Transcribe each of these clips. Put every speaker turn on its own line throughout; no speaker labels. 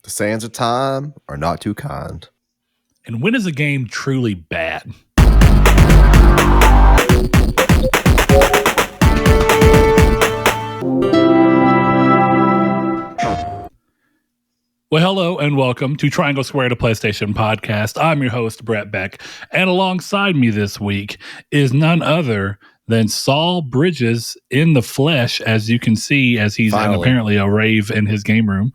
The sands of time are not too kind.
And when is a game truly bad? Well, hello and welcome to Triangle Square to PlayStation Podcast. I'm your host, Brett Beck, and alongside me this week is none other than Saul Bridges in the flesh, as you can see, as he's apparently a rave in his game room.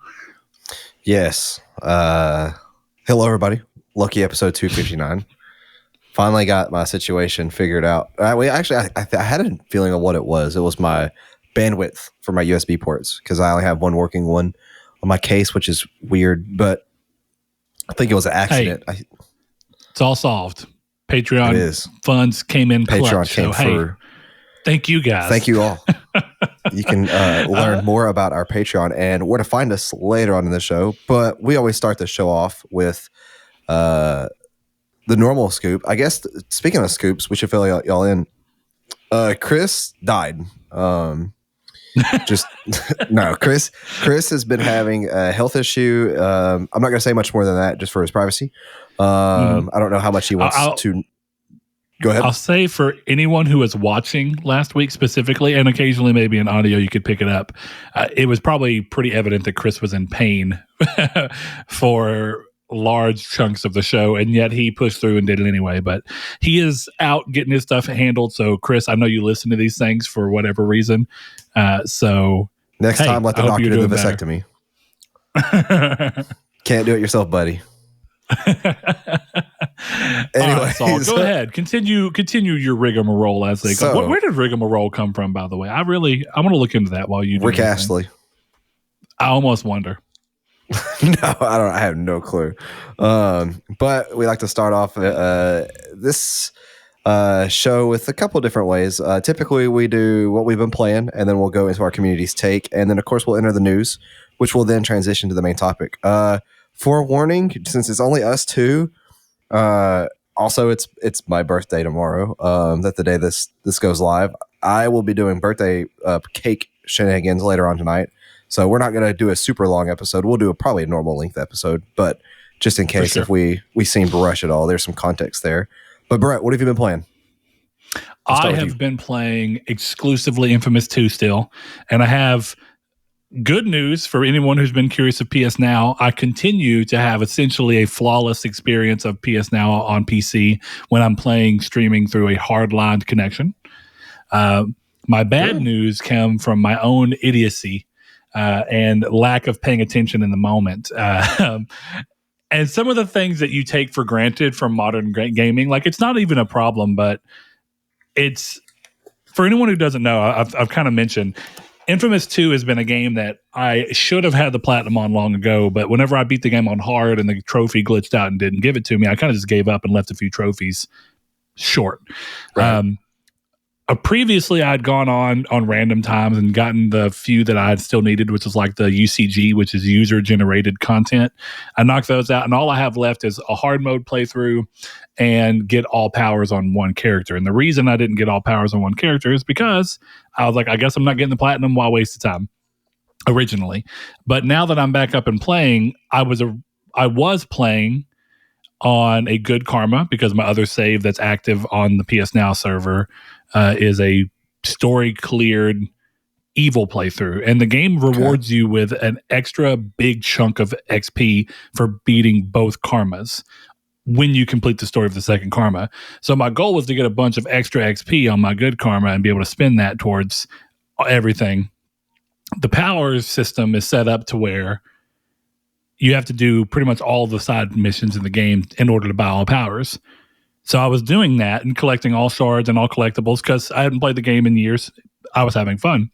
Yes. Hello, everybody. Lucky episode 259. Finally got my situation figured out. I had a feeling of what it was. It was my bandwidth for my USB ports because I only have one working one on my case, which is weird, but I think it was an accident.
Hey, it's all solved. Patreon funds came in
Patreon
clutch.
Came through.
Thank you guys.
Thank you all. You can learn more about our Patreon and where to find us later on in the show. But we always start the show off with the normal scoop. I guess, speaking of scoops, we should fill y'all in. Chris died. Chris has been having a health issue. I'm not going to say much more than that just for his privacy. I don't know how much he wants to. Go ahead.
I'll say for anyone who was watching last week specifically, and occasionally maybe in audio you could pick it up, it was probably pretty evident that Chris was in pain for large chunks of the show, and yet he pushed through and did it anyway. But he is out getting his stuff handled. So, Chris, I know you listen to these things for whatever reason. So
next time, let the doctor do the vasectomy. Can't do it yourself, buddy.
Anyway, Saul, go ahead. Continue your rigmarole as they go. Where did rigmarole come from, by the way? I want to look into that while you do.
Rick Astley.
I almost wonder.
No, I have no clue. But we like to start off this show with a couple different ways. Typically, we do what we've been playing, and then we'll go into our community's take, and then of course we'll enter the news, which will then transition to the main topic. Forewarning, since it's only us two. Also, it's my birthday tomorrow. That the day this goes live, I will be doing birthday cake shenanigans later on tonight. So we're not going to do a super long episode. We'll do probably a normal length episode, but just in case if we seem to rush at all, there's some context there. But Brett, what have you been playing?
I have been playing exclusively Infamous 2 still, and I have good news for anyone who's been curious of PS Now. I continue to have essentially a flawless experience of PS Now on PC when I'm playing streaming through a hardlined connection. My bad news came from my own idiocy and lack of paying attention in the moment. And some of the things that you take for granted from modern gaming, like it's not even a problem, but it's, for anyone who doesn't know, I've kind of mentioned, Infamous 2 has been a game that I should have had the platinum on long ago, but whenever I beat the game on hard and the trophy glitched out and didn't give it to me, I kind of just gave up and left a few trophies short. Right. Previously, I'd gone on random times and gotten the few that I had still needed, which is like the UCG, which is user-generated content. I knocked those out, and all I have left is a hard mode playthrough and get all powers on one character. And the reason I didn't get all powers on one character is because I was like, I guess I'm not getting the platinum. Why waste the time? Originally. But now that I'm back up and playing, I was playing on a good karma because my other save that's active on the PS Now server is a story cleared evil playthrough, and the game rewards you with an extra big chunk of XP for beating both karmas when you complete the story of the second karma. So my goal was to get a bunch of extra XP on my good karma and be able to spend that towards everything. The powers system is set up to where you have to do pretty much all the side missions in the game in order to buy all powers. So I was doing that and collecting all shards and all collectibles because I hadn't played the game in years. I was having fun.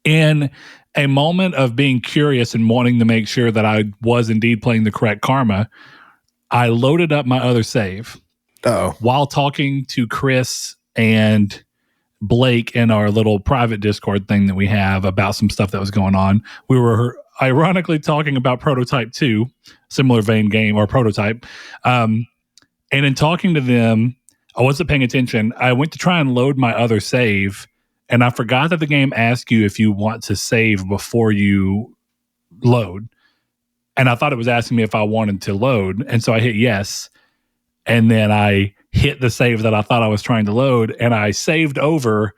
In a moment of being curious and wanting to make sure that I was indeed playing the correct karma, I loaded up my other save. While talking to Chris and Blake in our little private Discord thing that we have about some stuff that was going on. We were ironically talking about Prototype 2, similar vein game or Prototype. And in talking to them, I wasn't paying attention. I went to try and load my other save, and I forgot that the game asks you if you want to save before you load. And I thought it was asking me if I wanted to load. And so I hit yes. And then I hit the save that I thought I was trying to load. And I saved over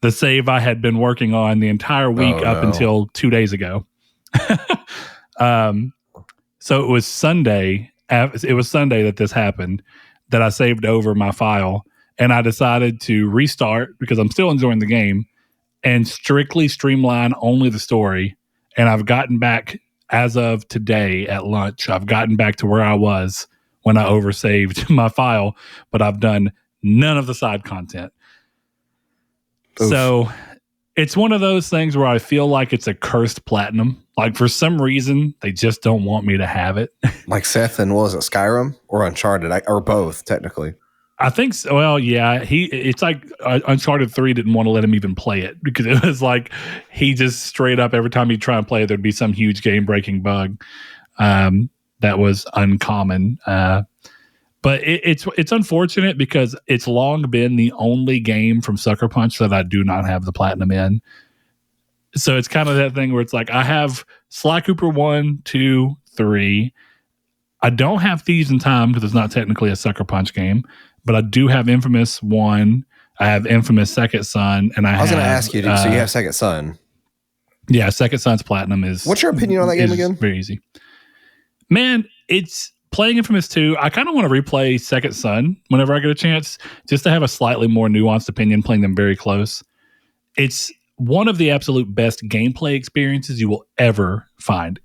the save I had been working on the entire week up until 2 days ago. So it was Sunday. It was Sunday that this happened, that I saved over my file. And I decided to restart because I'm still enjoying the game and strictly streamline only the story. And I've gotten back, as of today at lunch, I've gotten back to where I was when I oversaved my file, but I've done none of the side content. Oof. So it's one of those things where I feel like it's a cursed platinum. Like, for some reason, they just don't want me to have it.
Like Seth and, what was it, Skyrim or Uncharted? Or both, technically.
I think so. Well, yeah, it's like Uncharted 3 didn't want to let him even play it because it was like he just straight up, every time he'd try and play it, there'd be some huge game-breaking bug that was uncommon. But it's unfortunate because it's long been the only game from Sucker Punch that I do not have the platinum in. So it's kind of that thing where it's like I have Sly Cooper 1, 2, 3. I don't have Thieves in Time because it's not technically a Sucker Punch game, but I do have Infamous 1. I have Infamous Second Son, and I was going to
ask you, so you have Second Son?
Yeah, Second Son's platinum is.
What's your opinion on that game again?
Very easy, man. It's playing Infamous 2. I kind of want to replay Second Son whenever I get a chance, just to have a slightly more nuanced opinion. Playing them very close, it's one of the absolute best gameplay experiences you will ever find.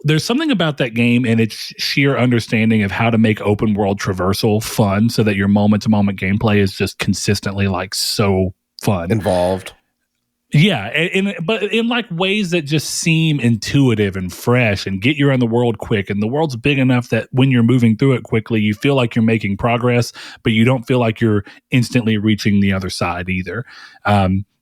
There's something about that game and its sheer understanding of how to make open world traversal fun so that your moment to moment gameplay is just consistently like so fun.
Involved.
Yeah. But in like ways that just seem intuitive and fresh and get you around the world quick. And the world's big enough that when you're moving through it quickly, you feel like you're making progress, but you don't feel like you're instantly reaching the other side either.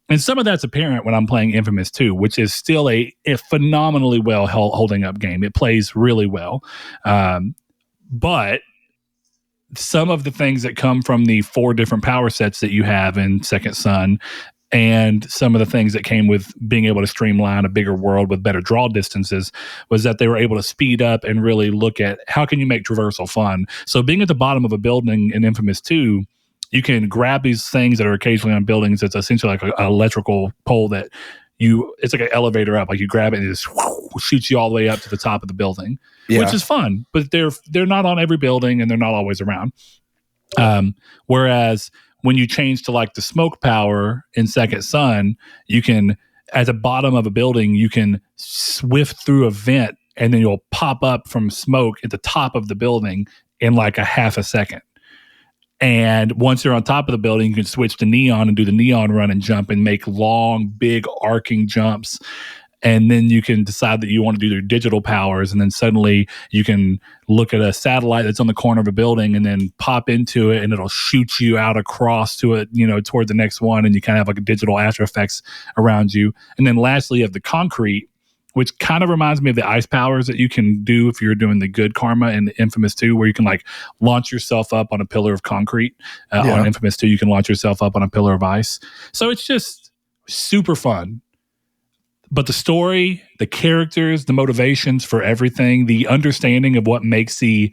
And some of that's apparent when I'm playing Infamous 2, which is still a phenomenally well holding up game. It plays really well. But some of the things that come from the 4 different power sets that you have in Second Son, and some of the things that came with being able to streamline a bigger world with better draw distances, was that they were able to speed up and really look at how can you make traversal fun. So being at the bottom of a building in Infamous 2, you can grab these things that are occasionally on buildings. It's essentially like an electrical pole that it's like an elevator up. Like you grab it and it just shoots you all the way up to the top of the building, which is fun. But they're not on every building and they're not always around. Whereas when you change to like the smoke power in Second Son, you can, at the bottom of a building, you can swift through a vent and then you'll pop up from smoke at the top of the building in like a half a second. And once you're on top of the building, you can switch to neon and do the neon run and jump and make long, big arcing jumps. And then you can decide that you want to do your digital powers. And then suddenly you can look at a satellite that's on the corner of a building and then pop into it and it'll shoot you out across to it, toward the next one. And you kind of have like a digital after effects around you. And then lastly, you have the concrete, which kind of reminds me of the ice powers that you can do if you're doing the good karma in Infamous 2, where you can like launch yourself up on a pillar of concrete. On Infamous 2, you can launch yourself up on a pillar of ice. So it's just super fun. But the story, the characters, the motivations for everything, the understanding of what makes the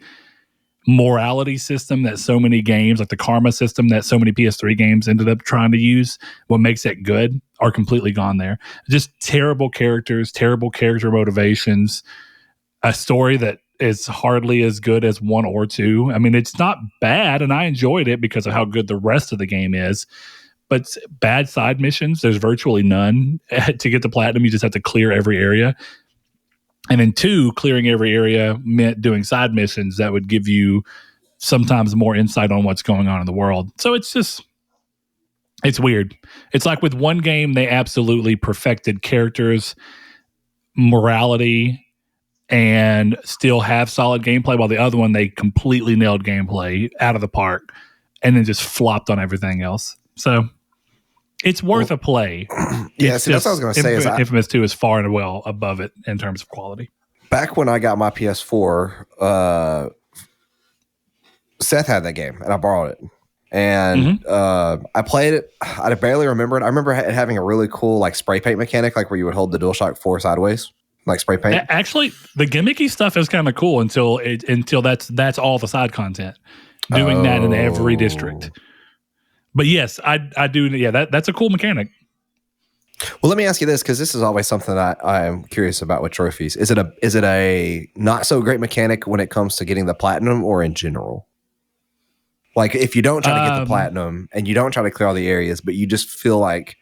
morality system that so many games, like the karma system that so many PS3 games ended up trying to use, what makes it good, are completely gone there. Just terrible characters, terrible character motivations, a story that is hardly as good as 1 or 2. I mean, it's not bad, and I enjoyed it because of how good the rest of the game is. But bad side missions, there's virtually none. To get the platinum, you just have to clear every area. And then 2, clearing every area meant doing side missions that would give you sometimes more insight on what's going on in the world. So it's weird. It's like with one game, they absolutely perfected characters, morality, and still have solid gameplay, while the other one, they completely nailed gameplay out of the park and then just flopped on everything else. So it's worth a play.
Yeah, see, that's what I was going to say.
Infamous 2 is far and well above it in terms of quality.
Back when I got my PS4, Seth had that game, and I borrowed it. And I played it. I barely remember it. I remember it having a really cool like spray paint mechanic, like where you would hold the DualShock 4 sideways. like spray paint.
Actually, the gimmicky stuff is kind of cool until that's all the side content. Doing that in every district. But yes, I do. Yeah, that's a cool mechanic.
Well, let me ask you this, because this is always something I am curious about with trophies. Is it a not so great mechanic when it comes to getting the platinum, or in general? Like, if you don't try to get the platinum and you don't try to clear all the areas, but you just feel like,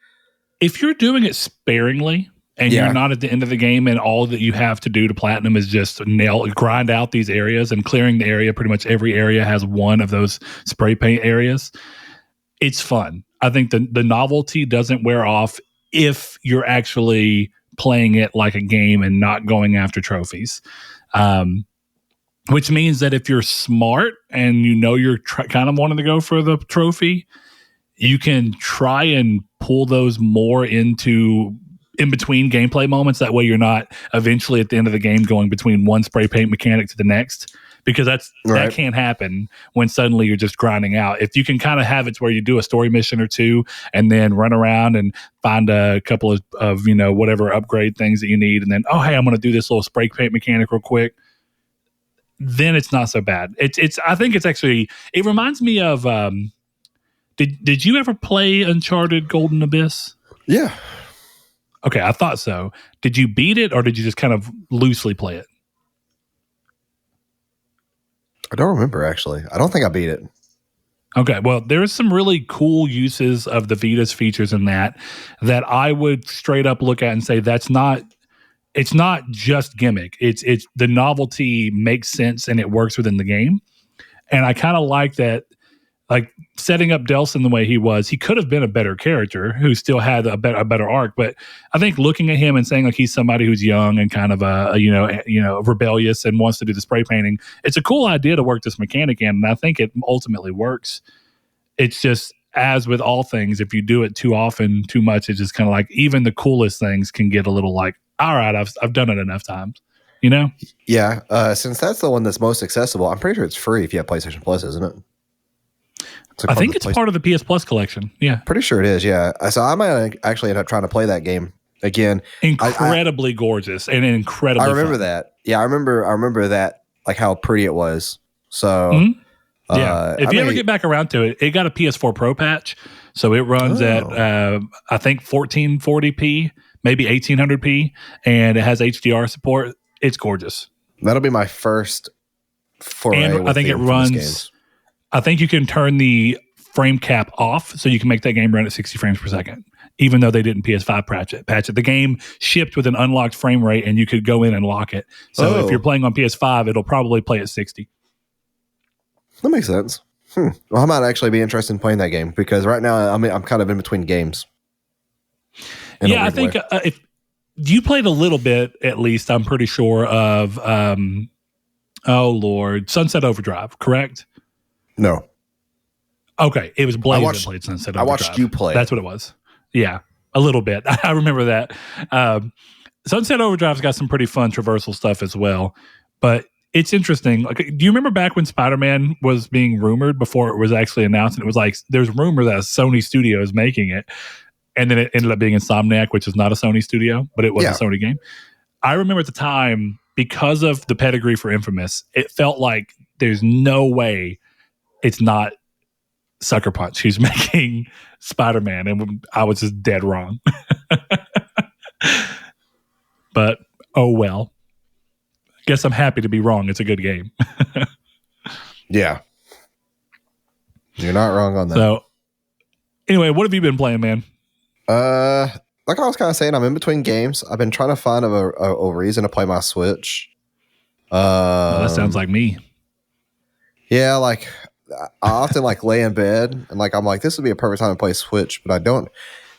if you're doing it sparingly and you're not at the end of the game and all that you have to do to platinum is just grind out these areas and clearing the area, pretty much every area has one of those spray paint areas. It's fun. I think the novelty doesn't wear off if you're actually playing it like a game and not going after trophies. Which means that if you're smart and you know you're kind of wanting to go for the trophy, you can try and pull those more into in between gameplay moments. That way you're not eventually at the end of the game going between one spray paint mechanic to the next, because that can't happen when suddenly you're just grinding out. If you can kind of have it to where you do a story mission or two and then run around and find a couple of whatever upgrade things that you need, and then, oh, hey, I'm going to do this little spray paint mechanic real quick, then it's not so bad. I think it's actually, it reminds me of, did you ever play Uncharted Golden Abyss?
Yeah.
Okay, I thought so. Did you beat it, or did you just kind of loosely play it?
I don't remember, actually. I don't think I beat it.
Okay, well, there's some really cool uses of the Vita's features in that I would straight up look at and say it's not just gimmick. It's the novelty makes sense and it works within the game. And I kind of like that, like setting up Delsin the way he was. He could have been a better character who still had a better arc. But I think looking at him and saying like he's somebody who's young and kind of rebellious and wants to do the spray painting, it's a cool idea to work this mechanic in, and I think it ultimately works. It's just, as with all things, if you do it too often, too much, it's just kind of like even the coolest things can get a little like, all right, I've done it enough times,
Yeah, since that's the one that's most accessible, I'm pretty sure it's free if you have PlayStation Plus, isn't it?
I think it's part of the PS Plus collection. Yeah,
pretty sure it is. Yeah, so I might actually end up trying to play that game again.
Incredibly gorgeous and incredibly.
I remember
fun.
that. Yeah, I remember that, like how pretty it was. So.
Mm-hmm. Yeah, if you ever get back around to it, it got a PS4 Pro patch, so it runs at I think 1440p, maybe 1800p, and it has HDR support. It's gorgeous.
That'll be my first foray.
And I think it runs. Games. I think you can turn the frame cap off, so you can make that game run at 60 frames per second, even though they didn't PS5 patch it. The game shipped with an unlocked frame rate, and you could go in and lock it. So if you're playing on PS5, it'll probably play at 60.
That makes sense. Well, I might actually be interested in playing that game, because right now I'm kind of in between games.
Yeah, I think if you played a little bit, at least, I'm pretty sure of, Sunset Overdrive, correct?
No.
Okay, it was Blaze that played Sunset Overdrive.
I watched you play.
That's what it was. Yeah, a little bit. I remember that. Sunset Overdrive's got some pretty fun traversal stuff as well, but it's interesting. Like, do you remember back when Spider-Man was being rumored before it was actually announced? And it was like, there's rumor that a Sony studio is making it. And then it ended up being Insomniac, which is not a Sony studio, but it was a Sony game. I remember at the time, because of the pedigree for Infamous, it felt like there's no way it's not Sucker Punch who's making Spider-Man. And I was just dead wrong. But, oh well. Guess I'm happy to be wrong. It's a good game.
Yeah. You're not wrong on that.
So, anyway, what have you been playing, man?
Like I was kind of saying, I'm in between games. I've been trying to find a reason to play my Switch.
That sounds like me.
Yeah, like I often like lay in bed and like I'm like, this would be a perfect time to play Switch, but I don't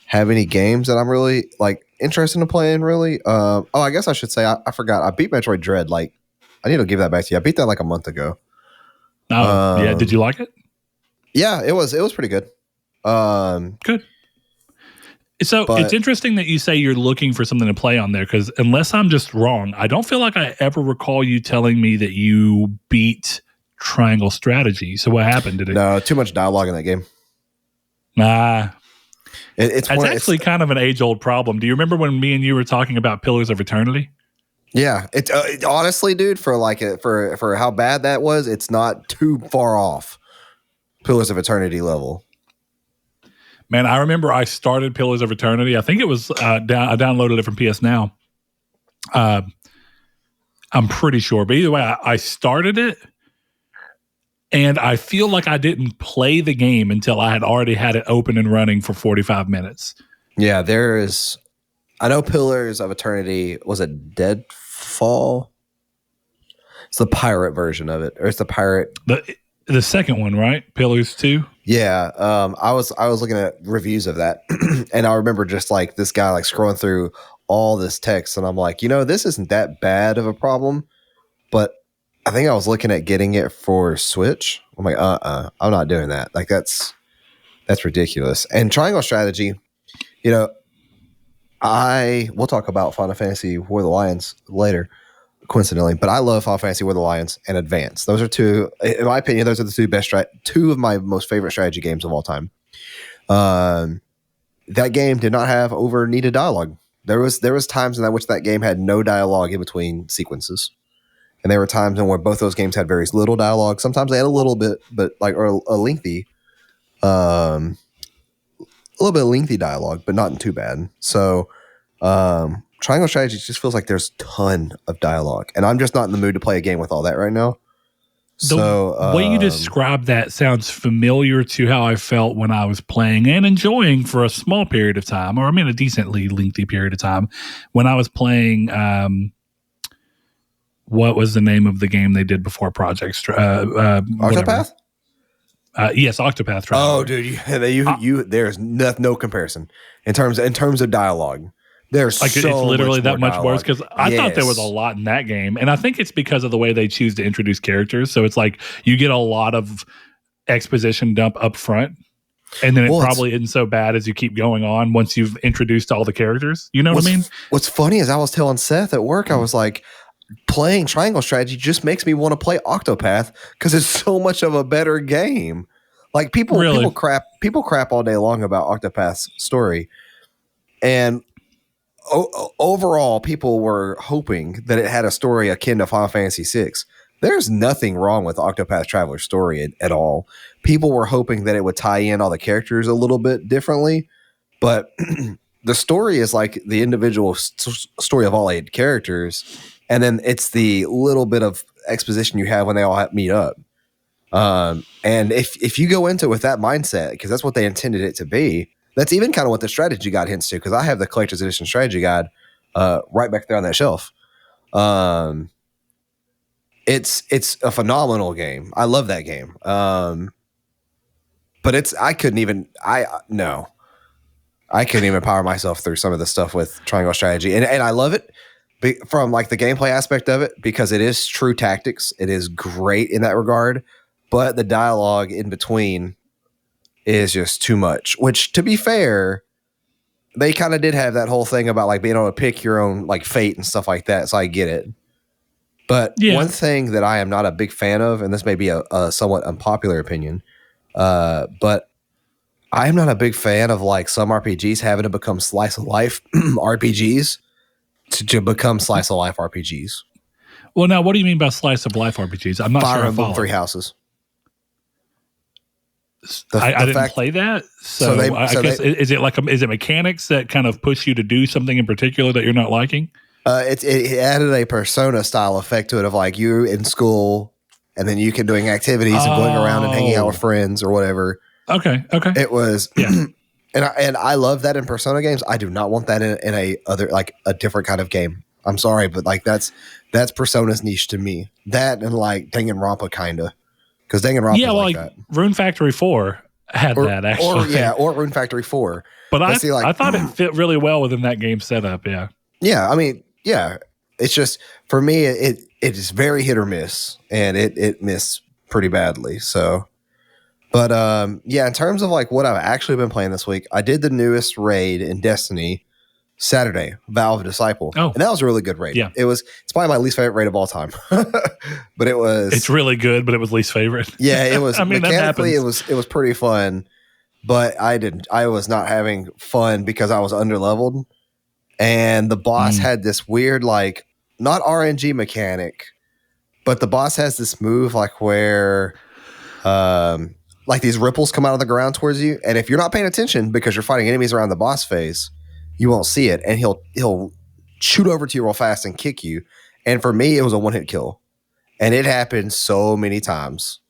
have any games that I'm really like interested in playing, really. I guess I should say I forgot. I beat Metroid Dread. Like, I need to give that back to you. I beat that like a month ago.
Oh, yeah. Did you like it?
Yeah, it was pretty good.
Good. So it's interesting that you say you're looking for something to play on there, because unless I'm just wrong, I don't feel like I ever recall you telling me that you beat Triangle Strategy. So what happened?
No, too much dialogue in that game.
Nah. It's actually kind of an age-old problem. Do you remember when me and you were talking about Pillars of Eternity?
Yeah, it's honestly, dude, for for how bad that was, it's not too far off Pillars of Eternity level.
Man, I remember I started Pillars of Eternity. I think it was I downloaded it from PS Now. I'm pretty sure, but either way, I started it, and I feel like I didn't play the game until I had already had it open and running for 45 minutes.
Yeah, there is. I know Pillars of Eternity was a Deadfall. It's the pirate version of it, or it's the pirate.
The second one, right? Pillars 2.
Yeah, I was looking at reviews of that, and I remember just like this guy like scrolling through all this text, and I'm like, this isn't that bad of a problem, but I think I was looking at getting it for Switch. I'm like, I'm not doing that. Like that's ridiculous. And Triangle Strategy, we'll talk about Final Fantasy War of the Lions later, coincidentally, but I love Final Fantasy War of the Lions and Advance. Those are two, in my opinion, those are the two of my most favorite strategy games of all time. That game did not have over needed dialogue. There was times in which that game had no dialogue in between sequences. And there were times in where both those games had very little dialogue. Sometimes they had a little bit, but or a lengthy, a little bit of lengthy dialogue, but not too bad. So, Triangle Strategy just feels like there's a ton of dialogue, and I'm just not in the mood to play a game with all that right now.
The way you describe that sounds familiar to how I felt when I was playing and enjoying for a small period of time, or a decently lengthy period of time, when I was playing. What was the name of the game they did before Project
Octopath?
Yes, Octopath Traveler.
Oh, dude, there's no comparison in terms of dialogue. There's
like
so
it's literally that much
dialogue.
worse because I thought there was a lot in that game, and I think it's because of the way they choose to introduce characters. So it's like you get a lot of exposition dump up front, and then it probably isn't so bad as you keep going on once you've introduced all the characters. You know what I mean?
What's funny is I was telling Seth at work, I was like, playing Triangle Strategy just makes me want to play Octopath because it's so much of a better game. Like people crap all day long about Octopath's story, and overall, people were hoping that it had a story akin to Final Fantasy VI. There's nothing wrong with Octopath Traveler's story at all. People were hoping that it would tie in all the characters a little bit differently, but the story is like the individual story of all 8 characters. And then it's the little bit of exposition you have when they all meet up. And if you go into it with that mindset, because that's what they intended it to be, that's even kind of what the strategy guide hints to, because I have the collector's edition strategy guide right back there on that shelf. It's a phenomenal game. I love that game. But I couldn't even power myself through some of the stuff with Triangle Strategy. And I love it. From like the gameplay aspect of it, because it is true tactics. It is great in that regard, but the dialogue in between is just too much, which to be fair, they kind of did have that whole thing about like being able to pick your own like fate and stuff like that. So I get it. But one thing that I am not a big fan of, and this may be a somewhat unpopular opinion, but I am not a big fan of like some RPGs having to become slice of life RPGs. To become slice of life RPGs.
Well, now, what do you mean by slice of life RPGs? I'm not
Fire
sure.
Emblem Three Houses.
I didn't play that, so I guess is it mechanics that kind of push you to do something in particular that you're not liking?
It added a Persona style effect to it of like you in school, and then you can doing activities and going around and hanging out with friends or whatever.
Okay.
It was. Yeah. And I love that in Persona games. I do not want that in a different kind of game. I'm sorry, but like that's Persona's niche to me. That and like Danganronpa kinda, because Danganronpa like that.
Rune Factory 4 had that actually.
Or Rune Factory 4.
But I thought it fit really well within that game setup. Yeah.
Yeah, I mean, yeah. It's just for me, it is very hit or miss, and it missed pretty badly. So. But in terms of like what I've actually been playing this week, I did the newest raid in Destiny Saturday, Valve Disciple.
Oh.
And that was a really good raid.
Yeah.
It's probably my least favorite raid of all time. But it's
really good, but it was least favorite.
Yeah, it was.
I mean,
mechanically it was pretty fun, but I was not having fun because I was underleveled. And the boss had this weird like not RNG mechanic, but the boss has this move like where like these ripples come out of the ground towards you, and if you're not paying attention because you're fighting enemies around the boss phase, you won't see it, and he'll shoot over to you real fast and kick you. And for me, it was a one-hit kill, and it happened so many times.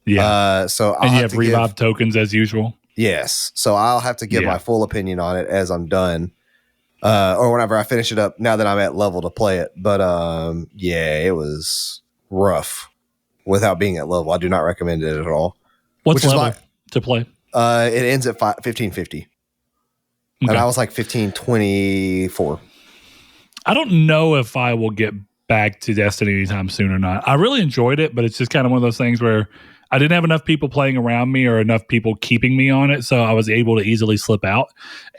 Yeah.
So
and you have revive tokens as usual.
Yes. So I'll have to give my full opinion on it as I'm done, or whenever I finish it up. Now that I'm at level to play it, but yeah, it was rough without being at level. I do not recommend it at all.
What's level to play?
It ends at 1550. Okay. And I was like 1524.
I don't know if I will get back to Destiny anytime soon or not. I really enjoyed it, but it's just kind of one of those things where I didn't have enough people playing around me or enough people keeping me on it, so I was able to easily slip out.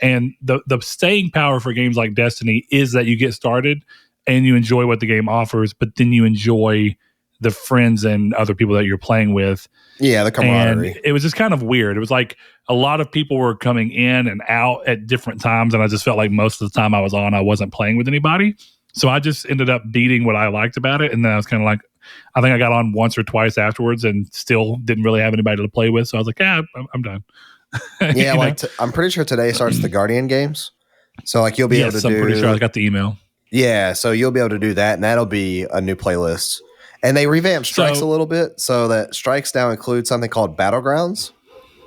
And the staying power for games like Destiny is that you get started and you enjoy what the game offers, but then you enjoy the friends and other people that you're playing with.
Yeah, the camaraderie.
And it was just kind of weird. It was like a lot of people were coming in and out at different times, and I just felt like most of the time I was on, I wasn't playing with anybody. So I just ended up beating what I liked about it, and then I was kind of like, I think I got on once or twice afterwards and still didn't really have anybody to play with. So I was like, yeah, I'm done.
Yeah, like I'm pretty sure today starts the Guardian games. So like you'll be able to do... I'm
pretty sure I got the email.
Yeah, so you'll be able to do that, and that'll be a new playlist. And they revamped Strikes a little bit, so that Strikes now includes something called Battlegrounds,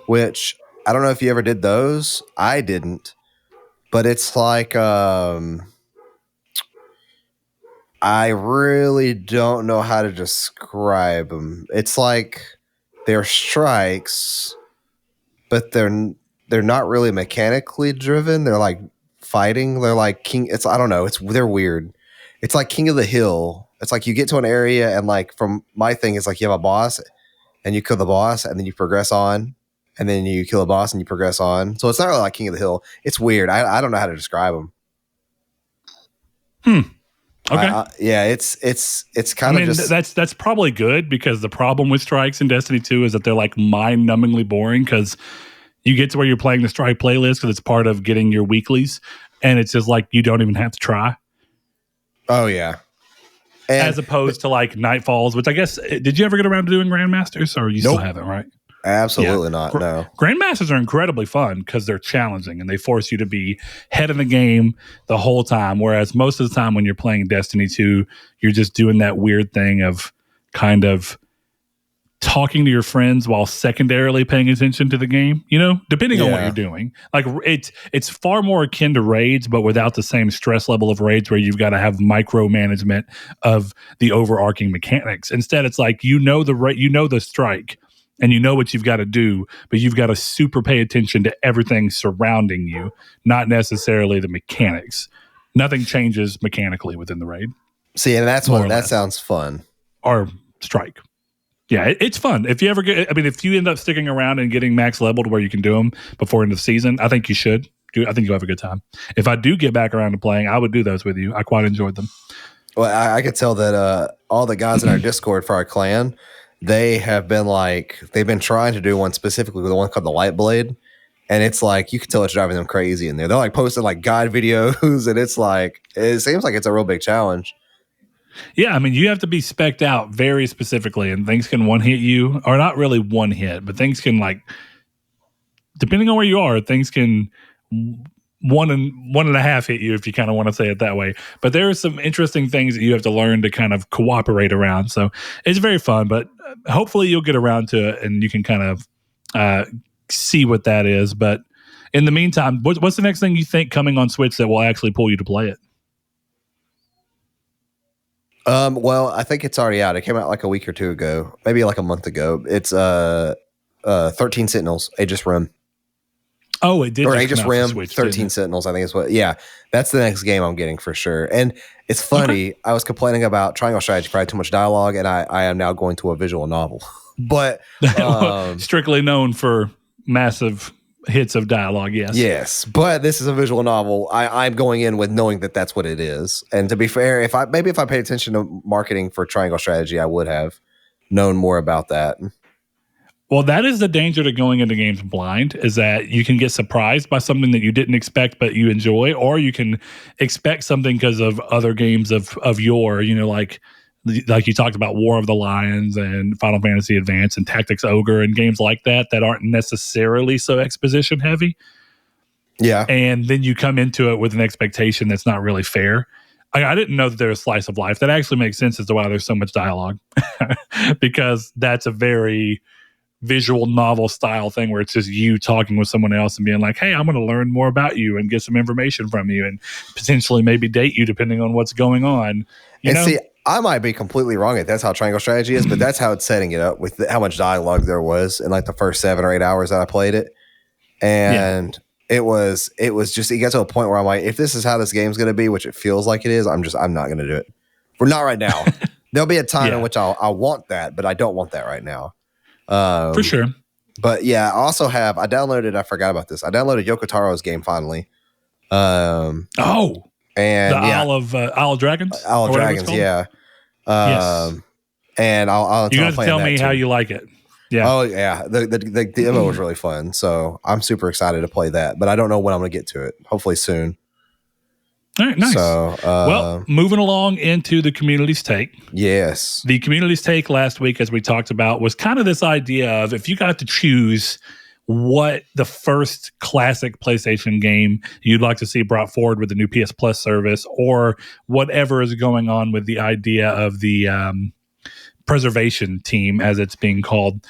which I don't know if you ever did those. I didn't. But it's like... I really don't know how to describe them. It's like they're strikes, but they're not really mechanically driven. They're like fighting. They're like I don't know. They're weird. It's like King of the Hill. It's like you get to an area and like from my thing, it's like you have a boss and you kill the boss and then you progress on and then you kill a boss and you progress on. So it's not really like King of the Hill. It's weird. I don't know how to describe them.
Okay.
Yeah, it's kind of just...
that's probably good, because the problem with Strikes in Destiny 2 is that they're like mind-numbingly boring, because you get to where you're playing the Strike playlist because it's part of getting your weeklies, and it's just like you don't even have to try.
Oh yeah.
As opposed to like Nightfalls, which I guess, did you ever get around to doing Grandmasters, or you still haven't, right?
Absolutely not. No.
Grandmasters are incredibly fun because they're challenging and they force you to be head of the game the whole time. Whereas most of the time when you're playing Destiny 2, you're just doing that weird thing of kind of talking to your friends while secondarily paying attention to the game, depending on what you're doing. Like it's far more akin to raids, but without the same stress level of raids where you've got to have micromanagement of the overarching mechanics. Instead, it's like, the strike, and you know what you've got to do, but you've got to super pay attention to everything surrounding you, not necessarily the mechanics. Nothing changes mechanically within the raid.
See, and that sounds fun.
Or Strike. Yeah, it's fun. If you end up sticking around and getting max level to where you can do them before end of season, I think you should. I think you'll have a good time. If I do get back around to playing, I would do those with you. I quite enjoyed them.
Well, I could tell that all the guys in our Discord for our clan, they've been trying to do one specifically, the one called the Light Blade, and it's like you can tell it's driving them crazy in there. They're like posting like guide videos, and it's like it seems like it's a real big challenge.
Yeah, you have to be spec'd out very specifically, and things can one hit you, or not really one hit, but things can, like, depending on where you are, things can one and a half hit you, if you kind of want to say it that way. But there are some interesting things that you have to learn to kind of cooperate around. So it's very fun, but hopefully you'll get around to it and you can kind of see what that is. But in the meantime, what's the next thing you think coming on Switch that will actually pull you to play it?
Well, I think it's already out. It came out like a week or two ago, maybe like a month ago. It's 13 Sentinels, Aegis Rim.
Oh, it did.
Or Aegis Rim, Switch, 13 Sentinels, I think is what. Yeah, that's the next game I'm getting for sure. And it's funny, I was complaining about Triangle Strategy for too much dialogue, and I am now going to a visual novel. But
strictly known for massive hits of dialogue, yes.
Yes, but this is a visual novel. I'm going in with knowing that that's what it is. And to be fair, if I paid attention to marketing for Triangle Strategy, I would have known more about that.
Well, that is the danger to going into games blind, is that you can get surprised by something that you didn't expect but you enjoy, or you can expect something because of other games of yore, like you talked about War of the Lions and Final Fantasy Advance and Tactics Ogre and games like that aren't necessarily so exposition heavy.
Yeah.
And then you come into it with an expectation that's not really fair. I didn't know that there's a slice of life. That actually makes sense as to why there's so much dialogue, because that's a very visual novel style thing where it's just you talking with someone else and being like, hey, I'm going to learn more about you and get some information from you and potentially maybe date you depending on what's going on.
See, I might be completely wrong if that's how Triangle Strategy is, but that's how it's setting it up with how much dialogue there was in like the first 7 or 8 hours that I played it. And it was just, it got to a point where I'm like, if this is how this game's going to be, which it feels like it is, I'm not going to do it. We're not right now. There'll be a time in which I want that, but I don't want that right now.
For sure.
But yeah, I forgot about this. I downloaded Yoko Taro's game finally. And
Isle of Dragons?
Isle of Dragons, yeah.
Yes.
And I'll
you guys tell me how you like it. Yeah.
Oh yeah. The demo was really fun. So I'm super excited to play that, but I don't know when I'm going to get to it. Hopefully soon.
All right, nice.
So,
well, moving along into the community's take.
Yes.
The community's take last week, as we talked about, was kind of this idea of if you got to choose what the first classic PlayStation game you'd like to see brought forward with the new PS Plus service, or whatever is going on with the idea of the preservation team, as it's being called,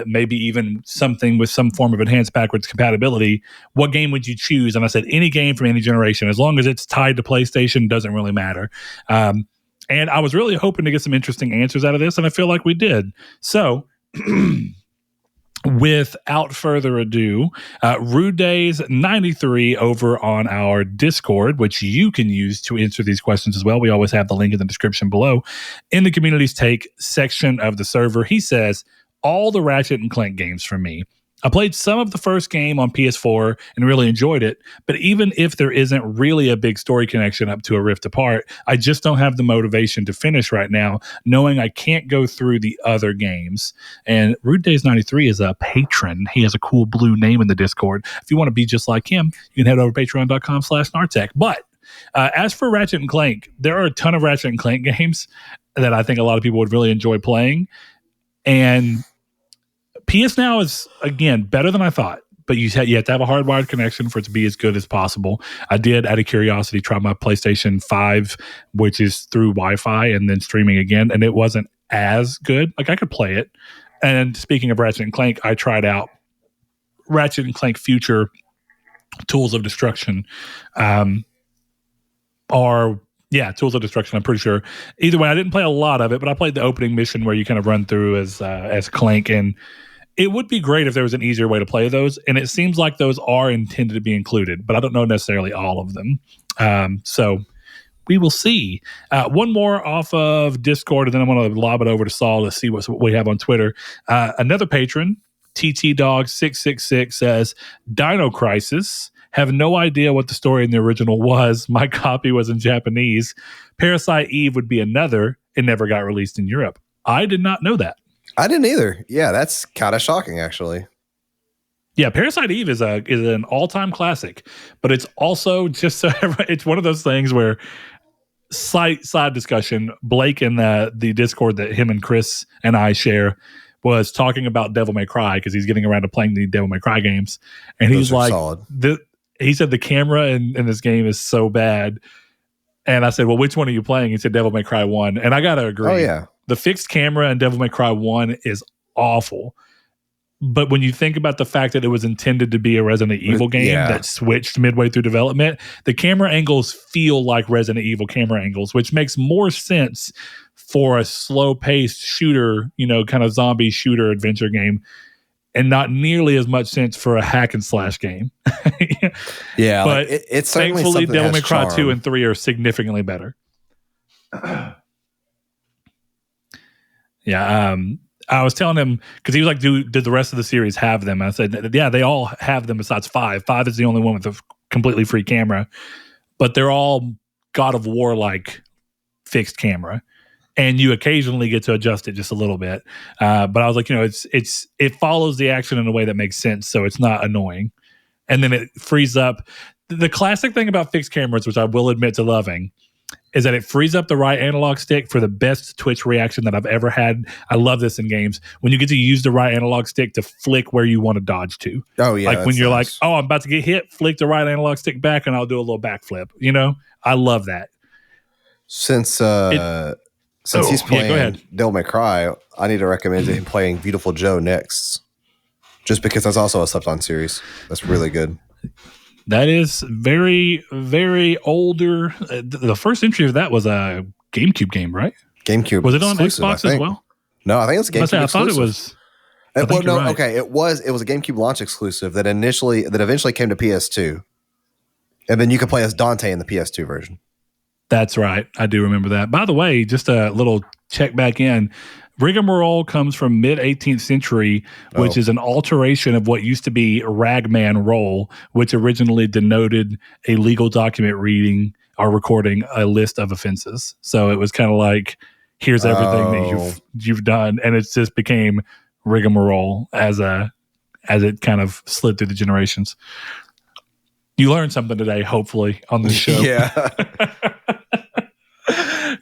maybe even something with some form of enhanced backwards compatibility, what game would you choose? And I said any game from any generation, as long as it's tied to PlayStation, doesn't really matter. And I was really hoping to get some interesting answers out of this, and I feel like we did. So without further ado, Rude Days 93 over on our Discord, which you can use to answer these questions as well. We always have the link in the description below. In the community's take section of the server, he says, all the Ratchet and Clank games for me. I played some of the first game on PS4 and really enjoyed it, but even if there isn't really a big story connection up to A Rift Apart, I just don't have the motivation to finish right now, knowing I can't go through the other games. And Rude Days 93 is a patron. He has a cool blue name in the Discord. If you want to be just like him, you can head over to patreon.com/Nartech. But as for Ratchet and Clank, there are a ton of Ratchet and Clank games that I think a lot of people would really enjoy playing. And PS Now is, again, better than I thought, but you have to have a hardwired connection for it to be as good as possible. I did, out of curiosity, try my PlayStation 5, which is through Wi-Fi and then streaming again, and it wasn't as good. Like, I could play it. And speaking of Ratchet and Clank, I tried out Ratchet and Clank Future Tools of Destruction. Tools of Destruction, I'm pretty sure. Either way, I didn't play a lot of it, but I played the opening mission where you kind of run through as Clank, and it would be great if there was an easier way to play those, and it seems like those are intended to be included, but I don't know necessarily all of them. So we will see. One more off of Discord, and then I'm going to lob it over to Saul to see what we have on Twitter. Another patron, TTDog666, says, Dino Crisis. Have no idea what the story in the original was. My copy was in Japanese. Parasite Eve would be another. It never got released in Europe. I did not know that.
I didn't either. Yeah, that's kind of shocking, actually.
Yeah, Parasite Eve is an all-time classic, but it's also just it's one of those things where side discussion. Blake in the Discord that him and Chris and I share was talking about Devil May Cry because he's getting around to playing the Devil May Cry games, and he's like, he said the camera in this game is so bad. And I said, well, which one are you playing? He said Devil May Cry 1. And I got to agree.
Oh, yeah.
The fixed camera in Devil May Cry 1 is awful. But when you think about the fact that it was intended to be a Resident Evil game that switched midway through development, the camera angles feel like Resident Evil camera angles, which makes more sense for a slow-paced shooter, kind of zombie shooter adventure game, and not nearly as much sense for a hack and slash game.
Yeah,
but
it's
thankfully Devil May Cry 2 and 3 are significantly better. Yeah, I was telling him, because he was like, did the rest of the series have them? And I said, yeah, they all have them besides 5. 5 is the only one with a completely free camera, but they're all God of War like fixed camera. and you occasionally get to adjust it just a little bit. But I was like, it follows the action in a way that makes sense, so it's not annoying. And then it frees up. The classic thing about fixed cameras, which I will admit to loving, is that it frees up the right analog stick for the best twitch reaction that I've ever had. I love this in games. When you get to use the right analog stick to flick where you want to dodge to.
Oh, yeah.
Like when you're like, oh, I'm about to get hit, flick the right analog stick back and I'll do a little backflip. I love that.
Since he's playing Devil May Cry, I need to recommend him playing Beautiful Joe next. Just because that's also a slept-on series. That's really good.
That is very, very older. The first entry of that was a GameCube game, right?
GameCube.
Was it on Xbox as well?
No, I think it was GameCube.
I thought it was.
Okay. It was a GameCube launch exclusive that eventually came to PS2, and then you could play as Dante in the PS2 version.
That's right. I do remember that. By the way, just a little check back in. Rigmarole comes from mid-18th century, which is an alteration of what used to be ragman roll, which originally denoted a legal document reading or recording a list of offenses. So it was kind of like, here's everything that you've done, and it just became rigmarole as it kind of slid through the generations. You learned something today, hopefully, on this show.
Yeah.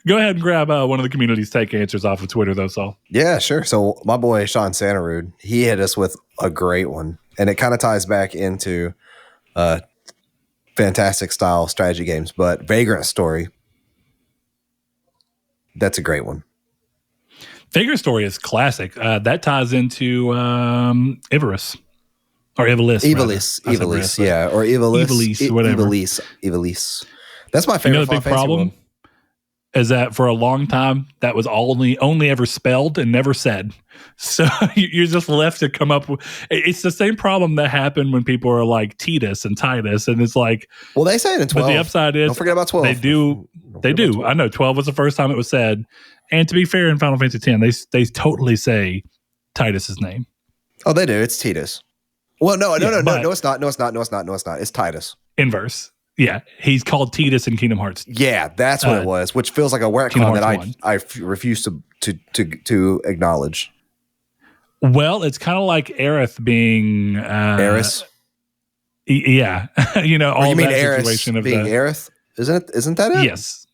Go ahead and grab one of the community's take answers off of Twitter, though, Saul.
Yeah, sure. So my boy Sean Santarud, he hit us with a great one, and it kind of ties back into fantastic style strategy games, but Vagrant Story. That's a great one.
Vagrant Story is classic. That ties into Ivarus. Or Ivalice.
Ivalice, yeah. Or Ivalice,
whatever.
Ivalice. That's my favorite.
The big problem is that for a long time, that was only ever spelled and never said. So you're just left to come up with... It's the same problem that happened when people are like Titus and Titus, and it's like...
Well, they say it in 12.
But the upside is...
Don't forget about 12.
They do. I know 12 was the first time it was said. And to be fair, in Final Fantasy X, they totally say Titus's name.
Oh, they do. It's Titus. Well, no, it's not. It's Titus.
Inverse. Yeah, he's called Titus in Kingdom Hearts.
Yeah, that's what it was, which feels like a retcon that I refuse to acknowledge.
Well, it's kind of like Aerith being
Aerith.
Yeah, all
you mean
that
Aerith
situation of
being Aerith? Isn't that it?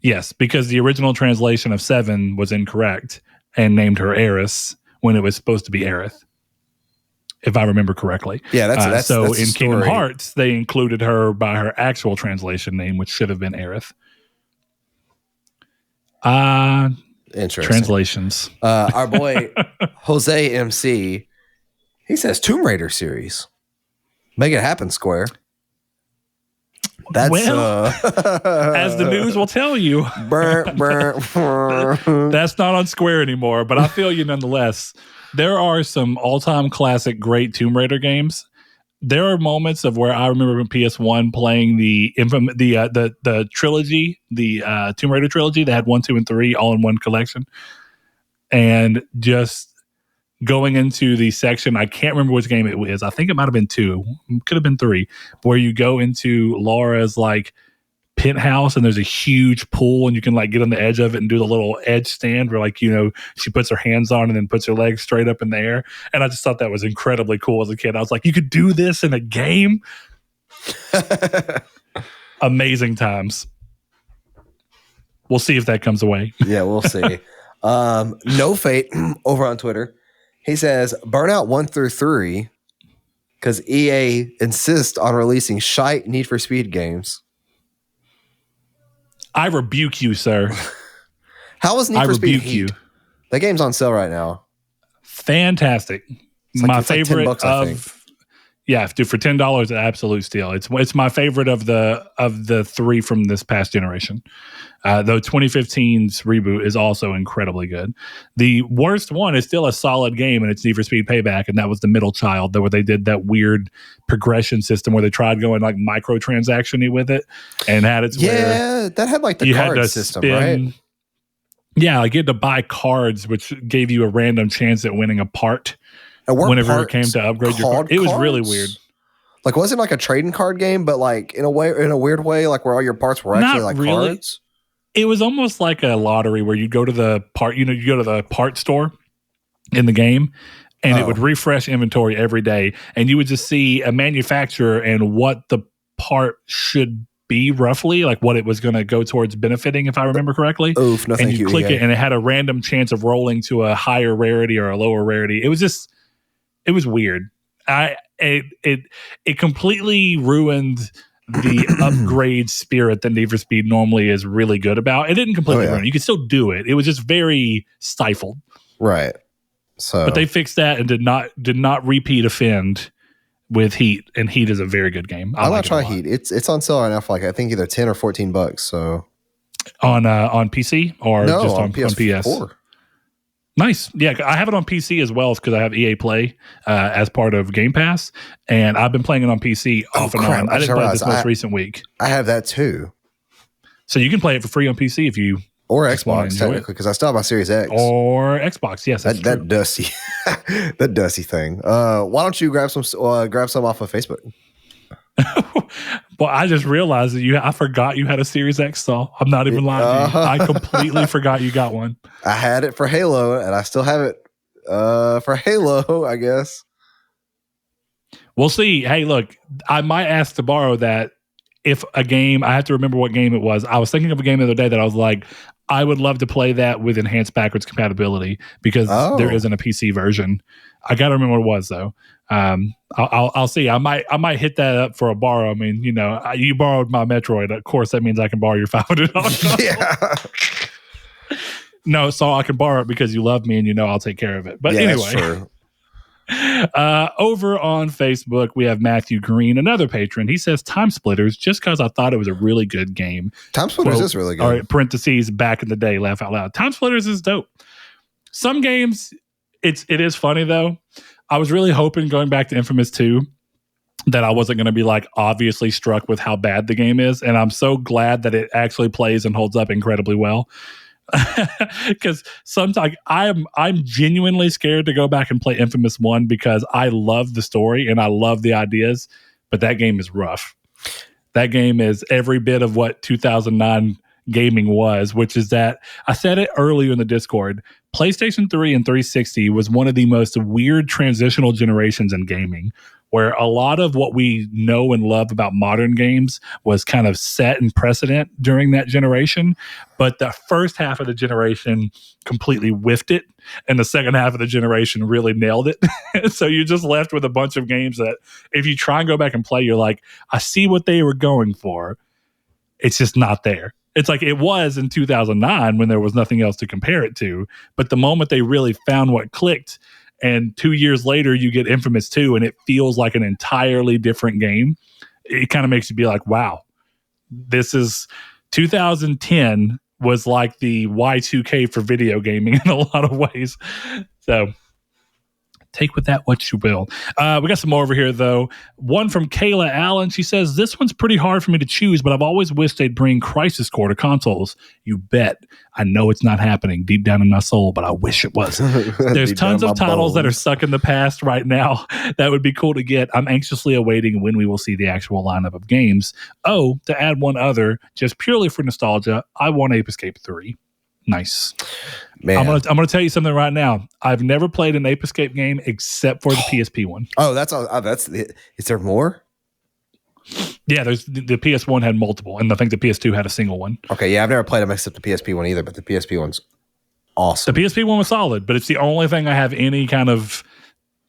Yes, because the original translation of 7 was incorrect and named her Aerith when it was supposed to be Aerith, if I remember correctly.
Yeah, that's
so
that's
in Kingdom Hearts, they included her by her actual translation name, which should have been Aerith.
Interesting.
Translations.
Our boy Jose MC, he says Tomb Raider series. Make it happen, Square. That's
as the news will tell you, that's not on Square anymore. But I feel you nonetheless. There are some all-time classic great Tomb Raider games. There are moments of where I remember in PS1 playing the trilogy, the Tomb Raider trilogy that had 1, 2, and 3 all in one collection, and just going into the section. I can't remember which game it was. I think it might have been 2, could have been 3, where you go into Laura's like penthouse and there's a huge pool and you can like get on the edge of it and do the little edge stand where she puts her hands on and then puts her legs straight up in the air. And I just thought that was incredibly cool as a kid. I was like, you could do this in a game. Amazing times. We'll see if that comes away.
Yeah, we'll see. No Fate over on Twitter. He says Burnout 1 through 3 because EA insists on releasing shite Need for Speed games.
I rebuke you, sir.
How is Need for Speed Heat? That game's on sale right now.
Fantastic. My favorite
$10, I think.
Yeah, dude, for $10, an absolute steal. It's my favorite of the 3 from this past generation. Though 2015's reboot is also incredibly good. The worst one is still a solid game, and it's Need for Speed Payback, and that was the middle child, where they did that weird progression system where they tried going like microtransaction-y with it, and had it where
that had like the card system, right?
Yeah, like you had to buy cards, which gave you a random chance at winning a part. Whenever it came to upgrade your card. It was really weird.
Like, wasn't like a trading card game, but like in a weird way, like where all your parts were actually cards?
It was almost like a lottery where you go to the part store in the game, and it would refresh inventory every day, and you would just see a manufacturer and what the part should be roughly, like what it was going to go towards benefiting, if I remember correctly.
Oof, no,
and you click it, and it had a random chance of rolling to a higher rarity or a lower rarity. It was weird. It completely ruined the upgrade spirit that Need for Speed normally is really good about. It didn't completely ruin it. You could still do it. It was just very stifled.
Right. So,
but they fixed that and did not repeat offend with Heat, and Heat is a very good game.
I like try Heat. It's on sale right now for like I think either $10 or $14. So
on PC or just on PS4. Nice. Yeah, I have it on PC as well because I have EA Play as part of Game Pass, and I've been playing it on PC off and on. I didn't play it this most recent week.
I have that too.
So you can play it for free on PC if you
or Xbox technically, because I still have my Series X
or Xbox. Yes,
that dusty, that dusty thing. Why don't you grab some off of Facebook?
Well, I just realized that I forgot you had a Series X stall. I'm not even lying to you. I completely forgot you got one.
I had it for Halo, and I still have it for Halo, I guess.
We'll see. Hey, look, I might ask to borrow that if a game, I have to remember what game it was. I was thinking of a game the other day that I was like, I would love to play that with enhanced backwards compatibility because there isn't a PC version. I got to remember what it was, though. I'll see. I might hit that up for a borrow. I mean, you borrowed my Metroid. Of course, that means I can borrow your $500.
Yeah.
No, so I can borrow it because you love me and I'll take care of it. But anyway,
that's true.
Over on Facebook, we have Matthew Green, another patron. He says Time Splitters just because I thought it was a really good game.
Time Splitters is really good.
Or parentheses, back in the day, laugh out loud. Time Splitters is dope. Some games, it is funny though. I was really hoping going back to Infamous 2 that I wasn't going to be like obviously struck with how bad the game is. And I'm so glad that it actually plays and holds up incredibly well. Because sometimes I'm genuinely scared to go back and play Infamous 1 because I love the story and I love the ideas, but that game is rough. That game is every bit of what 2009 gaming was, which is that I said it earlier in the Discord. PlayStation 3 and 360 was one of the most weird transitional generations in gaming, where a lot of what we know and love about modern games was kind of set in precedent during that generation. But the first half of the generation completely whiffed it, and the second half of the generation really nailed it. So you're just left with a bunch of games that if you try and go back and play, you're like, I see what they were going for. It's just not there. It's like it was in 2009 when there was nothing else to compare it to. But the moment they really found what clicked, and 2 years later you get Infamous 2 and it feels like an entirely different game, it kind of makes you be like, wow, this is 2010 was like the Y2K for video gaming in a lot of ways. So take with that what you will. We got some more over here, though. One from Kayla Allen. She says, this one's pretty hard for me to choose, but I've always wished they'd bring Crisis Core to consoles. You bet. I know it's not happening deep down in my soul, but I wish it was. There's tons of titles that are stuck in the past right now that would be cool to get. I'm anxiously awaiting when we will see the actual lineup of games. Oh, to add one other, just purely for nostalgia, I want Ape Escape 3. Nice. Man. I'm gonna tell you something right now. I've never played an Ape Escape game except for the PSP one.
Oh, is there more?
Yeah, there's the PS1 had multiple, and I think the PS2 had a single one.
Okay, yeah, I've never played them except the PSP one either, but the PSP one's awesome.
The PSP one was solid, but it's the only thing I have any kind of,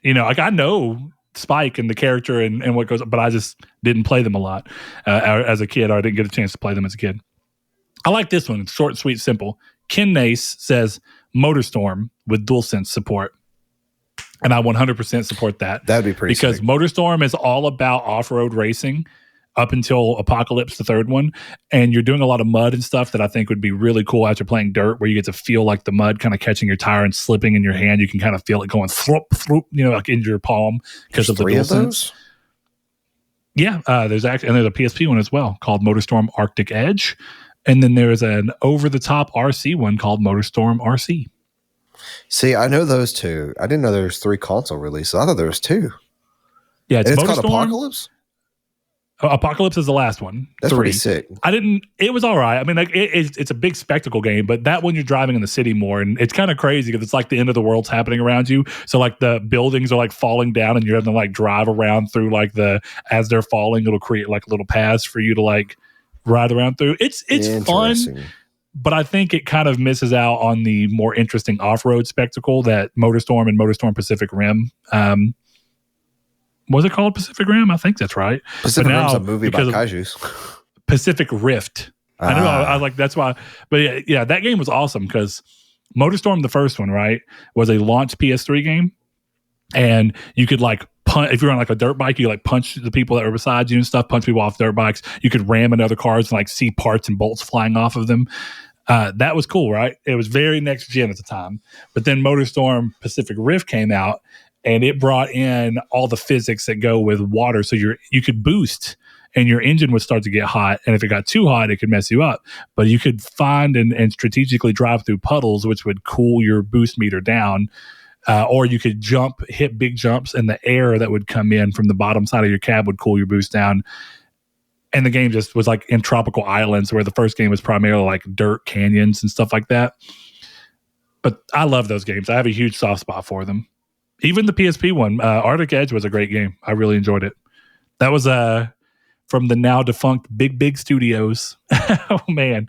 like I know Spike and the character and what goes, but I just didn't play them a lot as a kid, or I didn't get a chance to play them as a kid. I like this one. It's short, sweet, simple. Ken Nace says Motorstorm with DualSense support. And I 100% support that.
That'd be pretty
because
sick.
Motorstorm is all about off-road racing up until Apocalypse, the third one. And you're doing a lot of mud and stuff that I think would be really cool after playing dirt, where you get to feel like the mud kind of catching your tire and slipping in your hand. You can kind of feel it going throop, like into your palm because of the DualSense. Yeah, there's a PSP one as well called Motorstorm Arctic Edge. And then there's an over-the-top RC one called Motorstorm RC.
See, I know those two. I didn't know there was 3 console releases. I thought there was 2.
Yeah, it's
called Apocalypse?
Apocalypse is the last one.
That's
3.
pretty sick.
It was all right. I mean, like it's a big spectacle game, but that one you're driving in the city more, and it's kind of crazy because it's like the end of the world's happening around you. So like the buildings are like falling down, and you're having to like drive around through like as they're falling, it'll create like little paths for you to like ride around through. It's fun, but I think it kind of misses out on the more interesting off-road spectacle that Motorstorm and Motorstorm Pacific Rim. Was it called Pacific Rim? I think that's right.
Pacific Rim's a movie about kaijus.
Pacific Rift. I know. I like that's why. But yeah, that game was awesome because Motorstorm, the first one, right, was a launch PS3 game, and you could like punch if you're on like a dirt bike. You like punch the people that were beside you and stuff. Punch people off dirt bikes. You could ram into other cars and like see parts and bolts flying off of them. That was cool, right? It was very next gen at the time. But then Motorstorm Pacific Rift came out. And it brought in all the physics that go with water. So you could boost and your engine would start to get hot. And if it got too hot, it could mess you up. But you could find and strategically drive through puddles, which would cool your boost meter down. Or you could hit big jumps, and the air that would come in from the bottom side of your cab would cool your boost down. And the game just was like in tropical islands, where the first game was primarily like dirt canyons and stuff like that. But I love those games. I have a huge soft spot for them. Even the PSP one, Arctic Edge, was a great game. I really enjoyed it. That was from the now defunct Big Studios. Oh man,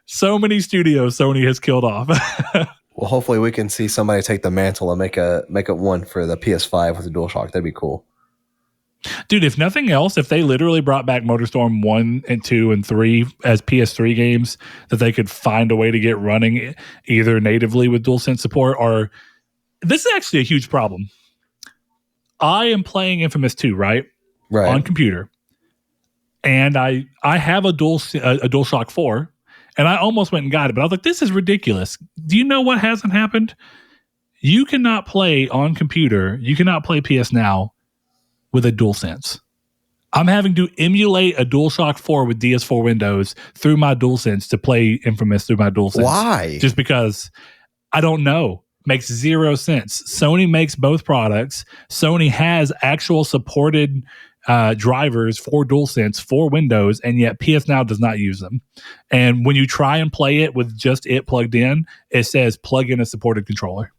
so many studios Sony has killed off.
Well, hopefully we can see somebody take the mantle and make a one for the PS5 with a DualShock. That'd be cool.
Dude, if nothing else, if they literally brought back Motorstorm 1 and 2 and 3 as PS3 games that they could find a way to get running either natively with DualSense support or... This is actually a huge problem. I am playing Infamous 2, right? On computer. And I have a DualShock 4, and I almost went and got it, but I was like, this is ridiculous. Do you know what hasn't happened? You cannot play on computer, you cannot play PS Now with a DualSense. I'm having to emulate a DualShock 4 with DS4 Windows through my DualSense to play Infamous through my DualSense.
Why?
Just because I don't know. Makes zero sense. Sony makes both products. Sony has actual supported drivers for DualSense for Windows, and yet PS Now does not use them. And when you try and play it with just it plugged in, it says plug in a supported controller.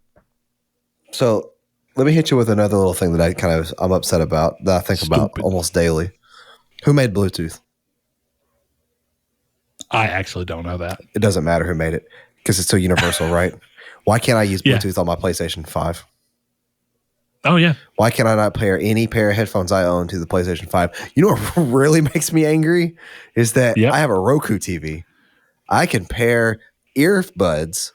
So let me hit you with another little thing that I'm upset about, that I think about almost daily. Who made Bluetooth?
I actually don't know that.
It doesn't matter who made it because it's so universal, right? Why can't I use Bluetooth on my PlayStation 5?
Oh, yeah.
Why can't I not pair any pair of headphones I own to the PlayStation 5? You know what really makes me angry? Is that I have a Roku TV. I can pair earbuds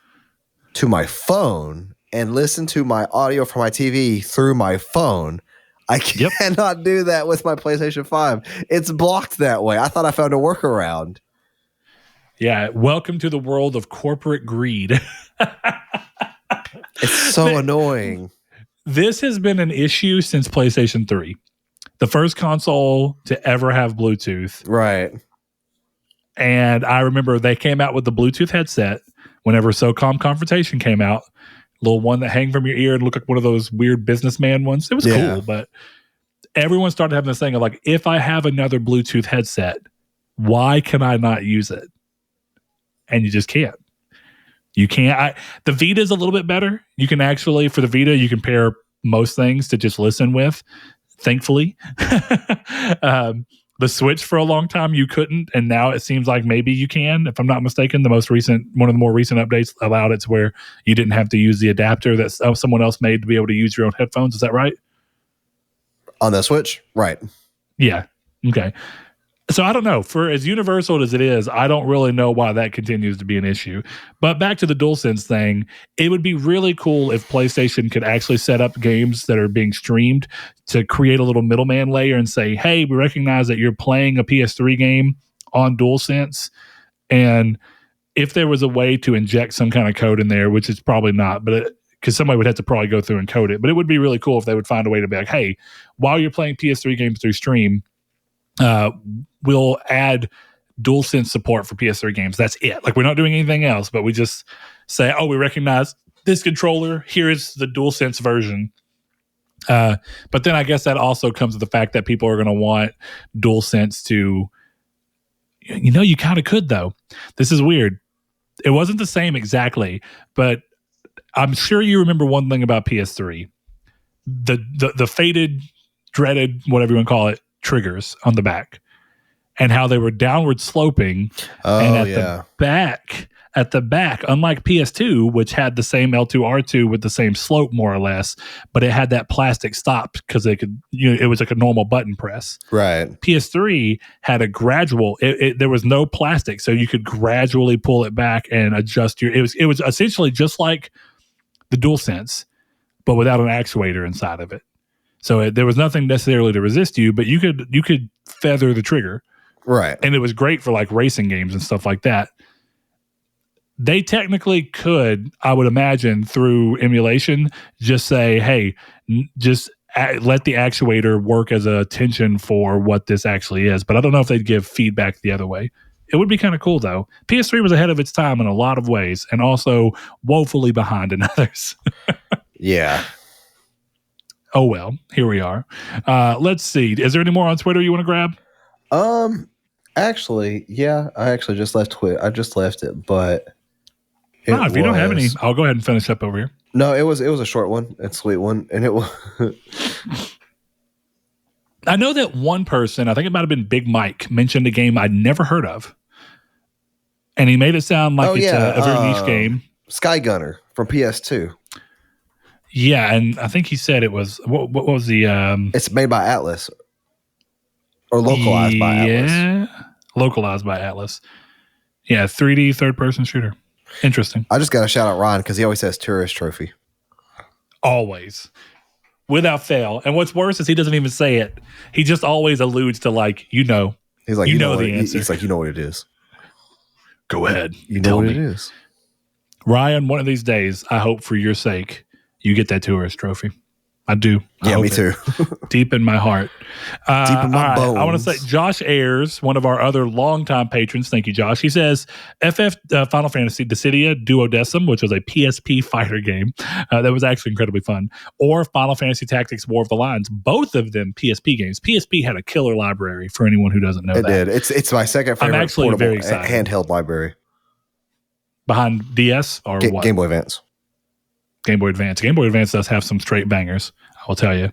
to my phone and listen to my audio from my TV through my phone. I cannot do that with my PlayStation 5. It's blocked that way. I thought I found a workaround.
Yeah, welcome to the world of corporate greed.
It's so annoying.
This has been an issue since PlayStation 3. The first console to ever have Bluetooth.
Right.
And I remember they came out with the Bluetooth headset whenever SOCOM Confrontation came out. Little one that hang from your ear and look like one of those weird businessman ones. It was cool, but everyone started having this thing of like, if I have another Bluetooth headset, why can I not use it? And you just can't. You can't. The Vita is a little bit better. You can actually, for the Vita, you can pair most things to just listen with, thankfully. The Switch for a long time you couldn't, and now it seems like maybe you can. If I'm not mistaken, one of the more recent updates allowed it to where you didn't have to use the adapter that someone else made to be able to use your own headphones. Is that right?
On the Switch? Right.
Yeah. Okay. So I don't know. For as universal as it is, I don't really know why that continues to be an issue. But back to the DualSense thing, it would be really cool if PlayStation could actually set up games that are being streamed to create a little middleman layer and say, hey, we recognize that you're playing a PS3 game on DualSense. And if there was a way to inject some kind of code in there, which is probably not, but because somebody would have to probably go through and code it. But it would be really cool if they would find a way to be like, hey, while you're playing PS3 games through stream, we'll add DualSense support for PS3 games. That's it. Like, we're not doing anything else, but we just say, oh, we recognize this controller. Here is the DualSense version. But then I guess that also comes with the fact that people are going to want DualSense to, you kind of could though. This is weird. It wasn't the same exactly, but I'm sure you remember one thing about PS3. The faded, dreaded, whatever you want to call it, triggers on the back, and how they were downward sloping.
Oh,
and at the back, unlike PS2, which had the same L2R2 with the same slope more or less, but it had that plastic stop because they could, it was like a normal button press.
Right.
PS3 had a gradual. There was no plastic, so you could gradually pull it back and adjust your. It was essentially just like the DualSense, but without an actuator inside of it. So there was nothing necessarily to resist you, but you could feather the trigger.
Right.
And it was great for like racing games and stuff like that. They technically could, I would imagine, through emulation, just say, hey, just let the actuator work as a tension for what this actually is. But I don't know if they'd give feedback the other way. It would be kind of cool, though. PS3 was ahead of its time in a lot of ways and also woefully behind in others.
Yeah.
Oh, well, here we are. Let's see. Is there any more on Twitter you want to grab?
Actually, yeah. I actually just left Twitter. I just left it, but...
if you don't have any, I'll go ahead and finish up over here.
No, it was a short one, a sweet one, and it was...
I know that one person, I think it might have been Big Mike, mentioned a game I'd never heard of. And he made it sound like a very niche game.
Sky Gunner from PS2.
Yeah, and I think he said it was... What was the...
It's made by Atlas. Or localized by Atlas.
Yeah, localized by Atlas. Yeah, 3D third-person shooter. Interesting.
I just got to shout out Ryan because he always says tourist trophy.
Always. Without fail. And what's worse is he doesn't even say it. He just always alludes to like, He's like, you know the answer.
He's like, you know what it is.
Go ahead.
You know what it is.
Ryan, one of these days, I hope for your sake, you get that tourist trophy. I do.
Yeah, me too.
Deep in my heart.
Deep in my bones.
I want to say Josh Ayers, one of our other longtime patrons. Thank you, Josh. He says, Final Fantasy Dissidia Duodecim, which was a PSP fighter game that was actually incredibly fun, or Final Fantasy Tactics War of the Lines, both of them PSP games. PSP had a killer library for anyone who doesn't know that.
It did. It's my second favorite
I'm actually
portable
very excited.
Handheld library.
Behind DS or what?
Game Boy Advance.
Game Boy Advance. Game Boy Advance does have some straight bangers, I will tell you.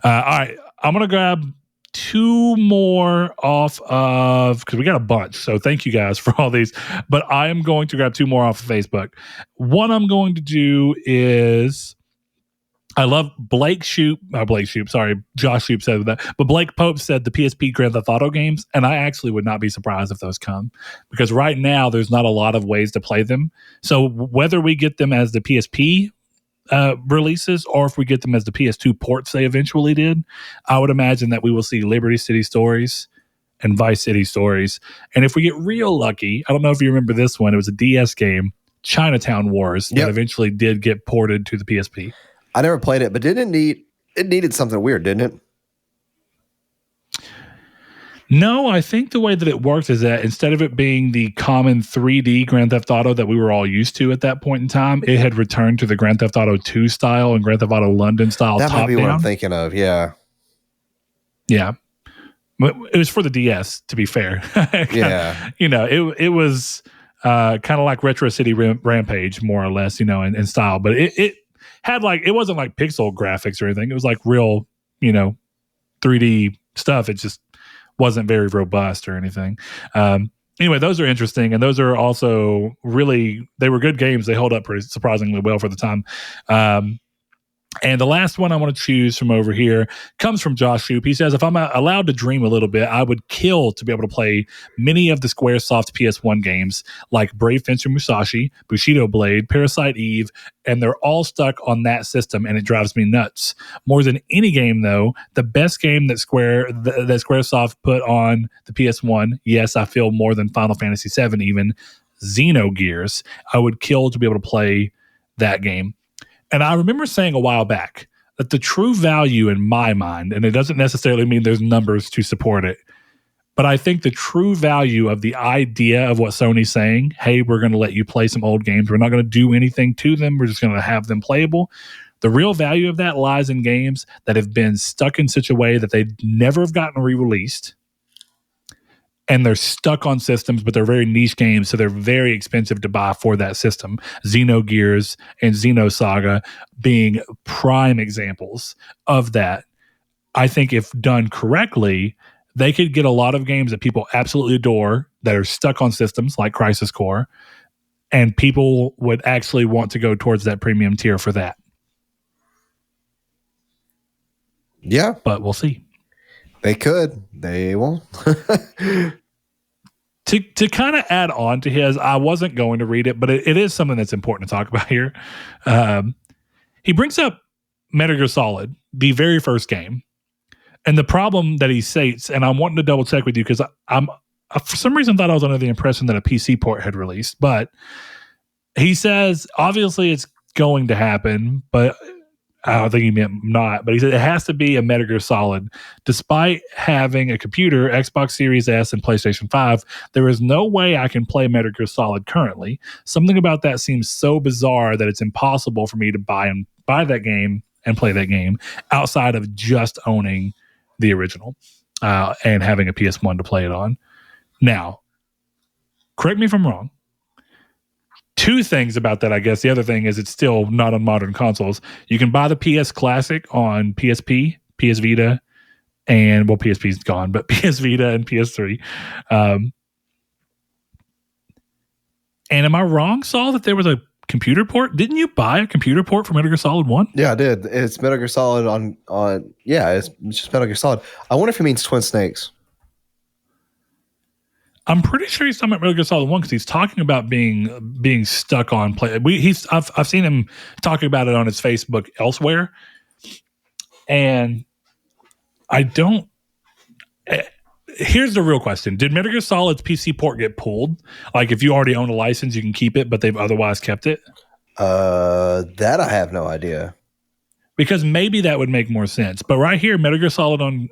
All right, I'm going to grab two more off of, because we got a bunch, so thank you guys for all these, but I am going to grab two more off of Facebook. One I'm going to do is, I love Josh Shoop said that, but Blake Pope said the PSP Grand Theft Auto games, and I actually would not be surprised if those come, because right now there's not a lot of ways to play them. So whether we get them as the PSP releases or if we get them as the PS2 ports they eventually did, I would imagine that we will see Liberty City Stories and Vice City Stories. And if we get real lucky, I don't know if you remember this one, it was a DS game, Chinatown Wars, that eventually did get ported to the PSP.
I never played it, but it needed something weird, didn't it?
No, I think the way that it worked is that instead of it being the common 3D Grand Theft Auto that we were all used to at that point in time, it had returned to the Grand Theft Auto 2 style and Grand Theft Auto London style top down. That might be what
I'm thinking of, yeah.
Yeah. It was for the DS, to be fair.
Yeah.
It was kind of like Retro City Rampage, more or less, in style. But it had it wasn't like pixel graphics or anything. It was like real, 3D stuff. It just wasn't very robust or anything. Anyway, those are interesting, and those are also they were good games. They hold up pretty surprisingly well for the time. And the last one I want to choose from over here comes from Josh Shoop. He says, if I'm allowed to dream a little bit, I would kill to be able to play many of the Squaresoft PS1 games like Brave Fencer Musashi, Bushido Blade, Parasite Eve, and they're all stuck on that system, and it drives me nuts. More than any game, though, the best game that Squaresoft put on the PS1, yes, I feel more than Final Fantasy VII even, Xenogears, I would kill to be able to play that game. And I remember saying a while back that the true value in my mind, and it doesn't necessarily mean there's numbers to support it, but I think the true value of the idea of what Sony's saying, hey, we're going to let you play some old games. We're not going to do anything to them. We're just going to have them playable. The real value of that lies in games that have been stuck in such a way that they never have gotten re-released. And they're stuck on systems, but they're very niche games, so they're very expensive to buy for that system. Xenogears and Xenosaga being prime examples of that. I think if done correctly, they could get a lot of games that people absolutely adore that are stuck on systems like Crisis Core, and people would actually want to go towards that premium tier for that.
Yeah.
But we'll see.
They could. They won't.
To kind of add on to his, I wasn't going to read it, but it is something that's important to talk about here. He brings up Metal Gear Solid, the very first game, and the problem that he states, and I'm wanting to double check with you because I for some reason thought I was under the impression that a PC port had released, but he says obviously it's going to happen, but I don't think he meant not, but he said it has to be a Metal Gear Solid. Despite having a computer, Xbox Series S, and PlayStation 5, there is no way I can play Metal Gear Solid currently. Something about that seems so bizarre that it's impossible for me to buy that game and play that game outside of just owning the original and having a PS1 to play it on. Now, correct me if I'm wrong. Two things about that, I guess. The other thing is it's still not on modern consoles. You can buy the PS Classic on PSP, PS Vita, and PSP's gone, but PS Vita and PS3. And am I wrong, Saul, that there was a computer port? Didn't you buy a computer port for Metal Gear Solid 1?
Yeah, I did. It's Metal Gear Solid on it's just Metal Gear Solid. I wonder if he means Twin Snakes.
I'm pretty sure he's talking about Metal Gear Solid 1 because he's talking about being stuck on play. I've seen him talking about it on his Facebook elsewhere, and I don't. Here's the real question: did Metal Gear Solid's PC port get pulled? Like, if you already own a license, you can keep it, but they've otherwise kept it.
That I have no idea.
Because maybe that would make more sense. But right here, Metal Gear Solid on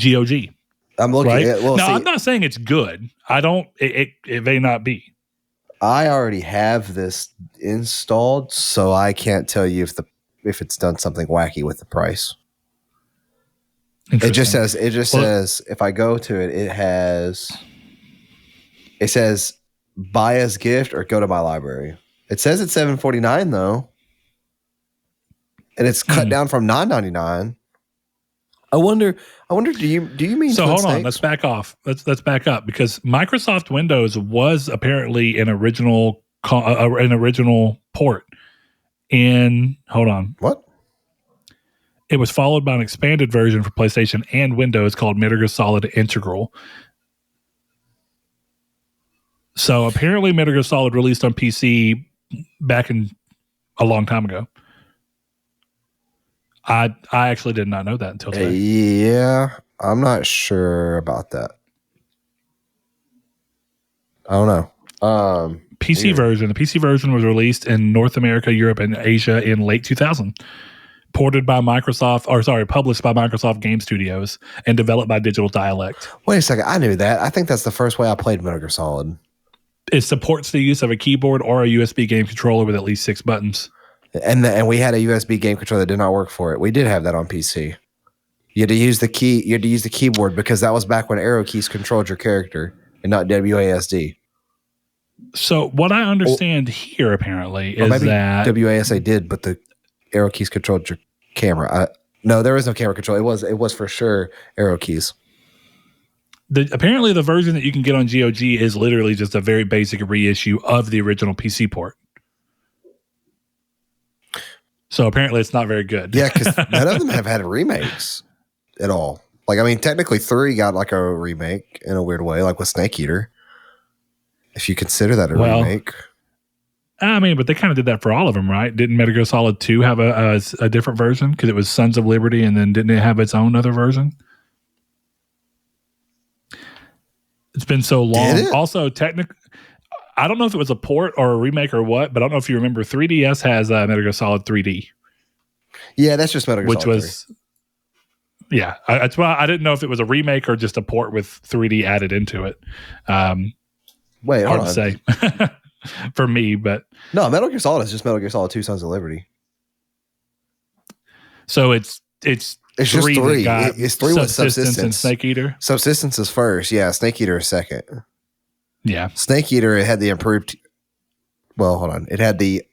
GOG.
I'm looking
right?
at
now. I'm not saying it's good. I don't. It may not be.
I already have this installed, so I can't tell you if it's done something wacky with the price. It just says if I go to it, it says buy as gift or go to my library. It says it's $7.49 though, and it's cut down from $9.99. I wonder. Do you mean?
So
Twin
hold
Snakes?
on. Let's back off. Let's back up because Microsoft Windows was apparently an original port. Hold on.
What?
It was followed by an expanded version for PlayStation and Windows called Metal Gear Solid Integral. So apparently, Metal Gear Solid released on PC back in a long time ago. I actually did not know that until today.
Yeah, I'm not sure about that. I don't know.
PC version. The PC version was released in North America, Europe, and Asia in late 2000. Published by Microsoft Game Studios and developed by Digital Dialect.
Wait a second. I knew that. I think that's the first way I played Metal Gear Solid.
It supports the use of a keyboard or a USB game controller with at least 6 buttons.
And we had a USB game controller that did not work for it. We did have that on PC. You had to use the keyboard because that was back when arrow keys controlled your character and not WASD.
So what I understand here apparently is that
WASD did, but the arrow keys controlled your camera. No, there was no camera control. It was for sure arrow keys.
Apparently the version that you can get on GOG is literally just a very basic reissue of the original PC port. So apparently it's not very good.
Yeah, because none of them have had remakes at all. Like, I mean, technically 3 got like a remake in a weird way, like with Snake Eater. If you consider that a remake.
I mean, but they kind of did that for all of them, right? Didn't Metal Gear Solid 2 have a different version? Because it was Sons of Liberty, and then didn't it have its own other version? It's been so long. Also, technically, I don't know if it was a port or a remake or what, but I don't know if you remember 3DS has Metal Gear Solid 3D.
Yeah, that's just Metal Gear Solid 3.
Yeah, that's why I didn't know if it was a remake or just a port with 3D added into it.
Wait,
hard to say for me, but
no, Metal Gear Solid is just Metal Gear Solid 2: Sons of Liberty.
So it's
just three. It's three with Subsistence
and Snake Eater.
Subsistence is first. Yeah, Snake Eater is second.
Yeah,
Snake Eater had the improved. Well, hold on. It had the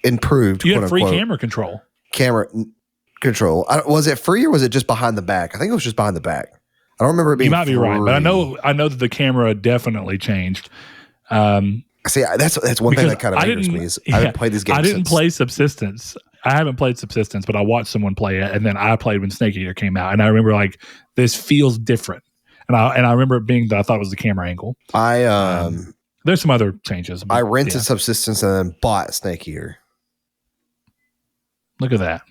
improved.
You had free camera control.
Camera control. Was it free or was it just behind the back? I think it was just behind the back. I don't remember it being.
You might be right, but I know that the camera definitely changed.
See, that's one thing that kind of angers me is I haven't played these games.
I didn't play Subsistence. I haven't played Subsistence, but I watched someone play it, and then I played when Snake Eater came out, and I remember like this feels different, and I remember it being that I thought it was the camera angle.
There's
some other changes.
I rented Subsistence and then bought Snake Eater.
Look at that.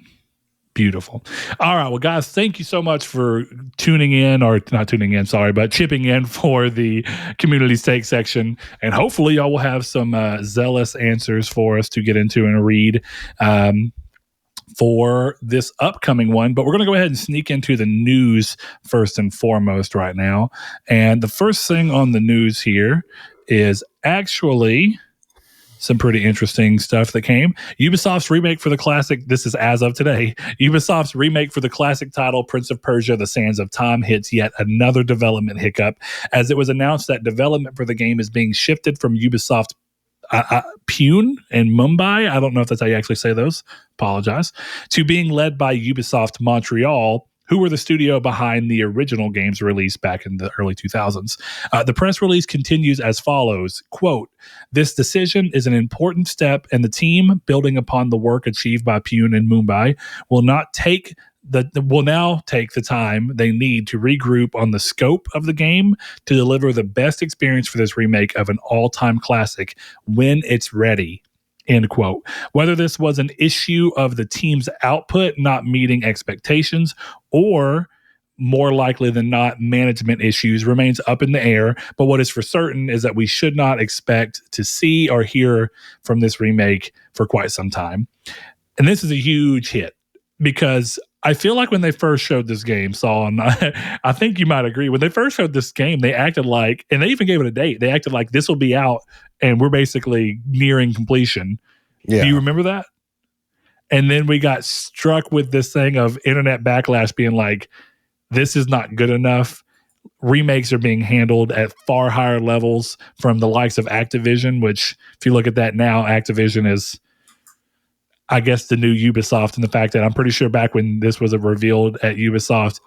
Beautiful. All right. Well, guys, thank you so much for tuning in, or not tuning in, sorry, but chipping in for the community stake section. And hopefully y'all will have some zealous answers for us to get into and read for this upcoming one. But we're going to go ahead and sneak into the news first and foremost right now. And the first thing on the news here is actually some pretty interesting stuff that came. Ubisoft's remake for the classic, this is as of today, Ubisoft's remake for the classic title Prince of Persia, The Sands of Time hits yet another development hiccup, as it was announced that development for the game is being shifted from Ubisoft Pune and Mumbai, I don't know if that's how you actually say those, apologize, to being led by Ubisoft Montreal, who were the studio behind the original games released back in the early 2000s. The press release continues as follows, quote, "This decision is an important step, and the team, building upon the work achieved by Pune and Mumbai, will now take the time they need to regroup on the scope of the game to deliver the best experience for this remake of an all-time classic when it's ready." End quote. Whether this was an issue of the team's output not meeting expectations, or more likely than not, management issues, remains up in the air. But what is for certain is that we should not expect to see or hear from this remake for quite some time. And this is a huge hit, because I feel like when they first showed this game, Saul, and I think you might agree, when they first showed this game, they acted like, and they even gave it a date, they acted like this will be out and we're basically nearing completion. Yeah. Do you remember that? And then we got struck with this thing of internet backlash being like, this is not good enough. Remakes are being handled at far higher levels from the likes of Activision, which if you look at that now, Activision is, I guess, the new Ubisoft, and the fact that I'm pretty sure back when this was revealed at Ubisoft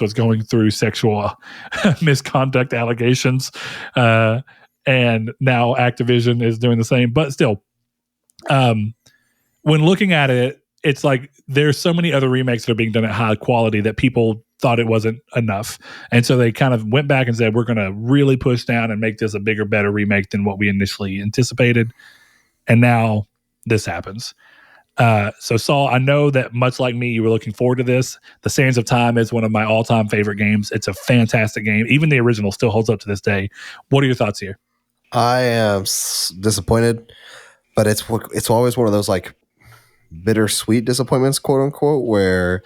was going through sexual misconduct allegations. And now Activision is doing the same. But still, when looking at it, it's like there's so many other remakes that are being done at high quality that people thought it wasn't enough. And so they kind of went back and said, we're going to really push down and make this a bigger, better remake than what we initially anticipated. And now this happens. So Saul, I know that much like me, you were looking forward to this. The Sands of Time is one of my all-time favorite games. It's a fantastic game. Even the original still holds up to this day. What are your thoughts here?
I am disappointed, but it's always one of those like bittersweet disappointments, quote unquote, where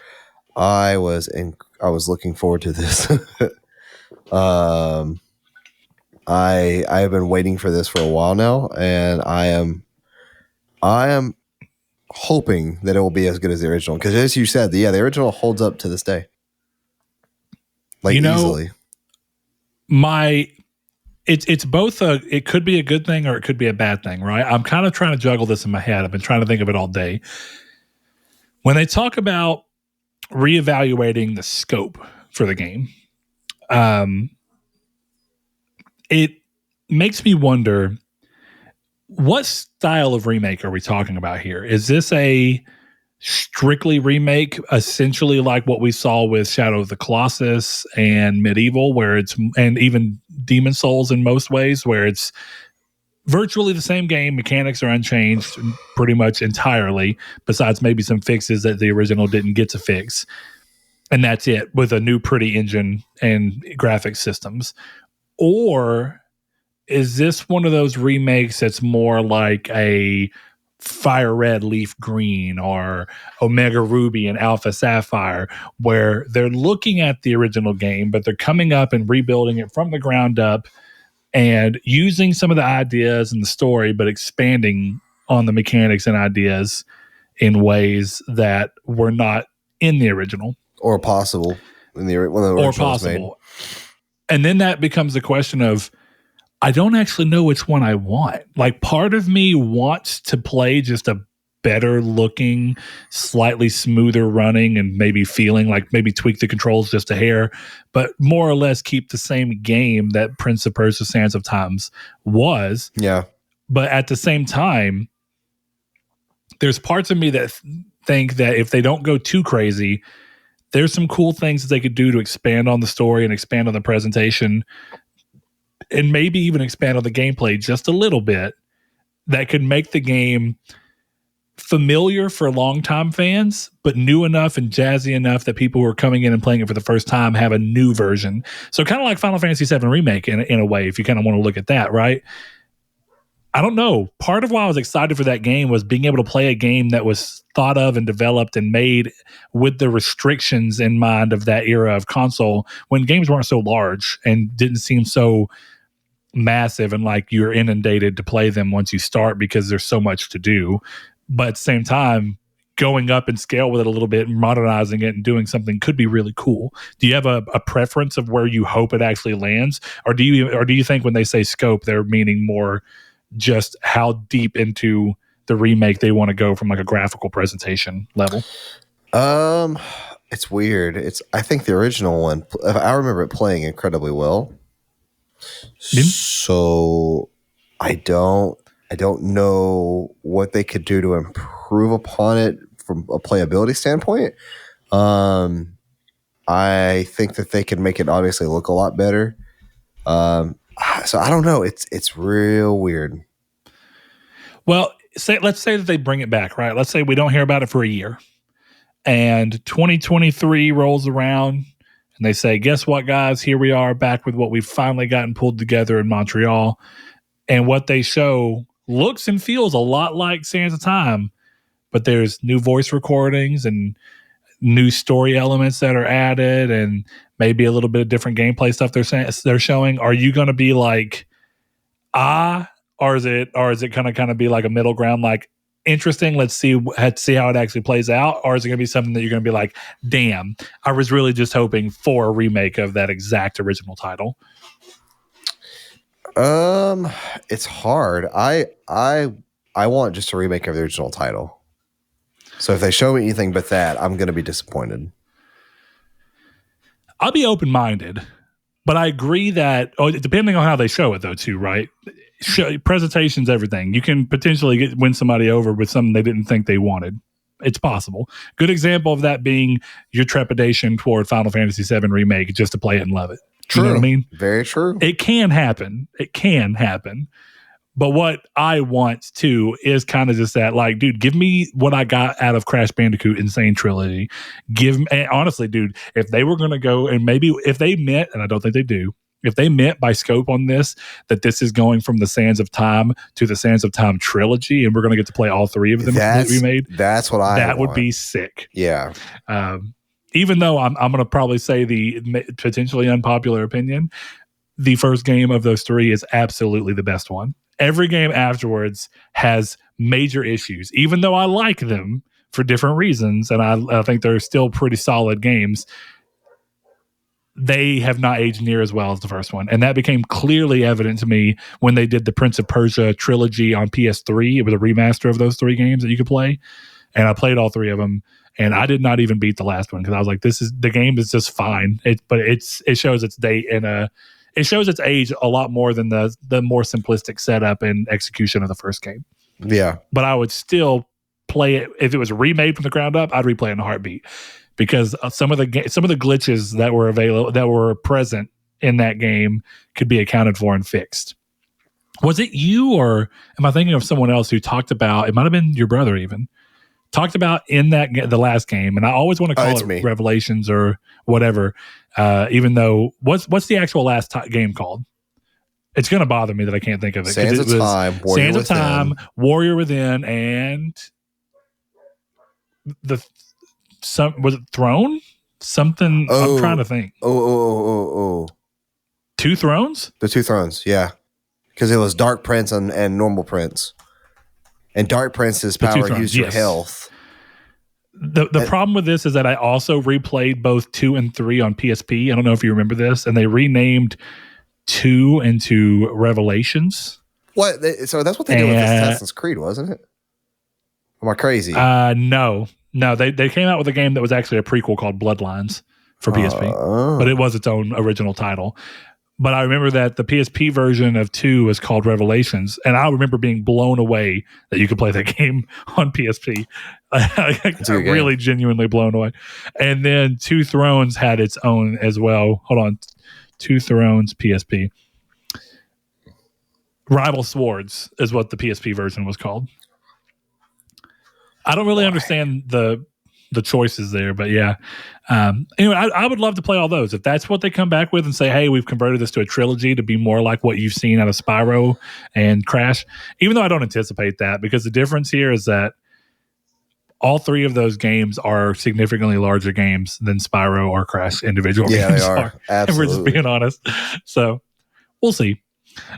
I was looking forward to this. I have been waiting for this for a while now, and I am hoping that it will be as good as the original, because as you said, the original holds up to this day, like, easily.
It's both it could be a good thing or it could be a bad thing, right? I'm kind of trying to juggle this in my head. I've been trying to think of it all day. When they talk about reevaluating the scope for the game, it makes me wonder, what style of remake are we talking about here? Is this a strictly remake, essentially like what we saw with Shadow of the Colossus and Medieval, and even Demon Souls in most ways, where it's virtually the same game, mechanics are unchanged pretty much entirely, besides maybe some fixes that the original didn't get to fix, and that's it, with a new pretty engine and graphic systems? Or is this one of those remakes that's more like a Fire Red, Leaf Green, or Omega Ruby and Alpha Sapphire, where they're looking at the original game, but they're coming up and rebuilding it from the ground up and using some of the ideas and the story, but expanding on the mechanics and ideas in ways that were not in the original.
Or possible when the original was made.
And then that becomes the question of, I don't actually know which one I want. Like, part of me wants to play just a better looking, slightly smoother running, and maybe feeling like maybe tweak the controls just a hair, but more or less keep the same game that Prince of Persia Sands of Times was.
Yeah.
But at the same time, there's parts of me that think that if they don't go too crazy, there's some cool things that they could do to expand on the story and expand on the presentation, and maybe even expand on the gameplay just a little bit, that could make the game familiar for longtime fans, but new enough and jazzy enough that people who are coming in and playing it for the first time have a new version. So kind of like Final Fantasy VII Remake in a way, if you kind of want to look at that, right? I don't know. Part of why I was excited for that game was being able to play a game that was thought of and developed and made with the restrictions in mind of that era of console, when games weren't so large and didn't seem so massive and like you're inundated to play them once you start because there's so much to do. But at the same time, going up in scale with it a little bit and modernizing it and doing something could be really cool. Do you have a preference of where you hope it actually lands? Or do you think when they say scope, they're meaning more just how deep into the remake they want to go from like a graphical presentation level?
It's weird. I think the original one, I remember it playing incredibly well. So I don't know what they could do to improve upon it from a playability standpoint. I think that they could make it obviously look a lot better. So I don't know. It's real weird.
Well, let's say that they bring it back, right? Let's say we don't hear about it for a year, and 2023 rolls around, and they say, "Guess what, guys? Here we are back with what we've finally gotten pulled together in Montreal." And what they show looks and feels a lot like Sands of Time, but there's new voice recordings and new story elements that are added, and maybe a little bit of different gameplay stuff they're showing. Are you going to be like, or is it kind of be like a middle ground, like, interesting, let's see how it actually plays out? Or is it going to be something that you're going to be like, damn, I was really just hoping for a remake of that exact original title?
It's hard. I want just a remake of the original title. So if they show me anything but that, I'm going to be disappointed.
I'll be open-minded, but I agree that, depending on how they show it though too, right? Presentation's everything. You can potentially win somebody over with something they didn't think they wanted. It's possible. Good example of that being your trepidation toward Final Fantasy VII Remake just to play it and love it.
True.
You know what I mean?
Very true.
It can happen. But what I want to is kind of just that, like, dude, give me what I got out of Crash Bandicoot Insane Trilogy. And honestly, dude, if they were going to go, and maybe if they meant, and I don't think they do, if they meant by scope on this, that this is going from the Sands of Time to the Sands of Time trilogy, and we're going to get to play all three of them that we made.
That's what
that would be sick.
Yeah.
Even though I'm going to probably say the potentially unpopular opinion, the first game of those three is absolutely the best one. Every game afterwards has major issues, even though I like them for different reasons, and I think they're still pretty solid games. They have not aged near as well as the first one. And that became clearly evident to me when they did the Prince of Persia trilogy on PS3. It was a remaster of those three games that you could play. And I played all three of them. And I did not even beat the last one because I was like, the game is just fine. But it shows its date and it shows its age a lot more than the more simplistic setup and execution of the first game.
Yeah.
But I would still play it. If it was remade from the ground up, I'd replay it in a heartbeat. Because some of the glitches that were available, that were present in that game, could be accounted for and fixed. Was it you, or am I thinking of someone else who talked about? It might have been your brother, even talked about in the last game. And I always want to call it
me.
Revelations or whatever. Even though what's the actual last game called? It's going to bother me that I can't think of it.
Sands of Time,
Warrior Within, and was it Throne? Something. I'm trying to think. Two Thrones?
The Two Thrones, yeah. Because it was Dark Prince and Normal Prince. And Dark Prince's power used your health.
The problem with this is that I also replayed both 2 and 3 on PSP. I don't know if you remember this, and they renamed 2 into Revelations.
What? So that's what they did with Assassin's Creed, wasn't it? Am I crazy?
No. They came out with a game that was actually a prequel called Bloodlines for PSP, but it was its own original title. But I remember that the PSP version of 2 was called Revelations, and I remember being blown away that you could play that game on PSP. Really genuinely blown away. And then 2 Thrones had its own as well. Hold on. 2 Thrones PSP. Rival Swords is what the PSP version was called. I don't really understand the choices there, but yeah. Anyway, I would love to play all those. If that's what they come back with and say, hey, we've converted this to a trilogy to be more like what you've seen out of Spyro and Crash, even though I don't anticipate that, because the difference here is that all 3 of those games are significantly larger games than Spyro or Crash individual games
they are. Absolutely.
If we're just being honest. So we'll see.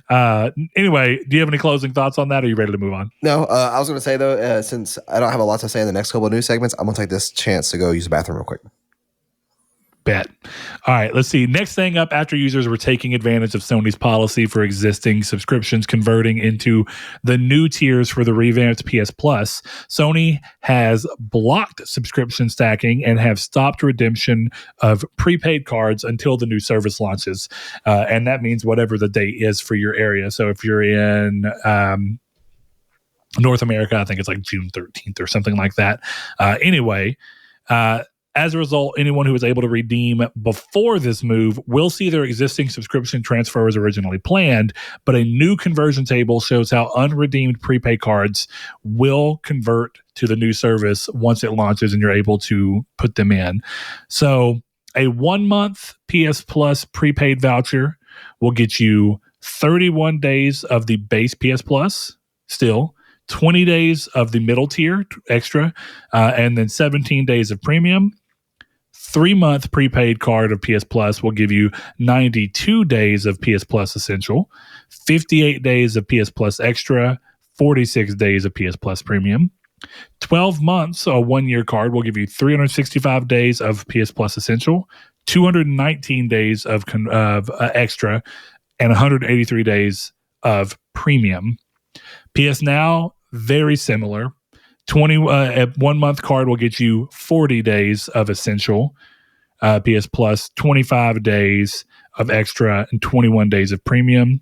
Anyway, do you have any closing thoughts on that? Or are you ready to move on?
No, I was going to say though, since I don't have a lot to say in the next couple of news segments, I'm going to take this chance to go use the bathroom real quick.
Bet. All right, let's see. Next thing up, after users were taking advantage of Sony's policy for existing subscriptions converting into the new tiers for the revamped PS Plus, Sony has blocked subscription stacking and have stopped redemption of prepaid cards until the new service launches. And that means whatever the date is for your area. So if you're in North America, I think it's like June 13th or something like that. As a result, anyone who was able to redeem before this move will see their existing subscription transfer as originally planned, but a new conversion table shows how unredeemed prepaid cards will convert to the new service once it launches and you're able to put them in. So a 1-month PS Plus prepaid voucher will get you 31 days of the base PS Plus still, 20 days of the middle tier extra, and then 17 days of premium. 3-month prepaid card of PS Plus will give you 92 days of PS Plus Essential, 58 days of PS Plus Extra, 46 days of PS Plus Premium. 12 months, a 1-year card will give you 365 days of PS Plus Essential, 219 days of Extra, and 183 days of Premium. PS Now, very similar. A 1-month card will get you 40 days of Essential, PS Plus, 25 days of Extra, and 21 days of Premium.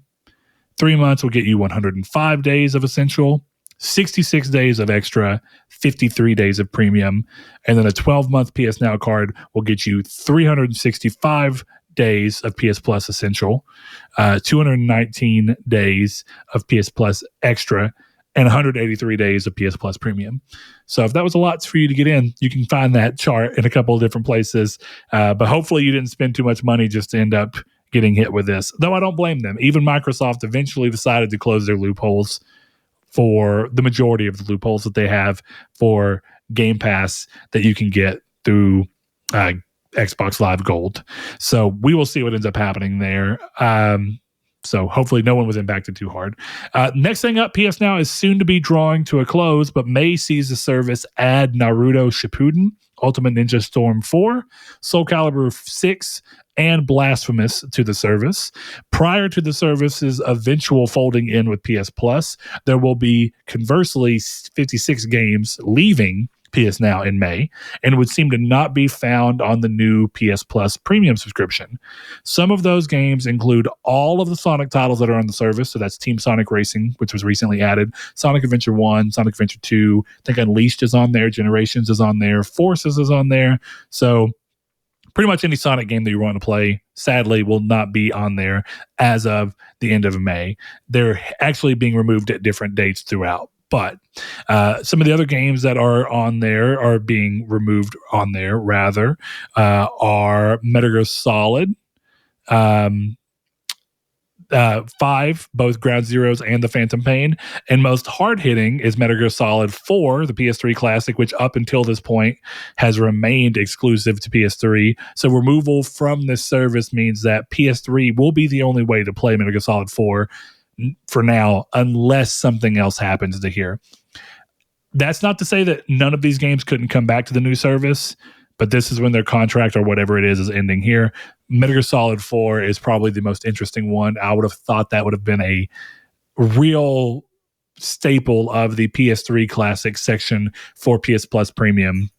3 months will get you 105 days of Essential, 66 days of Extra, 53 days of Premium, and then a 12-month PS Now card will get you 365 days of PS Plus Essential, 219 days of PS Plus Extra, and 183 days of PS Plus Premium. So if that was a lot for you to get in, you can find that chart in a couple of different places. But hopefully you didn't spend too much money just to end up getting hit with this. Though I don't blame them. Even Microsoft eventually decided to close their loopholes for the majority of the loopholes that they have for Game Pass that you can get through Xbox Live Gold. So we will see what ends up happening there. So hopefully no one was impacted too hard. Next thing up, PS Now is soon to be drawing to a close, but may sees the service add Naruto Shippuden, Ultimate Ninja Storm 4, Soul Calibur 6, and Blasphemous to the service. Prior to the service's eventual folding in with PS Plus, there will be conversely 56 games leaving PS Now in May, and would seem to not be found on the new PS Plus premium subscription. Some of those games include all of the Sonic titles that are on the service, so that's Team Sonic Racing, which was recently added, Sonic Adventure 1, Sonic Adventure 2, I think Unleashed is on there, Generations is on there, Forces is on there, so pretty much any Sonic game that you want to play, sadly, will not be on there as of the end of May. They're actually being removed at different dates throughout. But some of the other games that are on there are being removed on there, rather, are Metal Gear Solid 5, both Ground Zeroes and the Phantom Pain. And most hard-hitting is Metal Gear Solid 4, the PS3 classic, which up until this point has remained exclusive to PS3. So removal from this service means that PS3 will be the only way to play Metal Gear Solid 4 for now, unless something else happens to here. That's not to say that none of these games couldn't come back to the new service, but this is when their contract or whatever it is ending here. Metal Gear Solid 4 is probably the most interesting one. I would have thought that would have been a real staple of the PS3 Classic section for PS Plus Premium.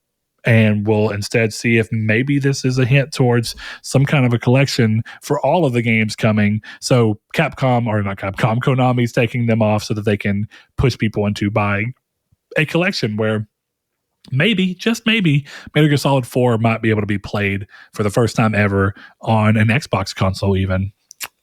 And we'll instead see if maybe this is a hint towards some kind of a collection for all of the games coming. So Konami's taking them off so that they can push people into buying a collection where maybe, just maybe, Metal Gear Solid 4 might be able to be played for the first time ever on an Xbox console even.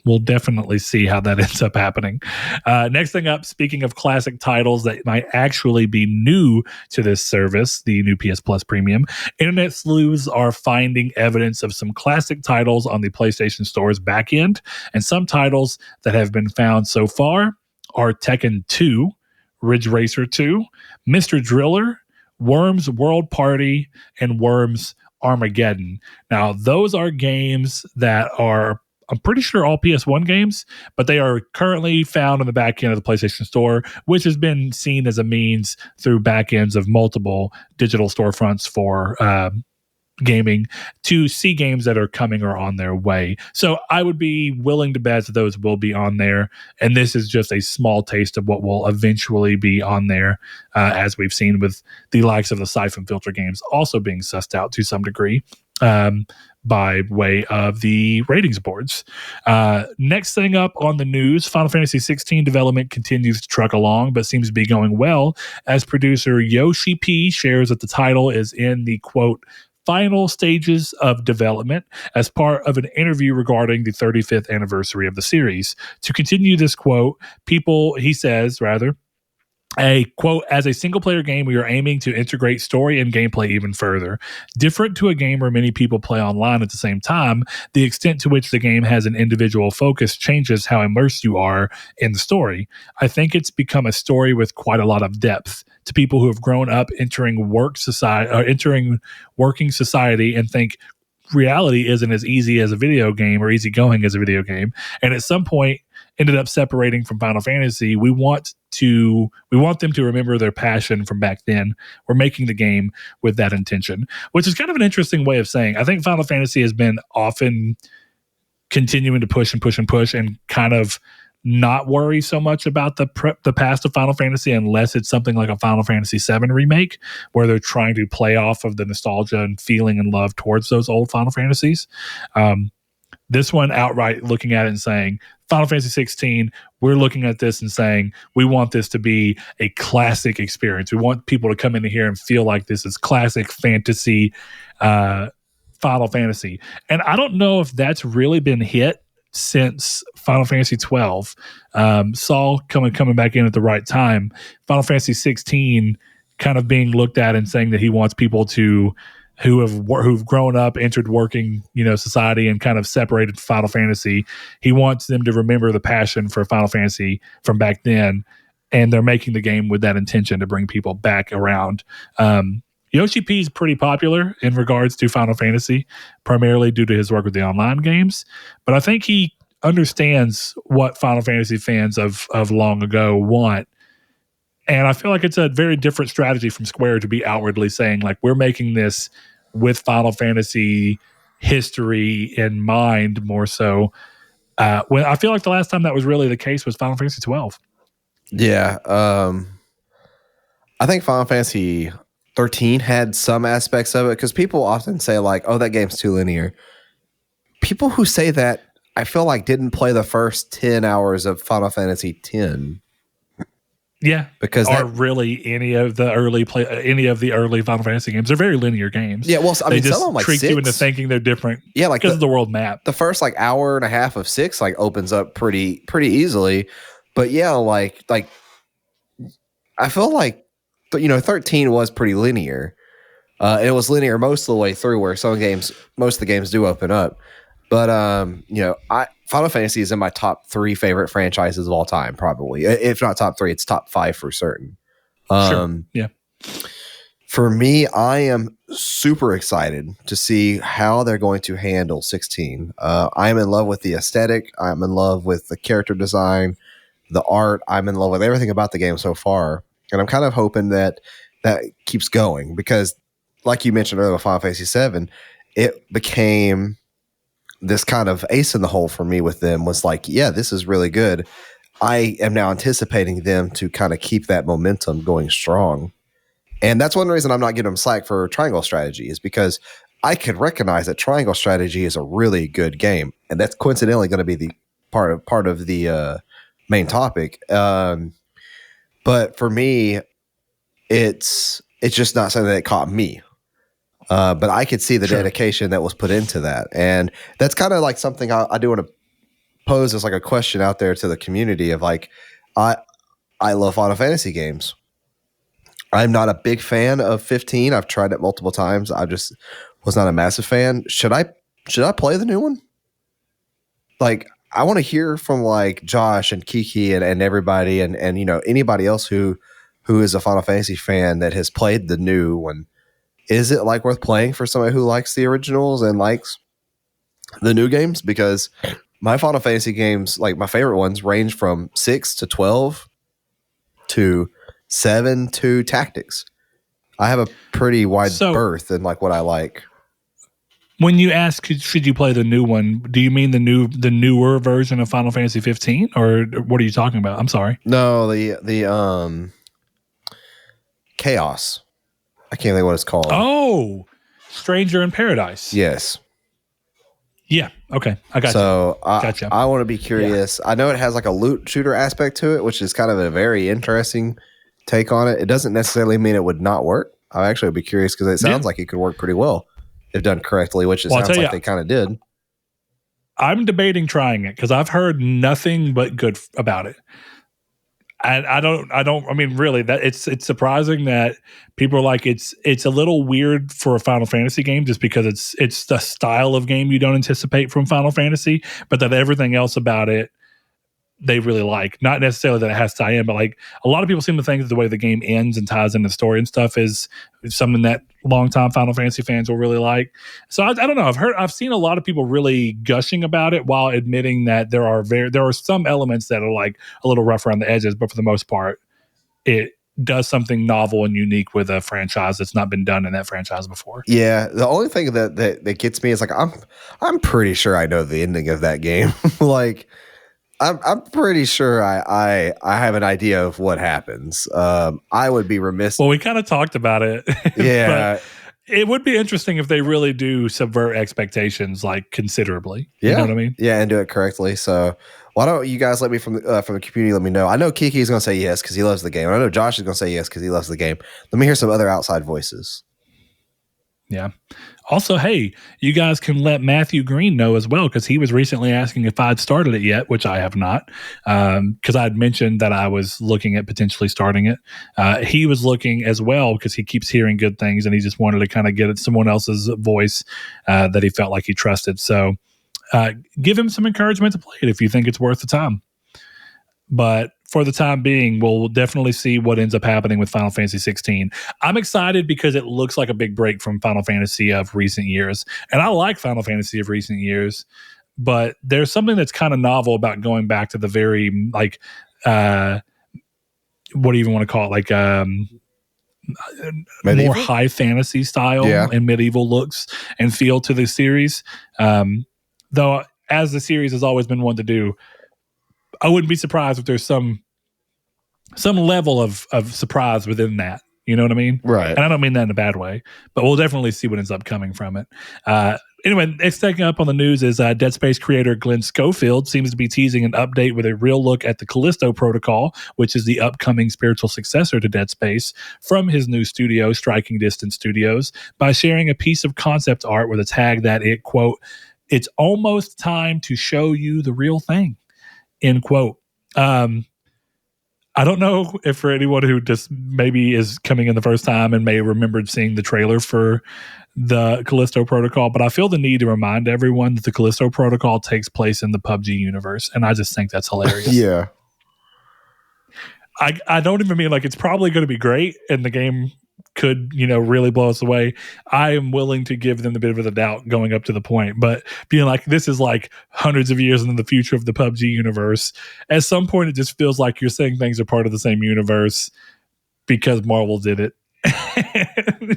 We'll definitely see how that ends up happening. Next thing up, speaking of classic titles that might actually be new to this service, the new PS Plus Premium, internet sleuths are finding evidence of some classic titles on the PlayStation Store's backend, and some titles that have been found so far are Tekken 2, Ridge Racer 2, Mr. Driller, Worms World Party, and Worms Armageddon. Now, those are games that are, I'm pretty sure, all PS1 games, but they are currently found on the back end of the PlayStation Store, which has been seen as a means through back ends of multiple digital storefronts for gaming to see games that are coming or on their way. So I would be willing to bet that those will be on there. And this is just a small taste of what will eventually be on there, as we've seen with the likes of the Siphon Filter games also being sussed out to some degree. By way of the ratings boards. Next thing up on the news, Final Fantasy 16 development continues to truck along, but seems to be going well, as producer Yoshi P shares that the title is in the, quote, final stages of development as part of an interview regarding the 35th anniversary of the series. To continue this quote, he says, a quote, as a single player game, we are aiming to integrate story and gameplay even further. Different to a game where many people play online at the same time, the extent to which the game has an individual focus changes how immersed you are in the story. I think it's become a story with quite a lot of depth to people who have grown up entering working society and think reality isn't as easy as a video game or easygoing as a video game. And at some point ended up separating from Final Fantasy. We want them to remember their passion from back then. We're making the game with that intention, which is kind of an interesting way of saying, I think Final Fantasy has been often continuing to push and kind of not worry so much about the past of Final Fantasy unless it's something like a Final Fantasy VII remake where they're trying to play off of the nostalgia and feeling and love towards those old Final Fantasies. This one outright looking at it and saying, Final Fantasy 16, we're looking at this and saying, we want this to be a classic experience. We want people to come into here and feel like this is classic fantasy, Final Fantasy. And I don't know if that's really been hit since Final Fantasy 12. Saul coming back in at the right time. Final Fantasy 16 kind of being looked at and saying that he wants people who've grown up, entered working, society, and kind of separated Final Fantasy. He wants them to remember the passion for Final Fantasy from back then, and they're making the game with that intention to bring people back around. Yoshi P is pretty popular in regards to Final Fantasy, primarily due to his work with the online games. But I think he understands what Final Fantasy fans of long ago want. And I feel like it's a very different strategy from Square to be outwardly saying, like, we're making this with Final Fantasy history in mind more so. When I feel like the last time that was really the case was Final Fantasy 12.
Yeah. I think Final Fantasy 13 had some aspects of it because people often say, like, oh, that game's too linear. People who say that, I feel like, didn't play the first 10 hours of Final Fantasy 10.
Yeah,
because
really any of the early Final Fantasy games. They're very linear games.
Yeah, well,
they just trick you into thinking they're different.
Yeah, like
because of the world map.
The first hour and a half of 6 opens up pretty easily, but yeah, like I feel like 13 was pretty linear. It was linear most of the way through, where most of the games do open up. But Final Fantasy is in my top 3 favorite franchises of all time, probably. If not top 3, it's top 5 for certain.
Sure. Yeah.
For me, I am super excited to see how they're going to handle 16. I'm in love with the aesthetic. I'm in love with the character design, the art. I'm in love with everything about the game so far. And I'm kind of hoping that keeps going because, like you mentioned earlier, Final Fantasy VII, it became this kind of ace in the hole for me with them. Was like, yeah, this is really good. I am now anticipating them to kind of keep that momentum going strong. And that's one reason I'm not giving them slack for triangle strategy, is because I could recognize that triangle strategy is a really good game. And that's coincidentally going to be the part of the main topic. But for me, it's just not something that caught me. But I could see the dedication that was put into that. And that's kind of like something I do want to pose as like a question out there to the community of like, I love Final Fantasy games. I'm not a big fan of 15. I've tried it multiple times. I just was not a massive fan. Should I play the new one? Like, I want to hear from like Josh and Kiki and everybody and anybody else who is a Final Fantasy fan that has played the new one. Is it like worth playing for somebody who likes the originals and likes the new games? Because my Final Fantasy games, like my favorite ones, range from 6 to 12 to 7 to Tactics. I have a pretty wide berth in like what I like.
When you ask, should you play the new one? Do you mean the newer version of Final Fantasy 15, or what are you talking about? I'm sorry.
No, the Chaos. I can't think what it's called.
Oh, Stranger in Paradise.
Yes.
Yeah. Okay. I got you.
So
gotcha.
I want to be curious. Yeah. I know it has like a loot shooter aspect to it, which is kind of a very interesting take on it. It doesn't necessarily mean it would not work. I actually would be curious because it sounds like it could work pretty well if done correctly, which it sounds like they kind of did.
I'm debating trying it because I've heard nothing but good about it. And I mean, really, that it's surprising that people are like, it's a little weird for a Final Fantasy game just because it's the style of game you don't anticipate from Final Fantasy, but that everything else about it they really like. Not necessarily that it has to tie in, but like a lot of people seem to think that the way the game ends and ties into the story and stuff is something that longtime Final Fantasy fans will really like. So I don't know. I've seen a lot of people really gushing about it while admitting that there are some elements that are like a little rough around the edges, but for the most part, it does something novel and unique with a franchise that's not been done in that franchise before.
Yeah, the only thing that gets me is like I'm pretty sure I know the ending of that game. Like I'm pretty sure I have an idea of what happens. I would be remiss.
Well, we kind of talked about it.
Yeah.
It would be interesting if they really do subvert expectations like considerably.
Yeah.
You know what I mean?
Yeah, and do it correctly. So why don't you guys let me from the community let me know? I know Kiki is going to say yes because he loves the game. I know Josh is going to say yes because he loves the game. Let me hear some other outside voices.
Yeah. Also, hey, you guys can let Matthew Green know as well because he was recently asking if I'd started it yet, which I have not, because I'd mentioned that I was looking at potentially starting it. He was looking as well because he keeps hearing good things and he just wanted to kind of get someone else's voice that he felt like he trusted. So give him some encouragement to play it if you think it's worth the time. But for the time being, we'll definitely see what ends up happening with Final Fantasy 16. I'm excited because it looks like a big break from Final Fantasy of recent years. And I like Final Fantasy of recent years, but there's something that's kind of novel about going back to the very, like, what do you even want to call it? Like, more high fantasy style and medieval looks and feel to the series. Though, as the series has always been one to do, I wouldn't be surprised if there's some level of surprise within that. You know what I mean?
Right.
And I don't mean that in a bad way, but we'll definitely see what ends up coming from it. Anyway, next thing up on the news is Dead Space creator Glenn Schofield seems to be teasing an update with a real look at the Callisto Protocol, which is the upcoming spiritual successor to Dead Space, from his new studio, Striking Distance Studios, by sharing a piece of concept art with a tag that it, quote, "It's almost time to show you the real thing," end quote. I don't know if for anyone who just maybe is coming in the first time and may have remembered seeing the trailer for the Callisto Protocol, but I feel the need to remind everyone that the Callisto Protocol takes place in the PUBG universe, and I just think that's hilarious.
Yeah.
I don't even mean like it's probably going to be great and the game could, really blow us away. I am willing to give them the benefit of the doubt going up to the point, but being like, this is like hundreds of years into the future of the PUBG universe. At some point, it just feels like you're saying things are part of the same universe because Marvel did it.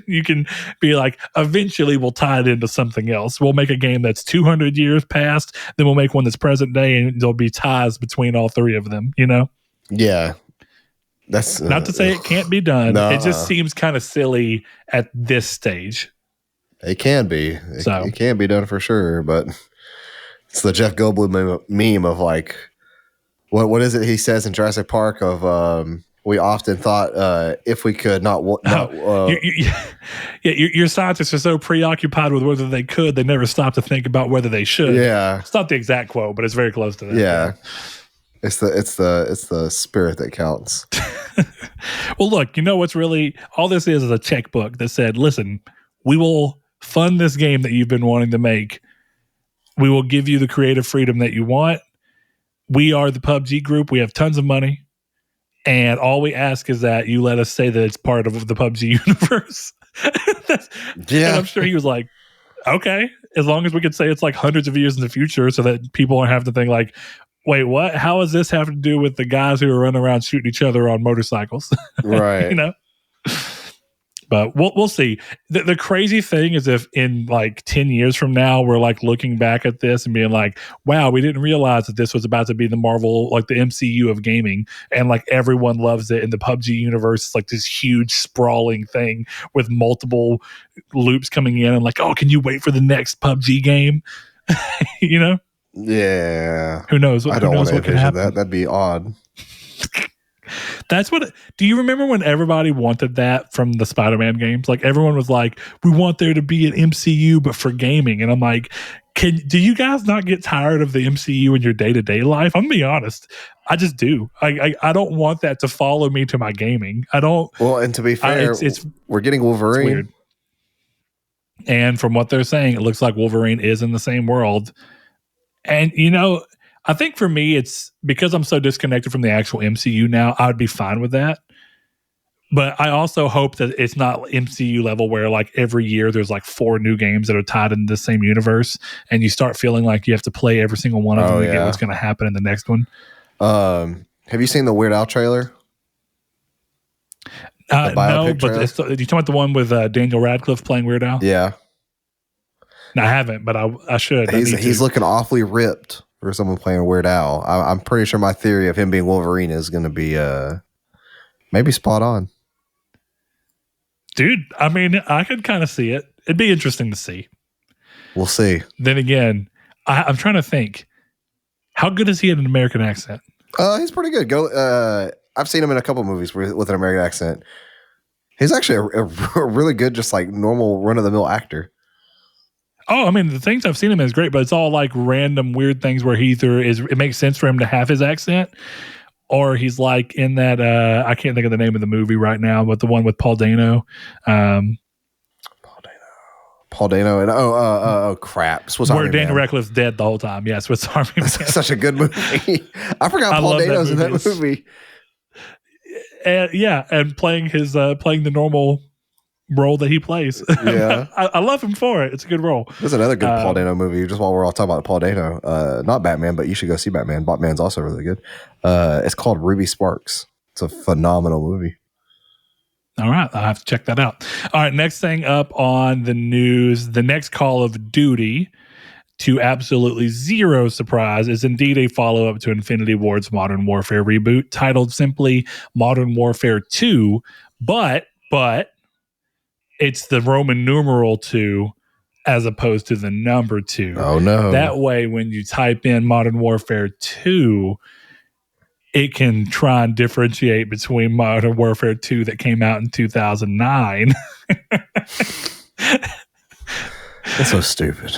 You can be like, eventually we'll tie it into something else. We'll make a game that's 200 years past, then we'll make one that's present day, and there'll be ties between all three of them, you know?
Yeah. That's
not to say it can't be done.
Nah.
It just seems kind of silly at this stage.
It can be. It can be done for sure, but it's the Jeff Goldblum meme of like, what is it he says in Jurassic Park of we often thought if we could
your scientists are so preoccupied with whether they could, they never stop to think about whether they should.
Yeah,
it's not the exact quote, but it's very close to that.
Yeah, it's the spirit that counts.
Well, look, you know what's really all this is a checkbook that said, "Listen, we will fund this game that you've been wanting to make. We will give you the creative freedom that you want. We are the PUBG group. We have tons of money." And all we ask is that you let us say that it's part of the PUBG universe.
Yeah.
And I'm sure he was like, okay, as long as we could say it's like hundreds of years in the future so that people don't have to think like, wait, what? How does this have to do with the guys who are running around shooting each other on motorcycles?
Right.
You know? But we'll see. The crazy thing is if in like 10 years from now, we're like looking back at this and being like, wow, we didn't realize that this was about to be the Marvel, like the MCU of gaming. And like everyone loves it. And the PUBG universe is like this huge sprawling thing with multiple loops coming in and like, oh, can you wait for the next PUBG game? You know?
Yeah.
Who knows?
I don't want to envision that. That'd be odd.
That's what. Do you remember when everybody wanted that from the Spider-Man games? Like everyone was like, "We want there to be an MCU, but for gaming." And I'm like, do you guys not get tired of the MCU in your day-to-day life? I'm gonna be honest, I just do. I don't want that to follow me to my gaming. I don't.
Well, and to be fair, we're getting Wolverine.
It's weird. And from what they're saying, it looks like Wolverine is in the same world. And you know, I think for me, it's because I'm so disconnected from the actual MCU now, I would be fine with that. But I also hope that it's not MCU level where like every year there's like 4 new games that are tied into the same universe and you start feeling like you have to play every single one of them to get what's going to happen in the next one.
Have you seen the Weird Al trailer?
No, but you talking about the one with Daniel Radcliffe playing Weird Al?
Yeah.
No, I haven't, but I should.
He's looking awfully ripped for someone playing Weird Al. I'm pretty sure my theory of him being Wolverine is going to be maybe spot on.
Dude, I mean, I could kind of see it. It'd be interesting to see.
We'll see.
Then again, I'm trying to think. How good is he at an American accent?
He's pretty good. I've seen him in a couple movies with an American accent. He's actually a really good, just like normal run-of-the-mill actor.
Oh, I mean, the things I've seen him in is great, but it's all like random weird things where it makes sense for him to have his accent, or he's like in that I can't think of the name of the movie right now, but the one with Paul Dano.
Paul Dano and oh crap, Swiss
where
Army
Daniel
Man.
Radcliffe's dead the whole time. Yeah, Swiss Army Man.
Such a good movie. I forgot Paul Dano's in that movie.
And playing the normal role that he plays.
Yeah.
I love him for it. It's a good role.
There's another good Paul Dano movie, just while we're all talking about Paul Dano. Not Batman, but you should go see Batman. Batman's also really good. It's called Ruby Sparks. It's a phenomenal movie.
All right. I'll have to check that out. All right. Next thing up on the news, the next Call of Duty, to absolutely zero surprise, is indeed a follow-up to Infinity Ward's Modern Warfare reboot, titled simply Modern Warfare 2, but it's the Roman numeral 2 as opposed to the number 2.
Oh, no.
That way, when you type in Modern Warfare 2, it can try and differentiate between Modern Warfare 2 that came out in 2009.
That's so stupid.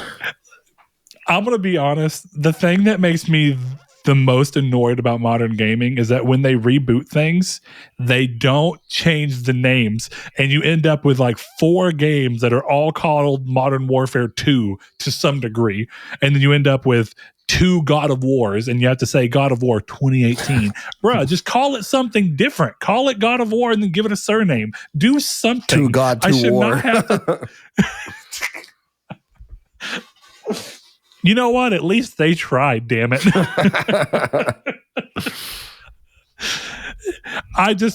I'm going to be honest. The thing that makes me the most annoyed about modern gaming is that when they reboot things, they don't change the names. And you end up with like 4 games that are all called Modern Warfare 2 to some degree. And then you end up with 2 God of Wars, and you have to say God of War 2018. Bruh, just call it something different. Call it God of War and then give it a surname. Do something.
2 God, 2
I should
War.
not have to. You know what? At least they tried, damn it.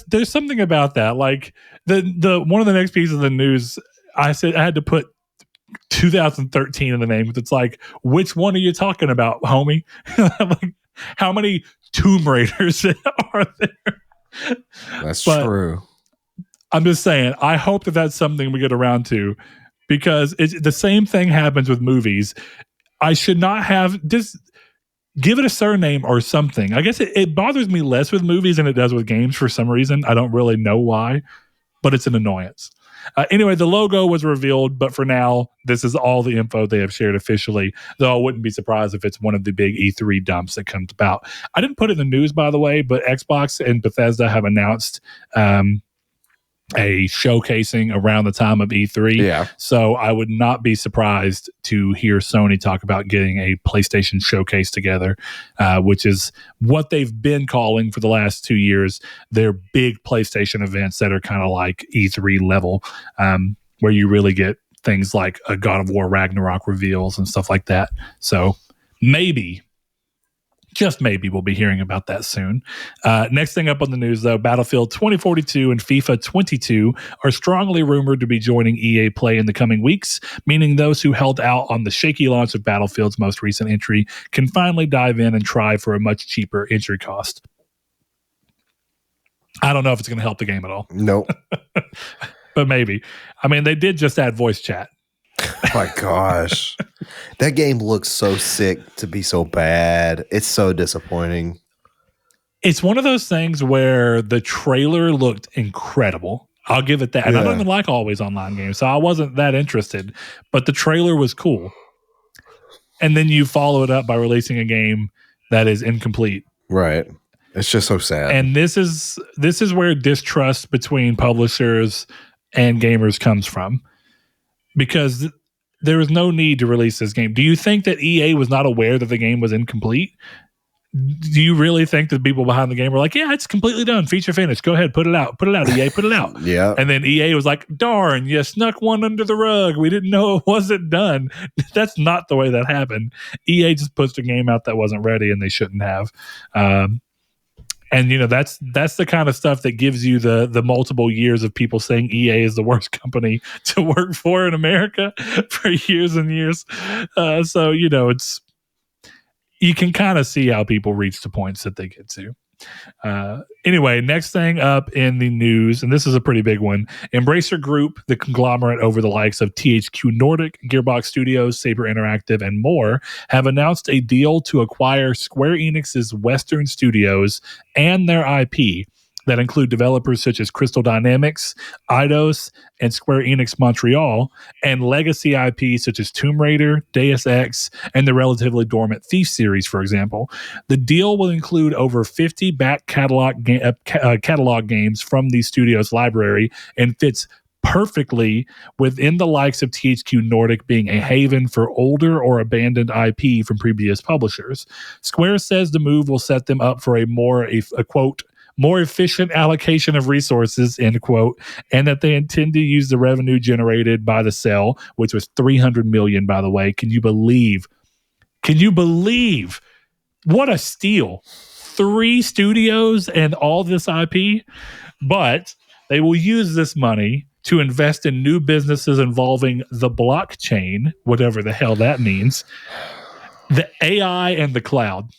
there's something about that. Like the one of the next pieces of the news, I said I had to put 2013 in the name. It's like, which one are you talking about, homie? Like, how many Tomb Raiders are there?
That's true.
I'm just saying, I hope that that's something we get around to, because the same thing happens with movies. I should not have just give it a surname or something. I guess it bothers me less with movies than it does with games for some reason. I don't really know why, but it's an annoyance. Anyway, the logo was revealed, but for now, this is all the info they have shared officially, though I wouldn't be surprised if it's one of the big E3 dumps that comes about. I didn't put it in the news, by the way, but Xbox and Bethesda have announced a showcasing around the time of E3.
Yeah.
So I would not be surprised to hear Sony talk about getting a PlayStation showcase together, which is what they've been calling for the last 2 years, their big PlayStation events that are kind of like E3 level, where you really get things like a God of War Ragnarok reveals and stuff like that. So maybe, just maybe, we'll be hearing about that soon. Next thing up on the news, though, Battlefield 2042 and FIFA 22 are strongly rumored to be joining EA Play in the coming weeks, meaning those who held out on the shaky launch of Battlefield's most recent entry can finally dive in and try for a much cheaper entry cost. I don't know if it's going to help the game at all.
Nope.
But maybe. I mean, they did just add voice chat.
Oh my gosh. That game looks so sick to be so bad. It's so disappointing.
It's one of those things where the trailer looked incredible. I'll give it that. And I don't even like always online games, so I wasn't that interested. But the trailer was cool. And then you follow it up by releasing a game that is incomplete.
Right. It's just so sad.
And this is where distrust between publishers and gamers comes from. Because there was no need to release this game. Do you think that EA was not aware that the game was incomplete? Do you really think that people behind the game were like, yeah, it's completely done, feature finished, go ahead, put it out, EA, put it out?
Yeah.
And then EA was like, darn, you snuck one under the rug, we didn't know it wasn't done. That's not the way that happened. EA just pushed a game out that wasn't ready, and they shouldn't have. And you know, that's the kind of stuff that gives you the multiple years of people saying EA is the worst company to work for in America for years and years. So you know, you can kind of see how people reach the points that they get to. Anyway, next thing up in the news, and this is a pretty big one. Embracer Group, the conglomerate over the likes of THQ Nordic, Gearbox Studios, Saber Interactive, and more, have announced a deal to acquire Square Enix's Western studios and their IP that include developers such as Crystal Dynamics, Eidos, and Square Enix Montreal, and legacy IP such as Tomb Raider, Deus Ex, and the relatively dormant Thief series, for example. The deal will include over 50 back catalog games from the studio's library and fits perfectly within the likes of THQ Nordic being a haven for older or abandoned IP from previous publishers. Square says the move will set them up for a quote, more efficient allocation of resources, end quote, and that they intend to use the revenue generated by the sale, which was $300 million, by the way. Can you believe what a steal? 3 studios and all this IP, but they will use this money to invest in new businesses involving the blockchain, whatever the hell that means, the AI, and the cloud.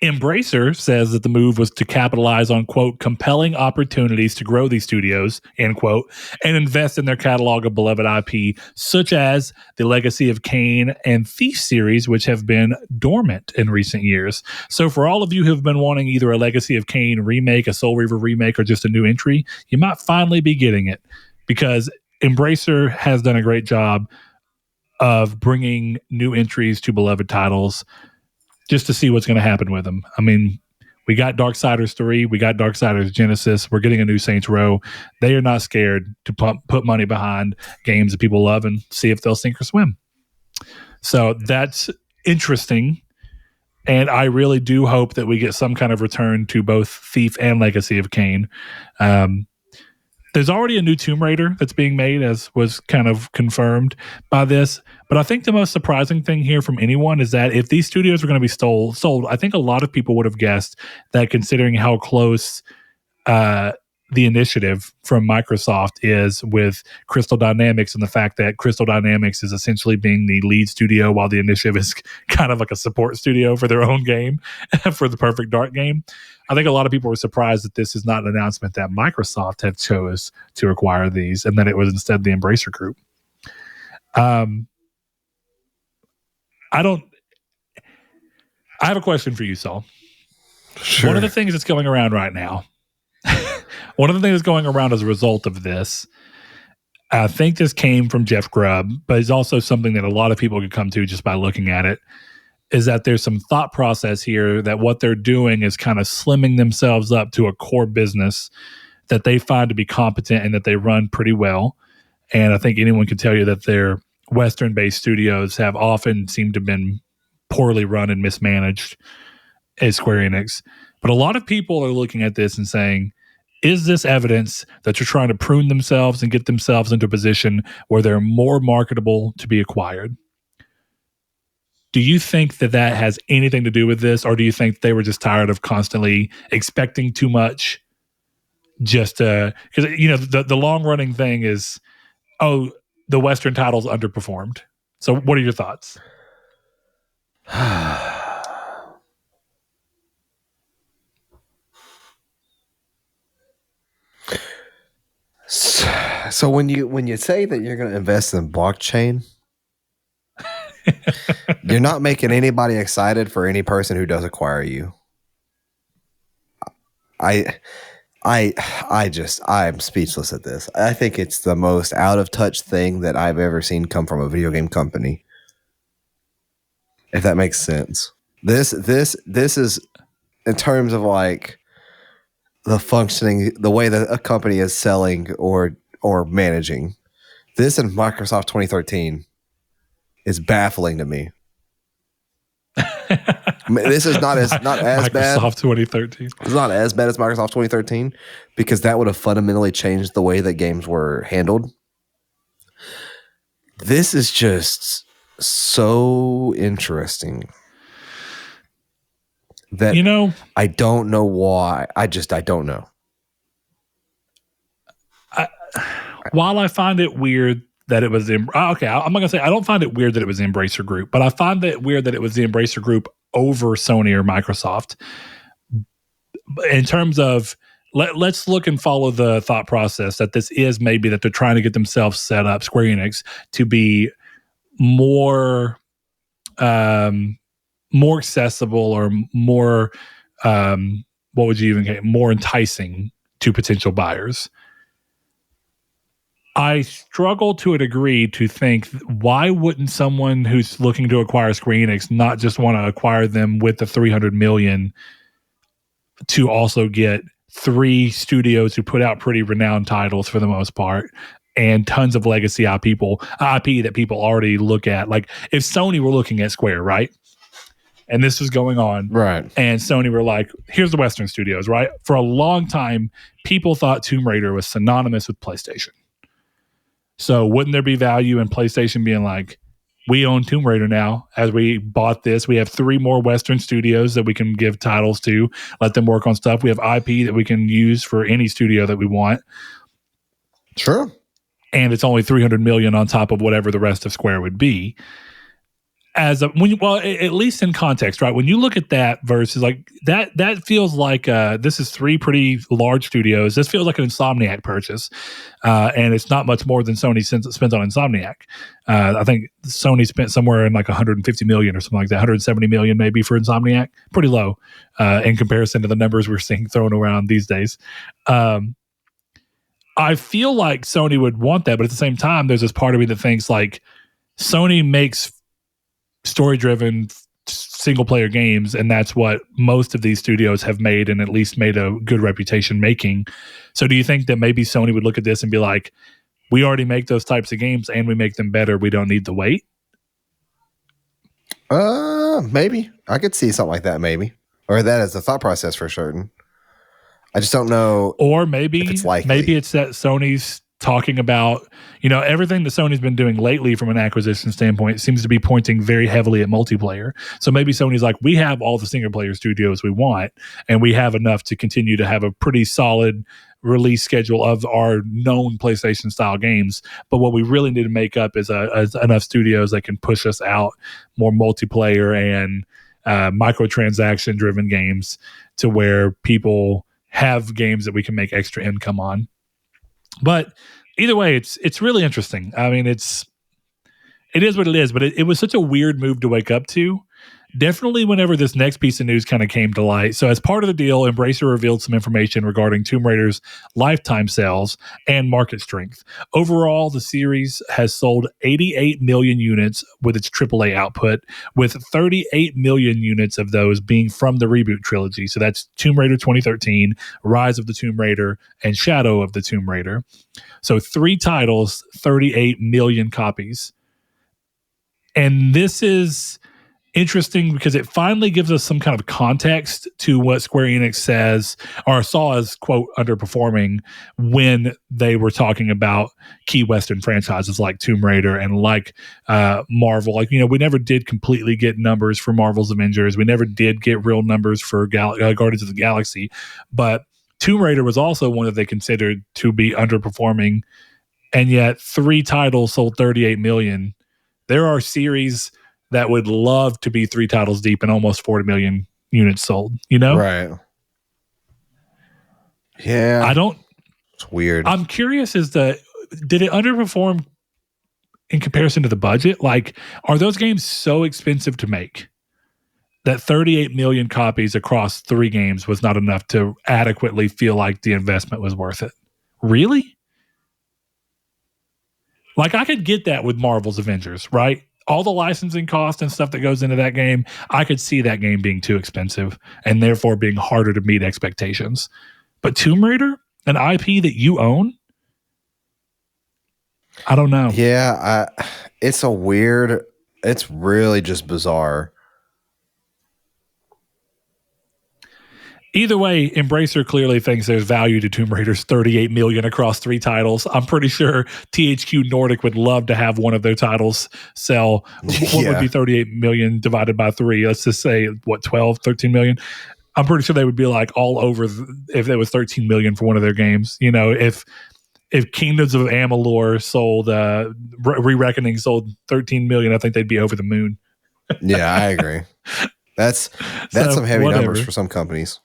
Embracer says that the move was to capitalize on, quote, compelling opportunities to grow these studios, end quote, and invest in their catalog of beloved IP, such as the Legacy of Kain and Thief series, which have been dormant in recent years. So for all of you who have been wanting either a Legacy of Kain remake, a Soul Reaver remake, or just a new entry, you might finally be getting it, because Embracer has done a great job of bringing new entries to beloved titles, just to see what's going to happen with them. I mean, we got Darksiders 3, we got Darksiders Genesis, we're getting a new Saints Row. They are not scared to put money behind games that people love and see if they'll sink or swim. So that's interesting. And I really do hope that we get some kind of return to both Thief and Legacy of Kain. There's already a new Tomb Raider that's being made, as was kind of confirmed by this. But I think the most surprising thing here from anyone is that if these studios are going to be sold, I think a lot of people would have guessed that, considering how close the initiative from Microsoft is with Crystal Dynamics, and the fact that Crystal Dynamics is essentially being the lead studio while the initiative is kind of like a support studio for their own game, for the Perfect Dark game. I think a lot of people were surprised that this is not an announcement that Microsoft had chose to acquire these, and that it was instead the Embracer Group. I have a question for you, Saul.
Sure.
One of the things that's going around right now, one of the things that's going around as a result of this, I think this came from Jeff Grubb, but it's also something that a lot of people could come to just by looking at it, is that there's some thought process here that what they're doing is kind of slimming themselves up to a core business that they find to be competent and that they run pretty well. And I think anyone can tell you that their Western-based studios have often seemed to have been poorly run and mismanaged at Square Enix. But a lot of people are looking at this and saying, is this evidence that you're trying to prune themselves and get themselves into a position where they're more marketable to be acquired? Do you think that that has anything to do with this, or do you think they were just tired of constantly expecting too much? Just because the long running thing is, oh, the Western titles underperformed. So, what are your thoughts?
So when you say that you're going to invest in blockchain, you're not making anybody excited for any person who does acquire you. I'm speechless at this. I think it's the most out of touch thing that I've ever seen come from a video game company. If that makes sense. This is in terms of like the functioning, the way that a company is selling or managing. This in Microsoft 2013 is baffling to me. This is not as
Microsoft
bad.
Microsoft 2013.
It's not as bad as Microsoft 2013 because that would have fundamentally changed the way that games were handled. This is just so interesting that I don't know why. I don't know.
While I find it weird that it was I'm not gonna say I don't find it weird that it was the Embracer Group, but I find it weird that it was the Embracer Group over Sony or Microsoft. In terms of let's look and follow the thought process that this is maybe that they're trying to get themselves set up, Square Enix, to be more accessible or more what would you even get, more enticing to potential buyers. I struggle to a degree to think, why wouldn't someone who's looking to acquire Square Enix not just want to acquire them with the $300 million to also get 3 studios who put out pretty renowned titles for the most part and tons of legacy IP that people already look at. Like if Sony were looking at Square, right? And this was going on.
Right.
And Sony were like, here's the Western studios, right? For a long time, people thought Tomb Raider was synonymous with PlayStation. So wouldn't there be value in PlayStation being like, we own Tomb Raider now, as we bought this. We have 3 more Western studios that we can give titles to, let them work on stuff. We have IP that we can use for any studio that we want.
Sure. And
it's only $300 million on top of whatever the rest of Square would be. At least in context, right? When you look at that versus like that feels like this is 3 pretty large studios. This feels like an Insomniac purchase, and it's not much more than Sony spends on Insomniac. I think Sony spent somewhere in like 150 million or something like that, 170 million maybe for Insomniac. Pretty low in comparison to the numbers we're seeing thrown around these days. I feel like Sony would want that, but at the same time, there's this part of me that thinks like Sony makes story-driven single-player games, and that's what most of these studios have made and at least made a good reputation making. So do you think that maybe Sony would look at this and be like, we already make those types of games and we make them better, we don't need to wait?
Maybe. I could see something like that, maybe. Or that as a thought process for certain. I just don't know.
Or maybe
if it's likely.
Maybe it's that Sony's talking about, everything that Sony's been doing lately from an acquisition standpoint seems to be pointing very heavily at multiplayer. So maybe Sony's like, we have all the single player studios we want, and we have enough to continue to have a pretty solid release schedule of our known PlayStation style games. But what we really need to make up is enough studios that can push us out more multiplayer and microtransaction driven games to where people have games that we can make extra income on. But either way, it's really interesting. I mean, it is what it is, but it was such a weird move to wake up to. Definitely whenever this next piece of news kind of came to light. So as part of the deal, Embracer revealed some information regarding Tomb Raider's lifetime sales and market strength. Overall, the series has sold 88 million units with its AAA output, with 38 million units of those being from the reboot trilogy. So that's Tomb Raider 2013, Rise of the Tomb Raider, and Shadow of the Tomb Raider. So 3 titles, 38 million copies. And this is interesting because it finally gives us some kind of context to what Square Enix says or saw as, quote, underperforming when they were talking about key Western franchises like Tomb Raider and like Marvel. Like, we never did completely get numbers for Marvel's Avengers. We never did get real numbers for Guardians of the Galaxy. But Tomb Raider was also one that they considered to be underperforming. And yet 3 titles sold 38 million. There are series that would love to be 3 titles deep and almost 40 million units sold,
Right. Yeah. It's weird.
I'm curious did it underperform in comparison to the budget? Like, are those games so expensive to make that 38 million copies across 3 games was not enough to adequately feel like the investment was worth it? Really? Like, I could get that with Marvel's Avengers, right? All the licensing cost and stuff that goes into that game, I could see that game being too expensive and therefore being harder to meet expectations. But Tomb Raider, an IP that you own? I don't know.
Yeah, it's really just bizarre.
Either way, Embracer clearly thinks there's value to Tomb Raider's 38 million across 3 titles. I'm pretty sure THQ Nordic would love to have one of their titles sell. What would be 38 million divided by 3? Let's just say, 12, 13 million? I'm pretty sure they would be like all over if there was 13 million for one of their games. If Kingdoms of Amalur sold, Re-Reckoning sold 13 million, I think they'd be over the moon.
Yeah, I agree. That's some heavy numbers for some companies.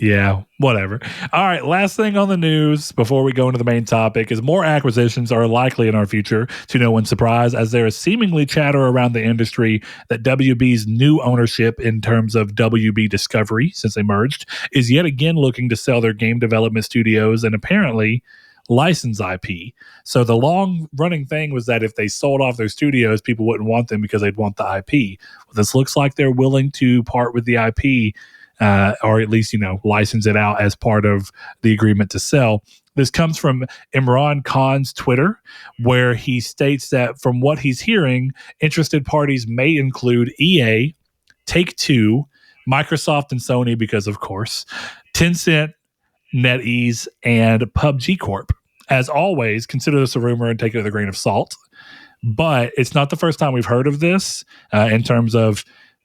Yeah, whatever. All right, last thing on the news before we go into the main topic is more acquisitions are likely in our future, to no one's surprise, as there is seemingly chatter around the industry that WB's new ownership in terms of WB Discovery, since they merged, is yet again looking to sell their game development studios and apparently license IP. So the long-running thing was that if they sold off their studios, people wouldn't want them because they'd want the IP. Well, this looks like they're willing to part with the IP, or at least, license it out as part of the agreement to sell. This comes from Imran Khan's Twitter, where he states that from what he's hearing, interested parties may include EA, Take-Two, Microsoft and Sony, because of course, Tencent, NetEase, and PUBG Corp. As always, consider this a rumor and take it with a grain of salt. But it's not the first time we've heard of this in terms of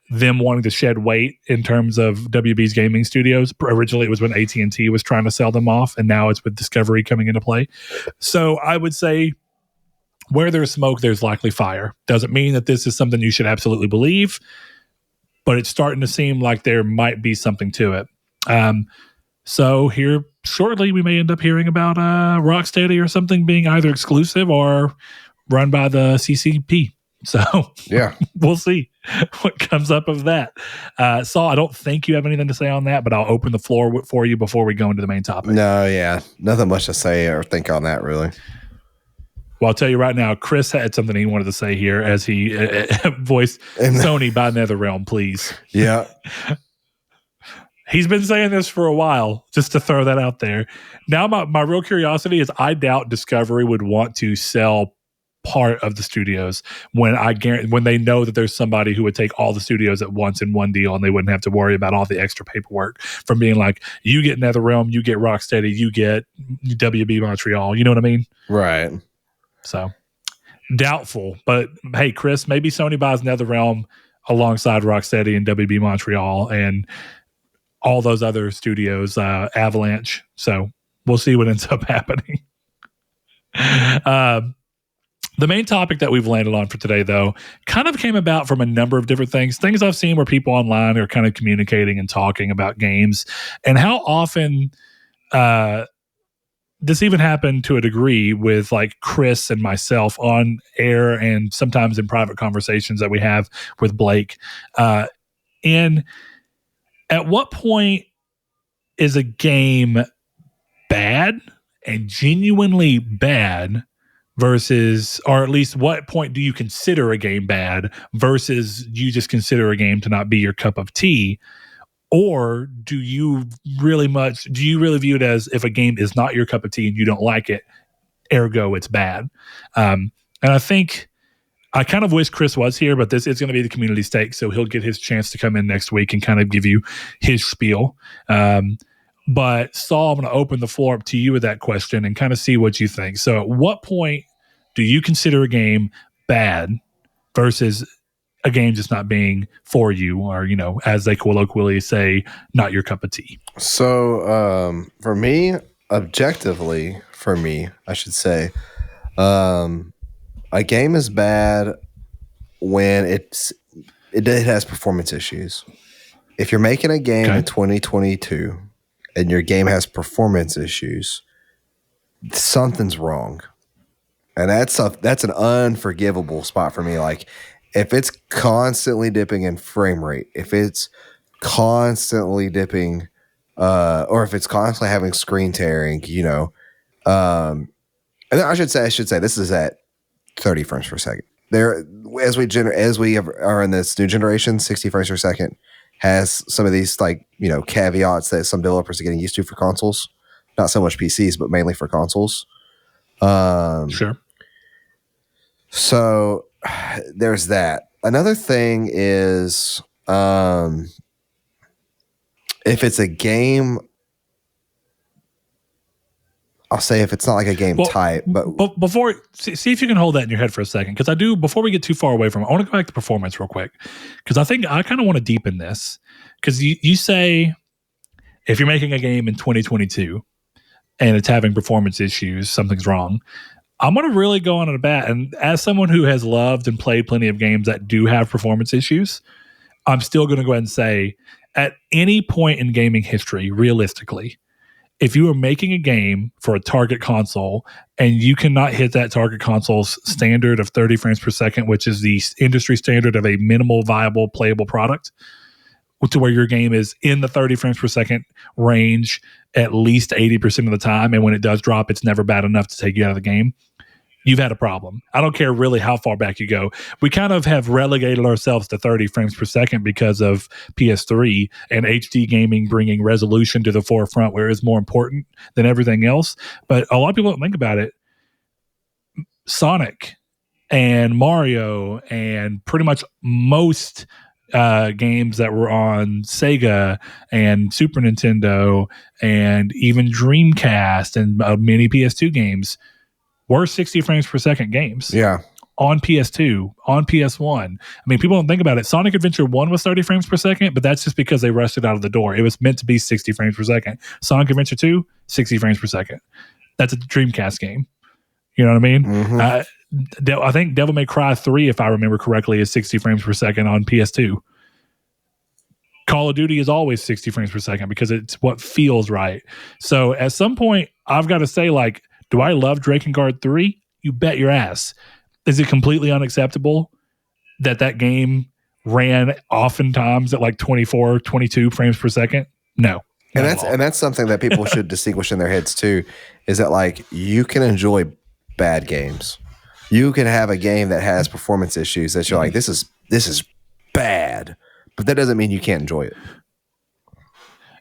them wanting to shed weight in terms of WB's gaming studios. Originally, it was when AT&T was trying to sell them off, and now it's with Discovery coming into play. So I would say where there's smoke, there's likely fire. Doesn't mean that this is something you should absolutely believe, but it's starting to seem like there might be something to it. So here shortly, we may end up hearing about Rocksteady or something being either exclusive or run by the CCP. So yeah, we'll see what comes up of that. Saul, I don't think you have anything to say on that, but I'll open the floor for you before we go into the main topic.
No, yeah, nothing much to say or think on that, really.
Well, I'll tell you right now, Chris had something he wanted to say here as he voiced Sony buy NetherRealm, please.
Yeah.
He's been saying this for a while, just to throw that out there. Now, my real curiosity is I doubt Discovery would want to sell part of the studios when they know that there's somebody who would take all the studios at once in one deal and they wouldn't have to worry about all the extra paperwork from being like, you get NetherRealm, you get Rocksteady, you get WB Montreal. You know what I mean?
Right.
So doubtful. But hey, Chris, maybe Sony buys NetherRealm alongside Rocksteady and WB Montreal and all those other studios, Avalanche. So we'll see what ends up happening. The main topic that we've landed on for today, though, kind of came about from a number of different things I've seen where people online are kind of communicating and talking about games, and how often this even happened to a degree with like Chris and myself on air and sometimes in private conversations that we have with Blake. And at what point is a game bad and genuinely bad versus, or at least what point do you consider a game bad versus you just consider a game to not be your cup of tea? Or do you really view it as if a game is not your cup of tea and you don't like it, ergo it's bad? And I think I kind of wish Chris was here, but this is going to be the community stake, so he'll get his chance to come in next week and kind of give you his spiel. But Saul, I'm going to open the floor up to you with that question and kind of see what you think. So at what point do you consider a game bad versus a game just not being for you, or, you know, as they colloquially say, not your cup of tea?
So for me, objectively, I should say, a game is bad when it has performance issues. If you're making a game in 2022 and your game has performance issues, something's wrong. And that's an unforgivable spot for me. Like, if it's constantly dipping in frame rate, if it's constantly dipping, or if it's constantly having screen tearing, you know, and I should say this is at 30 frames per second. There, as we are in this new generation, 60 frames per second has some of these, like, you know, caveats that some developers are getting used to for consoles, not so much PCs, but mainly for consoles.
Sure.
So there's that. Another thing is, if it's a game, I'll say if it's not like a game type, but
before, see if you can hold that in your head for a second, because before we get too far away from it, I want to go back to performance real quick, because I think I kind of want to deepen this, because you say if you're making a game in 2022 and it's having performance issues, something's wrong. I'm going to really go on a bat, and as someone who has loved and played plenty of games that do have performance issues, I'm still going to go ahead and say, at any point in gaming history, realistically, if you are making a game for a target console and you cannot hit that target console's standard of 30 frames per second, which is the industry standard of a minimal viable playable product, to where your game is in the 30 frames per second range at least 80% of the time, and when it does drop, it's never bad enough to take you out of the game, you've had a problem. I don't care really how far back you go. We kind of have relegated ourselves to 30 frames per second because of PS3 and HD gaming bringing resolution to the forefront, where it's more important than everything else. But a lot of people don't think about it. Sonic and Mario and pretty much most games that were on Sega and Super Nintendo and even Dreamcast and many PS2 games were 60 frames per second games.
Yeah.
On PS2, on PS1. I mean, people don't think about it. Sonic Adventure 1 was 30 frames per second, but that's just because they rushed it out of the door. It was meant to be 60 frames per second. Sonic Adventure 2, 60 frames per second. That's a Dreamcast game. You know what I mean? Mm-hmm. I think Devil May Cry 3, if I remember correctly, is 60 frames per second on PS2. Call of Duty is always 60 frames per second because it's what feels right. So at some point, I've got to say, like, do I love Drakengard 3? You bet your ass. Is it completely unacceptable that game ran oftentimes at like 24, 22 frames per second? No.
And that's something that people should distinguish in their heads too, is that, like, you can enjoy bad games. You can have a game that has performance issues that you're like, this is bad, but that doesn't mean you can't enjoy it.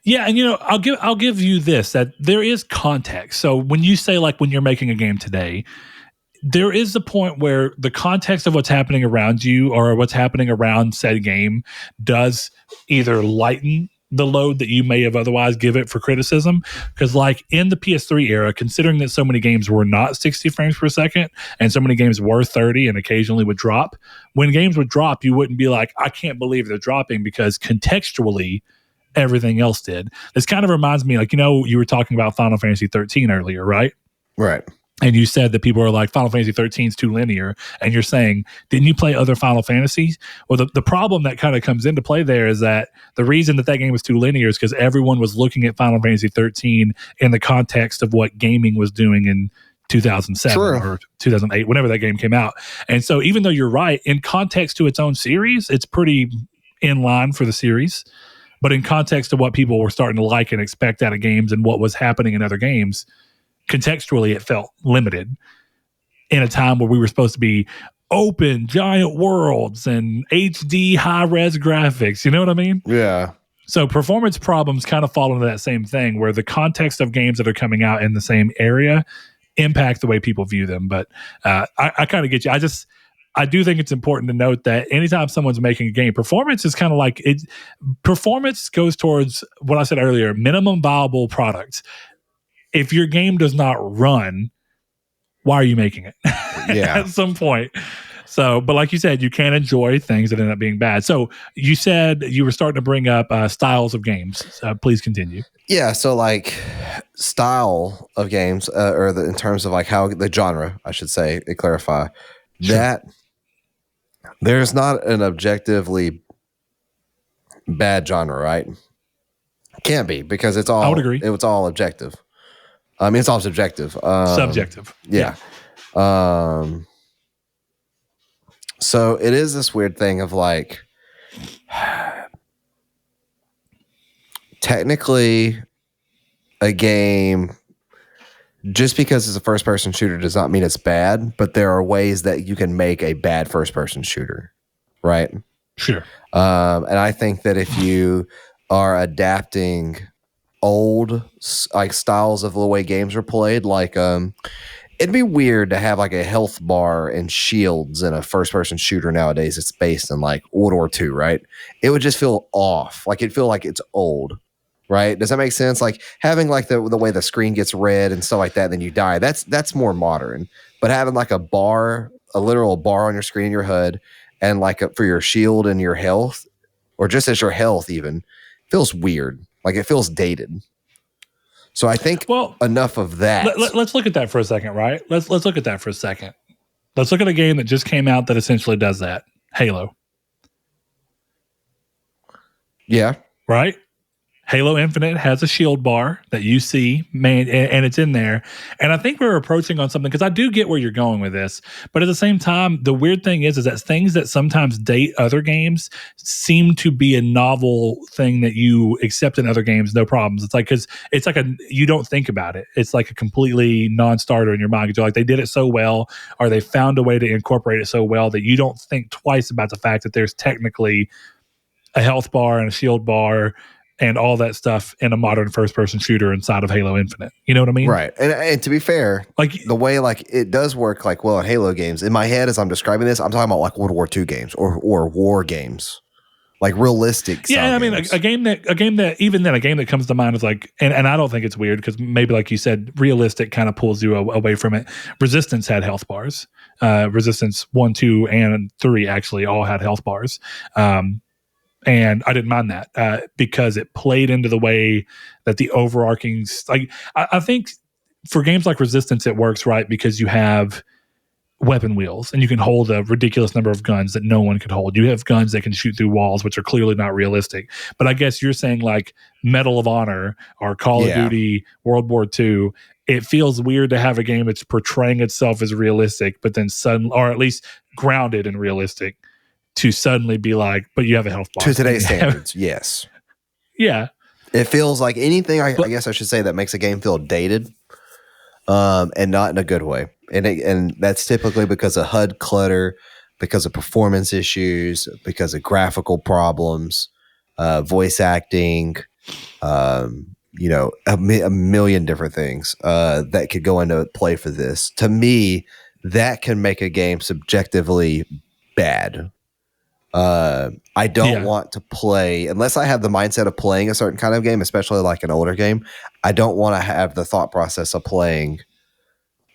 Yeah, and I'll give you this, that there is context. So when you say, like, when you're making a game today, there is the point where the context of what's happening around you or what's happening around said game does either lighten the load that you may have otherwise give it for criticism. Because like in the PS3 era, considering that so many games were not 60 frames per second and so many games were 30 and occasionally would drop, when games would drop, you wouldn't be like, I can't believe they're dropping, because contextually everything else did. This kind of reminds me, like, you were talking about Final Fantasy 13 earlier, right?
Right.
And you said that people are like, Final Fantasy 13 is too linear. And you're saying, didn't you play other Final Fantasies? Well, the problem that kind of comes into play there is that the reason that game was too linear is because everyone was looking at Final Fantasy 13 in the context of what gaming was doing in 2007 or 2008, whenever that game came out. And so even though you're right, in context to its own series, it's pretty in line for the series. But in context to what people were starting to like and expect out of games and what was happening in other games, contextually it felt limited in a time where we were supposed to be open giant worlds and HD high-res graphics. You know what I mean?
Yeah.
So performance problems kind of fall into that same thing, where the context of games that are coming out in the same area impact the way people view them. But I kind of get you. I do think it's important to note that anytime someone's making a game, performance is kind of like it. Performance goes towards what I said earlier: minimum viable product. If your game does not run, why are you making it?
Yeah.
At some point. So, but like you said, you can enjoy things that end up being bad. So you said you were starting to bring up styles of games. Please continue.
Yeah. So like style of games, in terms of like how the genre, I should say, to clarify that there's not an objectively bad genre, right? Can't be, because it's all,
I would agree.
It's all objective. I mean, it's all subjective.
Subjective.
Yeah. So it is this weird thing of like, technically a game, just because it's a first person shooter does not mean it's bad, but there are ways that you can make a bad first person shooter. Right.
Sure.
And I think that if you are adapting old like styles of the way games are played, like it'd be weird to have like a health bar and shields in a first person shooter nowadays. It's based in like World War II, right? It would just feel off. Like it'd feel like it's old, right? Does that make sense? Like having like the way the screen gets red and stuff like that, and then you die. That's more modern. But having like a literal bar on your screen in your HUD, and like for your shield and your health, or just as your health even, feels weird. Like it feels dated. So I think enough of that.
Let's look at that for a second, right? Let's look at that for a second. Let's look at a game that just came out that essentially does that. Halo.
Yeah.
Right? Halo Infinite has a shield bar that you see, man, and it's in there. And I think we're approaching on something, because I do get where you're going with this. But at the same time, the weird thing is that things that sometimes date other games seem to be a novel thing that you accept in other games, no problems. It's like, because it's like you don't think about it. It's like a completely non-starter in your mind. Because you're like, they did it so well, or they found a way to incorporate it so well that you don't think twice about the fact that there's technically a health bar and a shield bar and all that stuff in a modern first-person shooter inside of Halo Infinite. You know what I mean?
Right. And to be fair, like the way like it does work like well in Halo games, in my head as I'm describing this, I'm talking about like World War II games or war games. Like realistic.
Yeah, I mean a game that comes to mind is like, and I don't think it's weird, because maybe like you said, realistic kind of pulls you away from it. Resistance had health bars. Resistance 1, 2, and 3 actually all had health bars. And I didn't mind that because it played into the way that the overarching, like I think for games like Resistance, it works right because you have weapon wheels and you can hold a ridiculous number of guns that no one could hold. You have guns that can shoot through walls, which are clearly not realistic. But I guess you're saying like Medal of Honor or Call of Duty World War II, it feels weird to have a game that's portraying itself as realistic, but then suddenly, or at least grounded in realistic, to suddenly be like, but you have a health bar.
To today's standards, yes.
Yeah.
It feels like anything, I guess I should say, that makes a game feel dated, and not in a good way. And that's typically because of HUD clutter, because of performance issues, because of graphical problems, voice acting, a million different things that could go into play for this. To me, that can make a game subjectively bad. I don't want to play unless I have the mindset of playing a certain kind of game, especially like an older game. I don't want to have the thought process of playing,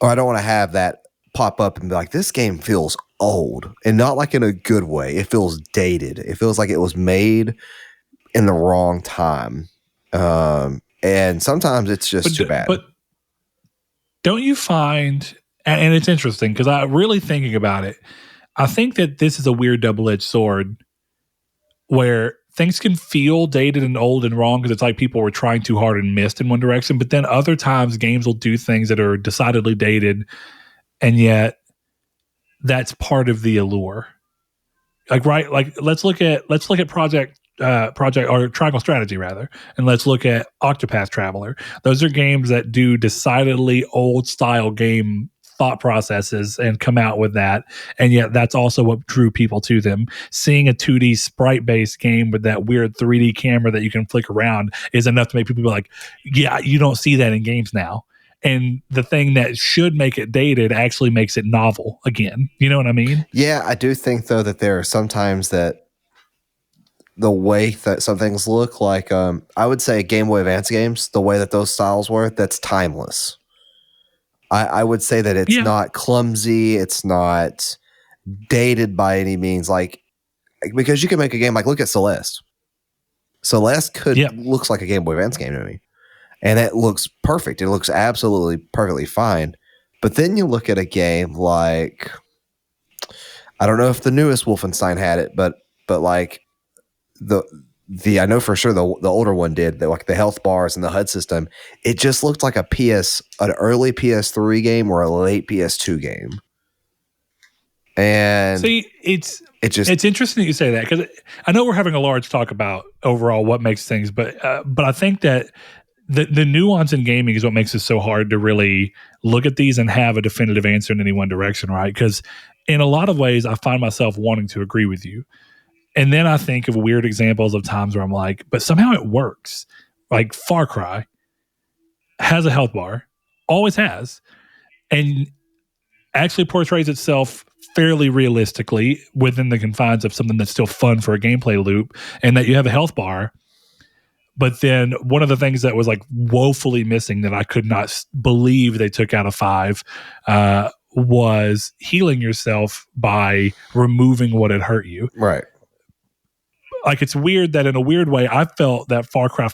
or I don't want to have that pop up and be like, this game feels old, and not like in a good way. It feels dated. It feels like it was made in the wrong time. And sometimes it's just too bad.
But don't you find, and it's interesting because I really thinking about it, I think that this is a weird double-edged sword where things can feel dated and old and wrong because it's like people were trying too hard and missed in one direction. But then other times games will do things that are decidedly dated, and yet that's part of the allure. Like, right? Like, let's look at Project or Triangle Strategy rather, and let's look at Octopath Traveler. Those are games that do decidedly old style game thought processes and come out with that, and yet that's also what drew people to them. Seeing a 2D sprite based game with that weird 3D camera that you can flick around is enough to make people be like, yeah, you don't see that in games now. And the thing that should make it dated actually makes it novel again. You know what I mean?
Yeah, I do think though that there are sometimes that the way that some things look like, I would say Game Boy Advance games, the way that those styles were, that's timeless. I would say that it's not clumsy. It's not dated by any means. Like, because you can make a game like, look at Celeste. Celeste looks like a Game Boy Advance game to me. And it looks perfect. It looks absolutely perfectly fine. But then you look at a game like, I don't know if the newest Wolfenstein had it, but like the I know for sure the older one did, like the health bars and the HUD system. It just looked like an early PS3 game or a late PS2 game. And
see, it's interesting that you say that, because I know we're having a large talk about overall what makes things, but I think that the nuance in gaming is what makes it so hard to really look at these and have a definitive answer in any one direction, right? Because in a lot of ways, I find myself wanting to agree with you. And then I think of weird examples of times where I'm like, but somehow it works. Like Far Cry has a health bar, always has, and actually portrays itself fairly realistically within the confines of something that's still fun for a gameplay loop, and that you have a health bar. But then one of the things that was like woefully missing that I could not believe they took out of 5 was healing yourself by removing what had hurt you.
Right.
Like, it's weird that in a weird way, I felt that Far Cry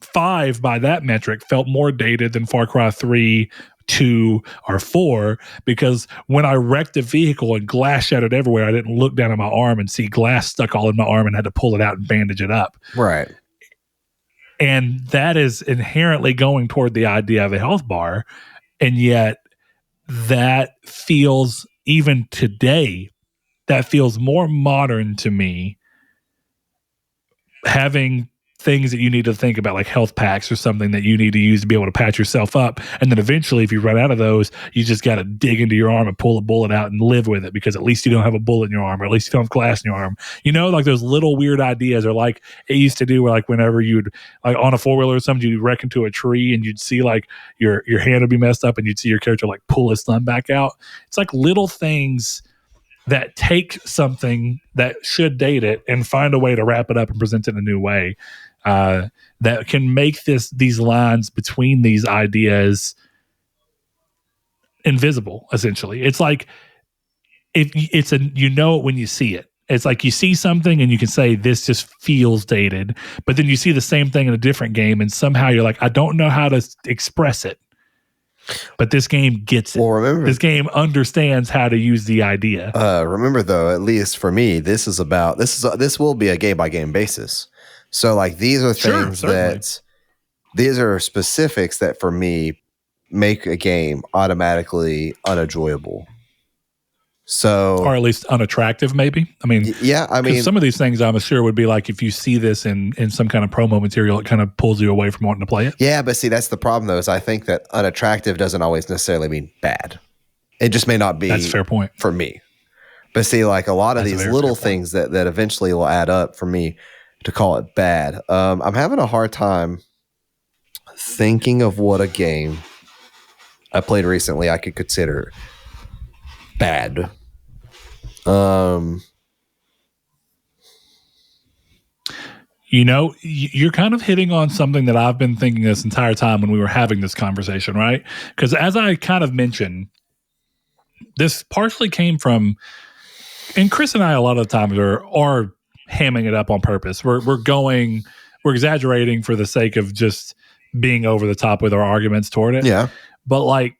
5 by that metric felt more dated than Far Cry 3, 2, or 4, because when I wrecked a vehicle and glass shattered everywhere, I didn't look down at my arm and see glass stuck all in my arm and had to pull it out and bandage it up.
Right.
And that is inherently going toward the idea of a health bar. And yet that feels, even today, that feels more modern to me, having things that you need to think about, like health packs or something that you need to use to be able to patch yourself up. And then eventually, if you run out of those, you just got to dig into your arm and pull a bullet out and live with it, because at least you don't have a bullet in your arm, or at least you don't have glass in your arm. You know, like those little weird ideas, or like it used to do where, like, whenever you'd, like on a 4-wheeler or something, you'd wreck into a tree and you'd see like your hand would be messed up and you'd see your character like pull his thumb back out. It's like little things that take something that should date it and find a way to wrap it up and present it in a new way, that can make these lines between these ideas invisible. Essentially, it's like you know it when you see it. It's like you see something and you can say this just feels dated, but then you see the same thing in a different game and somehow you're like, I don't know how to express it, but this game gets it.
Well, remember,
this game understands how to use the idea.
Remember, though, at least for me, this will be a game by game basis. So, like, these are things these are specifics that for me make a game automatically unenjoyable. So,
or at least unattractive, maybe. I mean,
yeah, I mean,
some of these things I'm sure would be like, if you see this in some kind of promo material, it kind of pulls you away from wanting to play it.
Yeah, but see, that's the problem, though, is I think that unattractive doesn't always necessarily mean bad. It just may not be.
That's a fair point
for me. But see, like a lot of these little things that eventually will add up for me to call it bad. I'm having a hard time thinking of what a game I played recently I could consider bad.
You're kind of hitting on something that I've been thinking this entire time when we were having this conversation, right? Because as I kind of mentioned, this partially came from, and Chris and I a lot of the times are hamming it up on purpose. We're exaggerating for the sake of just being over the top with our arguments toward it.
Yeah.
But like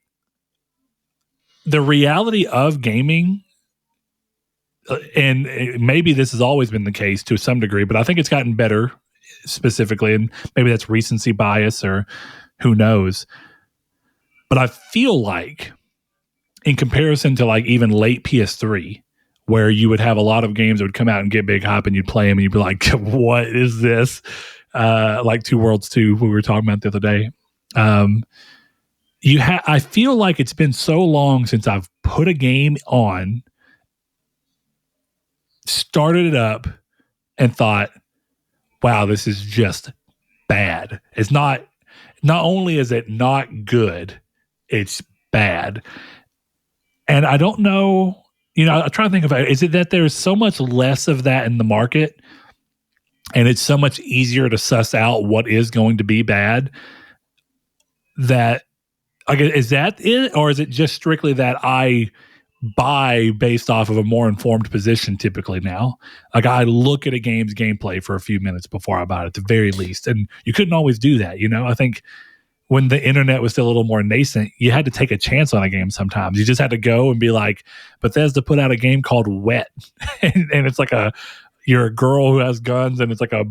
the reality of gaming, and maybe this has always been the case to some degree, but I think it's gotten better specifically, and maybe that's recency bias or who knows. But I feel like in comparison to like even late PS3, where you would have a lot of games that would come out and get big hype and you'd play them and you'd be like, what is this? Like Two Worlds 2, we were talking about the other day. I feel like it's been so long since I've put a game on, started it up, and thought, wow, this is just bad. It's not only is it not good, it's bad. And I don't know, I try to think about it. Is it that there's so much less of that in the market and it's so much easier to suss out what is going to be bad that, is that it? Or is it just strictly that I buy based off of a more informed position typically now? Like I look at a game's gameplay for a few minutes before I buy it at the very least. And you couldn't always do that. I think when the internet was still a little more nascent, you had to take a chance on a game sometimes. You just had to go and be like, Bethesda put out a game called Wet. and it's like you're a girl who has guns and it's like a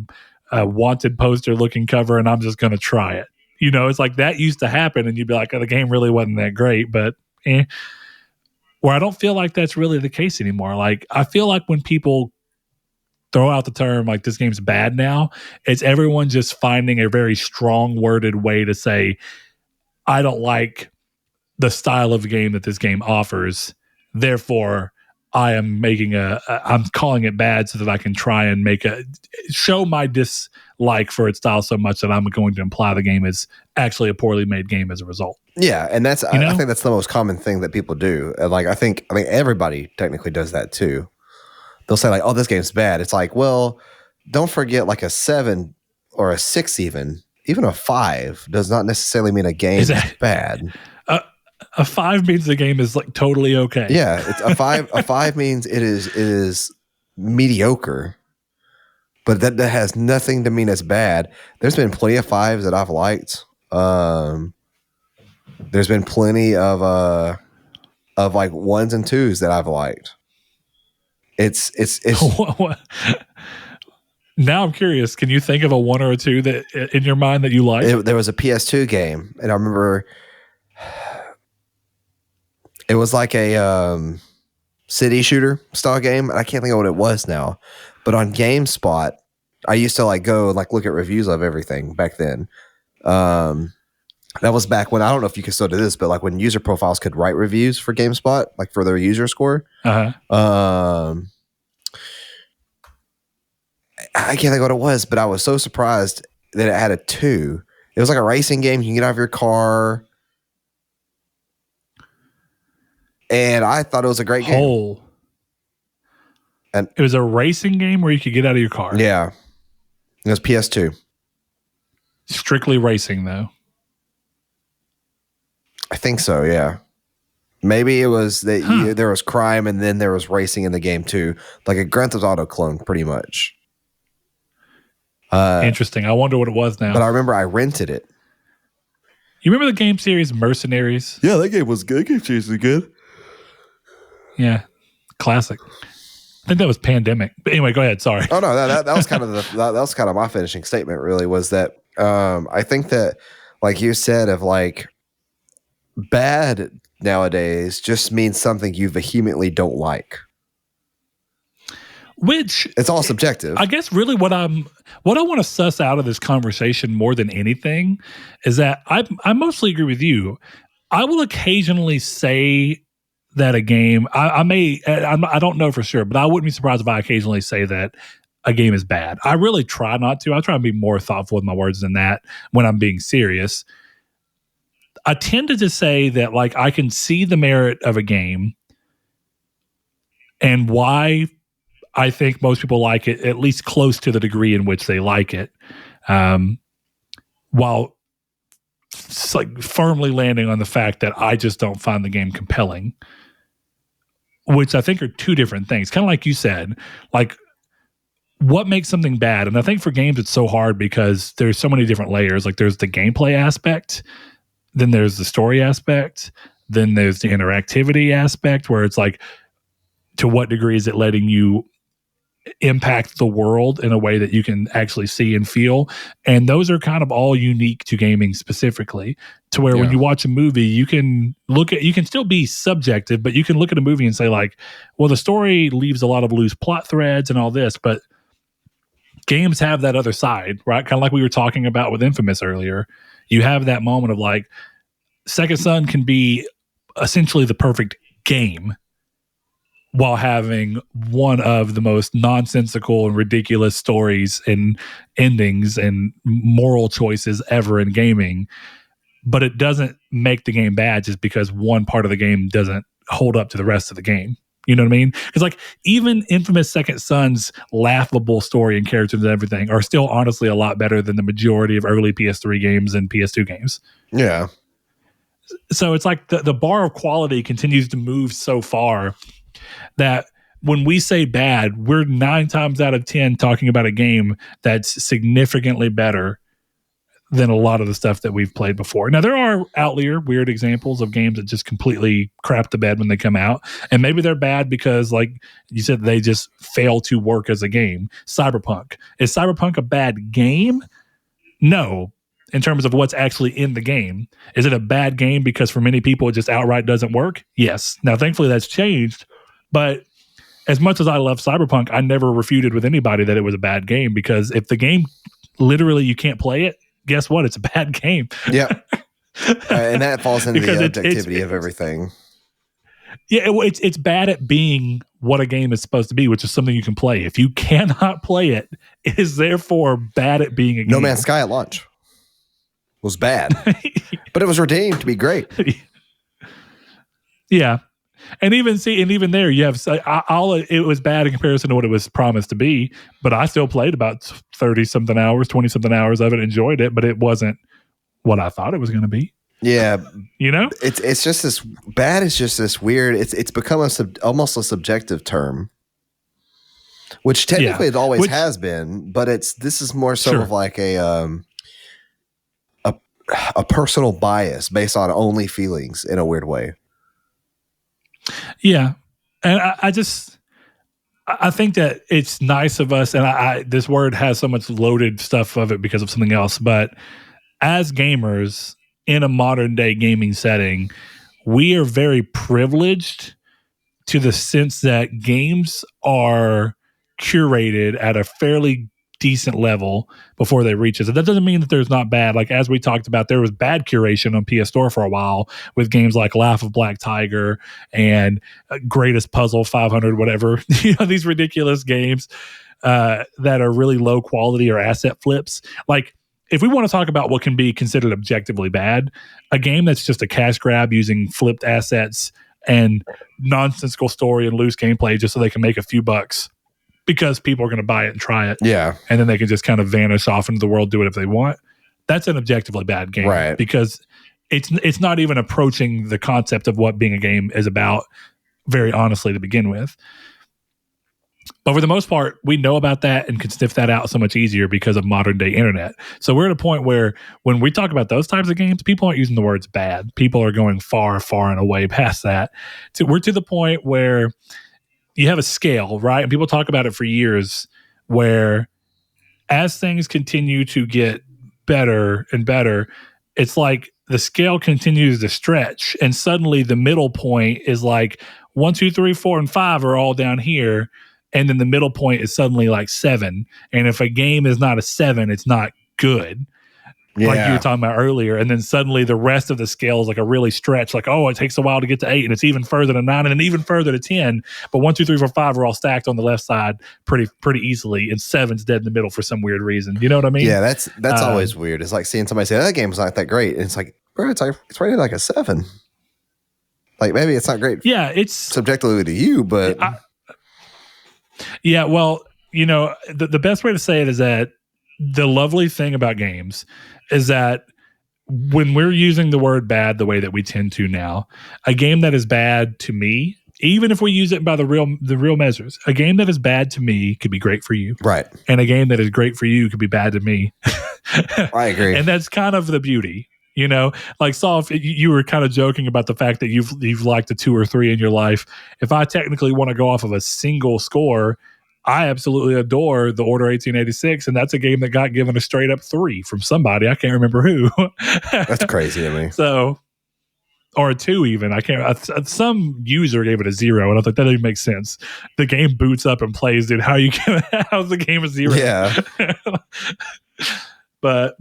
wanted poster looking cover and I'm just going to try it. It's like that used to happen and you'd be like, oh, the game really wasn't that great, but where I don't feel like that's really the case anymore. Like I feel like when people throw out the term like this game's bad now, it's everyone just finding a very strong worded way to say, I don't like the style of game that this game offers. Therefore, I am making I'm calling it bad so that I can try and show my dislike for its style so much that I'm going to imply the game is actually a poorly made game as a result.
Yeah, and I think that's the most common thing that people do. Like I think everybody technically does that too. They'll say like, "Oh, this game's bad." It's like, well, don't forget like a 7 or a 6 even a 5 does not necessarily mean a game is bad.
A 5 means the game is like totally okay.
Yeah, it's a 5. A 5 means it is mediocre, but that has nothing to mean it's bad. There's been plenty of 5s that I've liked. There's been plenty of like 1s and 2s that I've liked. It's
Now I'm curious. Can you think of a 1 or a 2 that in your mind that you like?
There was a PS2 game, and I remember it was like a city shooter style game, and I can't think of what it was now. But on GameSpot, I used to like go and like look at reviews of everything back then. That was back when, I don't know if you can still do this, but like when user profiles could write reviews for GameSpot, like for their user score. I can't think of what it was, but I was so surprised that it had a 2. It was like a racing game. You can get out of your car. And I thought it was a great game. And
it was a racing game where you could get out of your car.
Yeah. It was PS2.
Strictly racing, though.
I think so, yeah. Maybe it was that there was crime and then there was racing in the game, too. Like a Grand Theft Auto clone, pretty much.
Interesting. I wonder what it was now.
But I remember I rented it.
You remember the game series Mercenaries?
Yeah, that game was good. That game series was good.
Yeah. Classic. I think that was Pandemic. But anyway, go ahead. Sorry.
Oh no, that was kind of that was kind of my finishing statement. Really, was that I think that, like you said, of like bad nowadays just means something you vehemently don't like.
Which
it's all subjective.
I guess really what I want to suss out of this conversation more than anything is that I mostly agree with you. I will occasionally say that a game, I don't know for sure, but I wouldn't be surprised if I occasionally say that a game is bad. I really try not to. I try to be more thoughtful with my words than that when I'm being serious. I tend to just say that like I can see the merit of a game and why I think most people like it, at least close to the degree in which they like it, while it's like firmly landing on the fact that I just don't find the game compelling, which I think are two different things. Kind of like you said, like what makes something bad? And I think for games it's so hard because there's so many different layers. Like there's the gameplay aspect, then there's the story aspect, then there's the interactivity aspect where it's like, to what degree is it letting you impact the world in a way that you can actually see and feel? And those are kind of all unique to gaming specifically, to where when you watch a movie, you can still be subjective, but you can look at a movie and say like, well, the story leaves a lot of loose plot threads and all this, but games have that other side, right? Kind of like we were talking about with Infamous earlier. You have that moment of like, Second Son can be essentially the perfect game while having one of the most nonsensical and ridiculous stories and endings and moral choices ever in gaming. But it doesn't make the game bad just because one part of the game doesn't hold up to the rest of the game. You know what I mean? Because like even Infamous Second Son's laughable story and characters and everything are still honestly a lot better than the majority of early PS3 games and PS2 games.
Yeah.
So it's like the bar of quality continues to move so far that when we say bad, we're 9 times out of 10 talking about a game that's significantly better than a lot of the stuff that we've played before. Now, there are outlier, weird examples of games that just completely crap the bed when they come out. And maybe they're bad because, like you said, they just fail to work as a game. Cyberpunk. Is Cyberpunk a bad game? No. In terms of what's actually in the game. Is it a bad game because for many people it just outright doesn't work? Yes. Now, thankfully, that's changed. But as much as I love Cyberpunk, I never refuted with anybody that it was a bad game, because if the game literally you can't play it, guess what? It's a bad game.
Yeah. And that falls into the objectivity of everything.
Yeah, it's bad at being what a game is supposed to be, which is something you can play. If you cannot play it, it is therefore bad at being a game.
No Man's Sky at launch was bad, but it was redeemed to be great.
Yeah. And even there, you have it was bad in comparison to what it was promised to be, but I still played about 30-something hours, 20-something hours of it, enjoyed it, but it wasn't what I thought it was going to be.
Yeah.
You know?
It's just this bad is just this weird, it's become almost a subjective term, which technically it always has been, but this is more so of like a personal bias based on only feelings in a weird way.
Yeah. And I think that it's nice of us, and this word has so much loaded stuff of it because of something else, but as gamers in a modern day gaming setting, we are very privileged to the sense that games are curated at a fairly decent level before they reach us. And that doesn't mean that there's not bad. Like, as we talked about, there was bad curation on PS Store for a while with games like Laugh of Black Tiger and Greatest Puzzle 500, whatever. These ridiculous games that are really low quality or asset flips. Like, if we want to talk about what can be considered objectively bad, a game that's just a cash grab using flipped assets and nonsensical story and loose gameplay just so they can make a few bucks because people are going to buy it and try it.
Yeah.
And then they can just kind of vanish off into the world, do it if they want. That's an objectively bad game.
Right.
Because it's not even approaching the concept of what being a game is about very honestly to begin with. But for the most part, we know about that and can sniff that out so much easier because of modern day internet. So we're at a point where when we talk about those types of games, people aren't using the words bad. People are going far, far and away past that. So we're to the point where you have a scale, right? And people talk about it for years, where as things continue to get better and better, it's like the scale continues to stretch. And suddenly the middle point is like 1, 2, 3, 4, and 5 are all down here. And then the middle point is suddenly like 7. And if a game is not a 7, it's not good. Yeah. Like you were talking about earlier. And then suddenly the rest of the scale is like a really stretch. Like, oh, it takes a while to get to 8, and it's even further to 9, and then even further to 10. But 1, 2, 3, 4, 5 are all stacked on the left side pretty easily. And 7's dead in the middle for some weird reason. You know what I mean?
Yeah, that's always weird. It's like seeing somebody say, that game's not that great. And it's like, bro, it's rated like a 7. Like, maybe it's not great.
Yeah, it's
subjectively to you, but
Yeah, well, the best way to say it is that the lovely thing about games is that when we're using the word bad the way that we tend to now, a game that is bad to me, even if we use it by the real measures, a game that is bad to me could be great for you.
Right.
And a game that is great for you could be bad to me.
I agree.
And that's kind of the beauty. Like Saul, you were kind of joking about the fact that you've liked a 2 or 3 in your life. If I technically want to go off of a single score, I absolutely adore The Order 1886, and that's a game that got given a straight up 3 from somebody. I can't remember who.
That's crazy to me.
So, or a 2 even. I can't. Some user gave it a 0, and I thought that didn't make sense. The game boots up and plays it. How's the game a 0?
Yeah.
But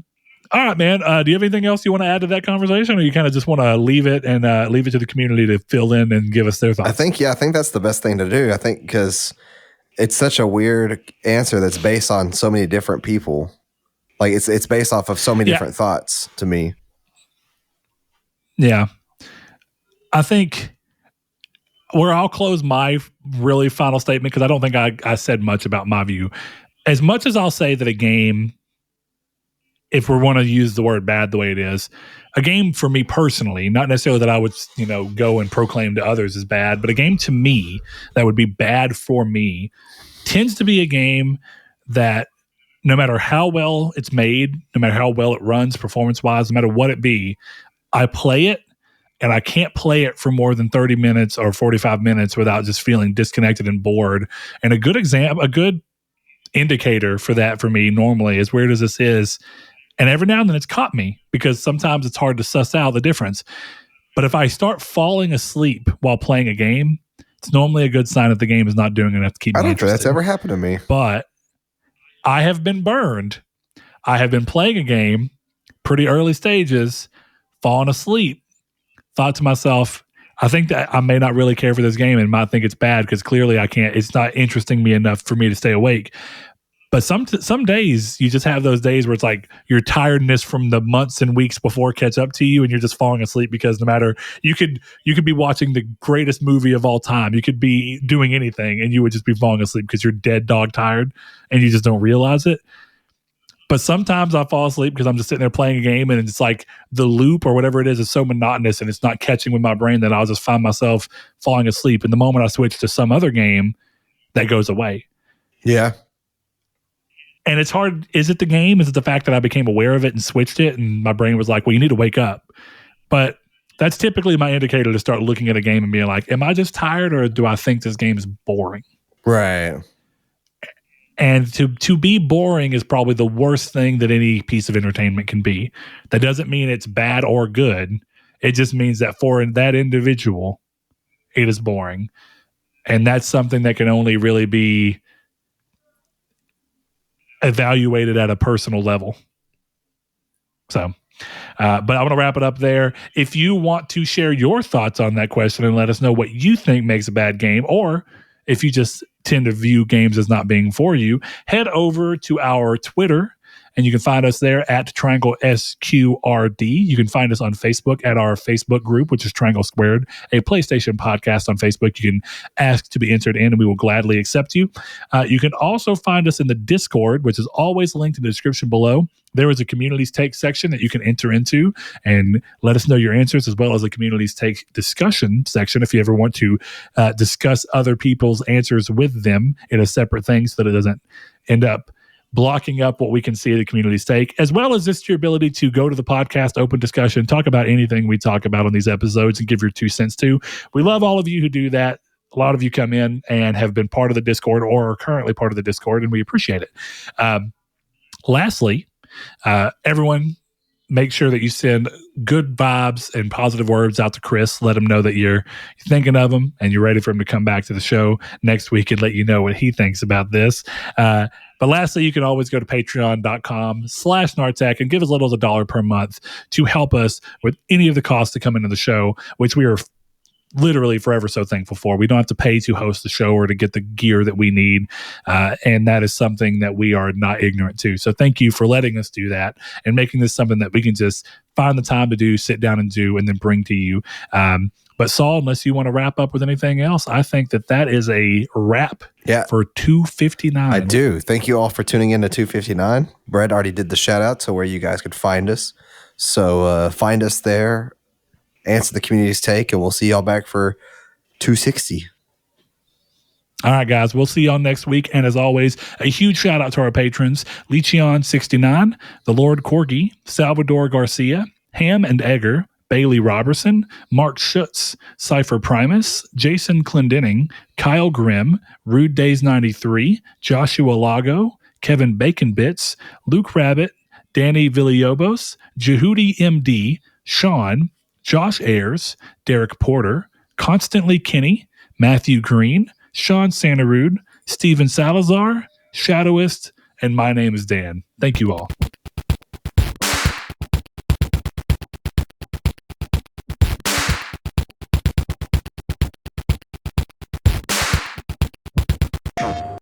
all right, man. Do you have anything else you want to add to that conversation, or you kind of just want to leave it and leave it to the community to fill in and give us their thoughts?
I think that's the best thing to do. I think because it's such a weird answer that's based on so many different people. Like it's based off of so many different thoughts to me.
Yeah. I think where I'll close my really final statement, because I don't think I said much about my view. As much as I'll say that a game, if we want to use the word bad the way it is, a game for me personally, not necessarily that I would, go and proclaim to others as bad, but a game to me that would be bad for me tends to be a game that no matter how well it's made, no matter how well it runs performance-wise, no matter what it be, I play it and I can't play it for more than 30 minutes or 45 minutes without just feeling disconnected and bored. And a good indicator for that for me normally, as weird as this is, and every now and then it's caught me because sometimes it's hard to suss out the difference. But if I start falling asleep while playing a game, it's normally a good sign that the game is not doing enough to keep me interested.
I don't think that's ever happened to me.
But I have been burned. I have been playing a game, pretty early stages, falling asleep, thought to myself, I think that I may not really care for this game and might think it's bad because clearly it's not interesting me enough for me to stay awake. But some days you just have those days where it's like your tiredness from the months and weeks before catch up to you, and you're just falling asleep because no matter you could be watching the greatest movie of all time, you could be doing anything, and you would just be falling asleep because you're dead dog tired, and you just don't realize it. But sometimes I fall asleep because I'm just sitting there playing a game, and it's like the loop or whatever it is so monotonous, and it's not catching with my brain that I'll just find myself falling asleep. And the moment I switch to some other game, that goes away.
Yeah.
And it's hard. Is it the game? Is it the fact that I became aware of it and switched it and my brain was like, well, you need to wake up? But that's typically my indicator to start looking at a game and being like, am I just tired or do I think this game is boring?
Right.
And to be boring is probably the worst thing that any piece of entertainment can be. That doesn't mean it's bad or good. It just means that for that individual, it is boring. And that's something that can only really be evaluated at a personal level. So, but I want to wrap it up there. If you want to share your thoughts on that question and let us know what you think makes a bad game, or if you just tend to view games as not being for you, head over to our Twitter, and you can find us there at Triangle SQRD. You can find us on Facebook at our Facebook group, which is Triangle Squared, a PlayStation podcast on Facebook. You can ask to be entered in, and we will gladly accept you. You can also find us in the Discord, which is always linked in the description below. There is a Communities Take section that you can enter into and let us know your answers, as well as a Communities Take discussion section if you ever want to discuss other people's answers with them in a separate thing so that it doesn't end up blocking up what we can see at the Communities Take, as well as just your ability to go to the podcast, open discussion, talk about anything we talk about on these episodes and give your 2 cents to. We love all of you who do that. A lot of you come in and have been part of the Discord or are currently part of the Discord, and we appreciate it. Lastly, everyone, make sure that you send good vibes and positive words out to Chris. Let him know that you're thinking of him and you're ready for him to come back to the show next week and let you know what he thinks about this. But lastly, you can always go to patreon.com/Nartech and give as little as $1 per month to help us with any of the costs that come into the show, which we are literally forever so thankful for. We don't have to pay to host the show or to get the gear that we need. And that is something that we are not ignorant to. So thank you for letting us do that and making this something that we can just find the time to do, sit down and do, and then bring to you. But But Saul, unless you want to wrap up with anything else, I think that is a wrap for 259.
I do. Thank you all for tuning in to 259. Brett already did the shout out to where you guys could find us. So find us there, answer the community's take, and we'll see y'all back for 260.
All right, guys, we'll see y'all next week. And as always, a huge shout out to our patrons, Lecheon69, The Lord Corgi, Salvador Garcia, Ham and Egger, Bailey Robertson, Mark Schutz, Cypher Primus, Jason Clendenning, Kyle Grimm, Rude Days 93, Joshua Lago, Kevin Bacon Bits, Luke Rabbit, Danny Villalobos, Jehudi MD, Sean, Josh Ayers, Derek Porter, Constantly Kenny, Matthew Green, Sean Santarude, Steven Salazar, Shadowist, and my name is Dan. Thank you all.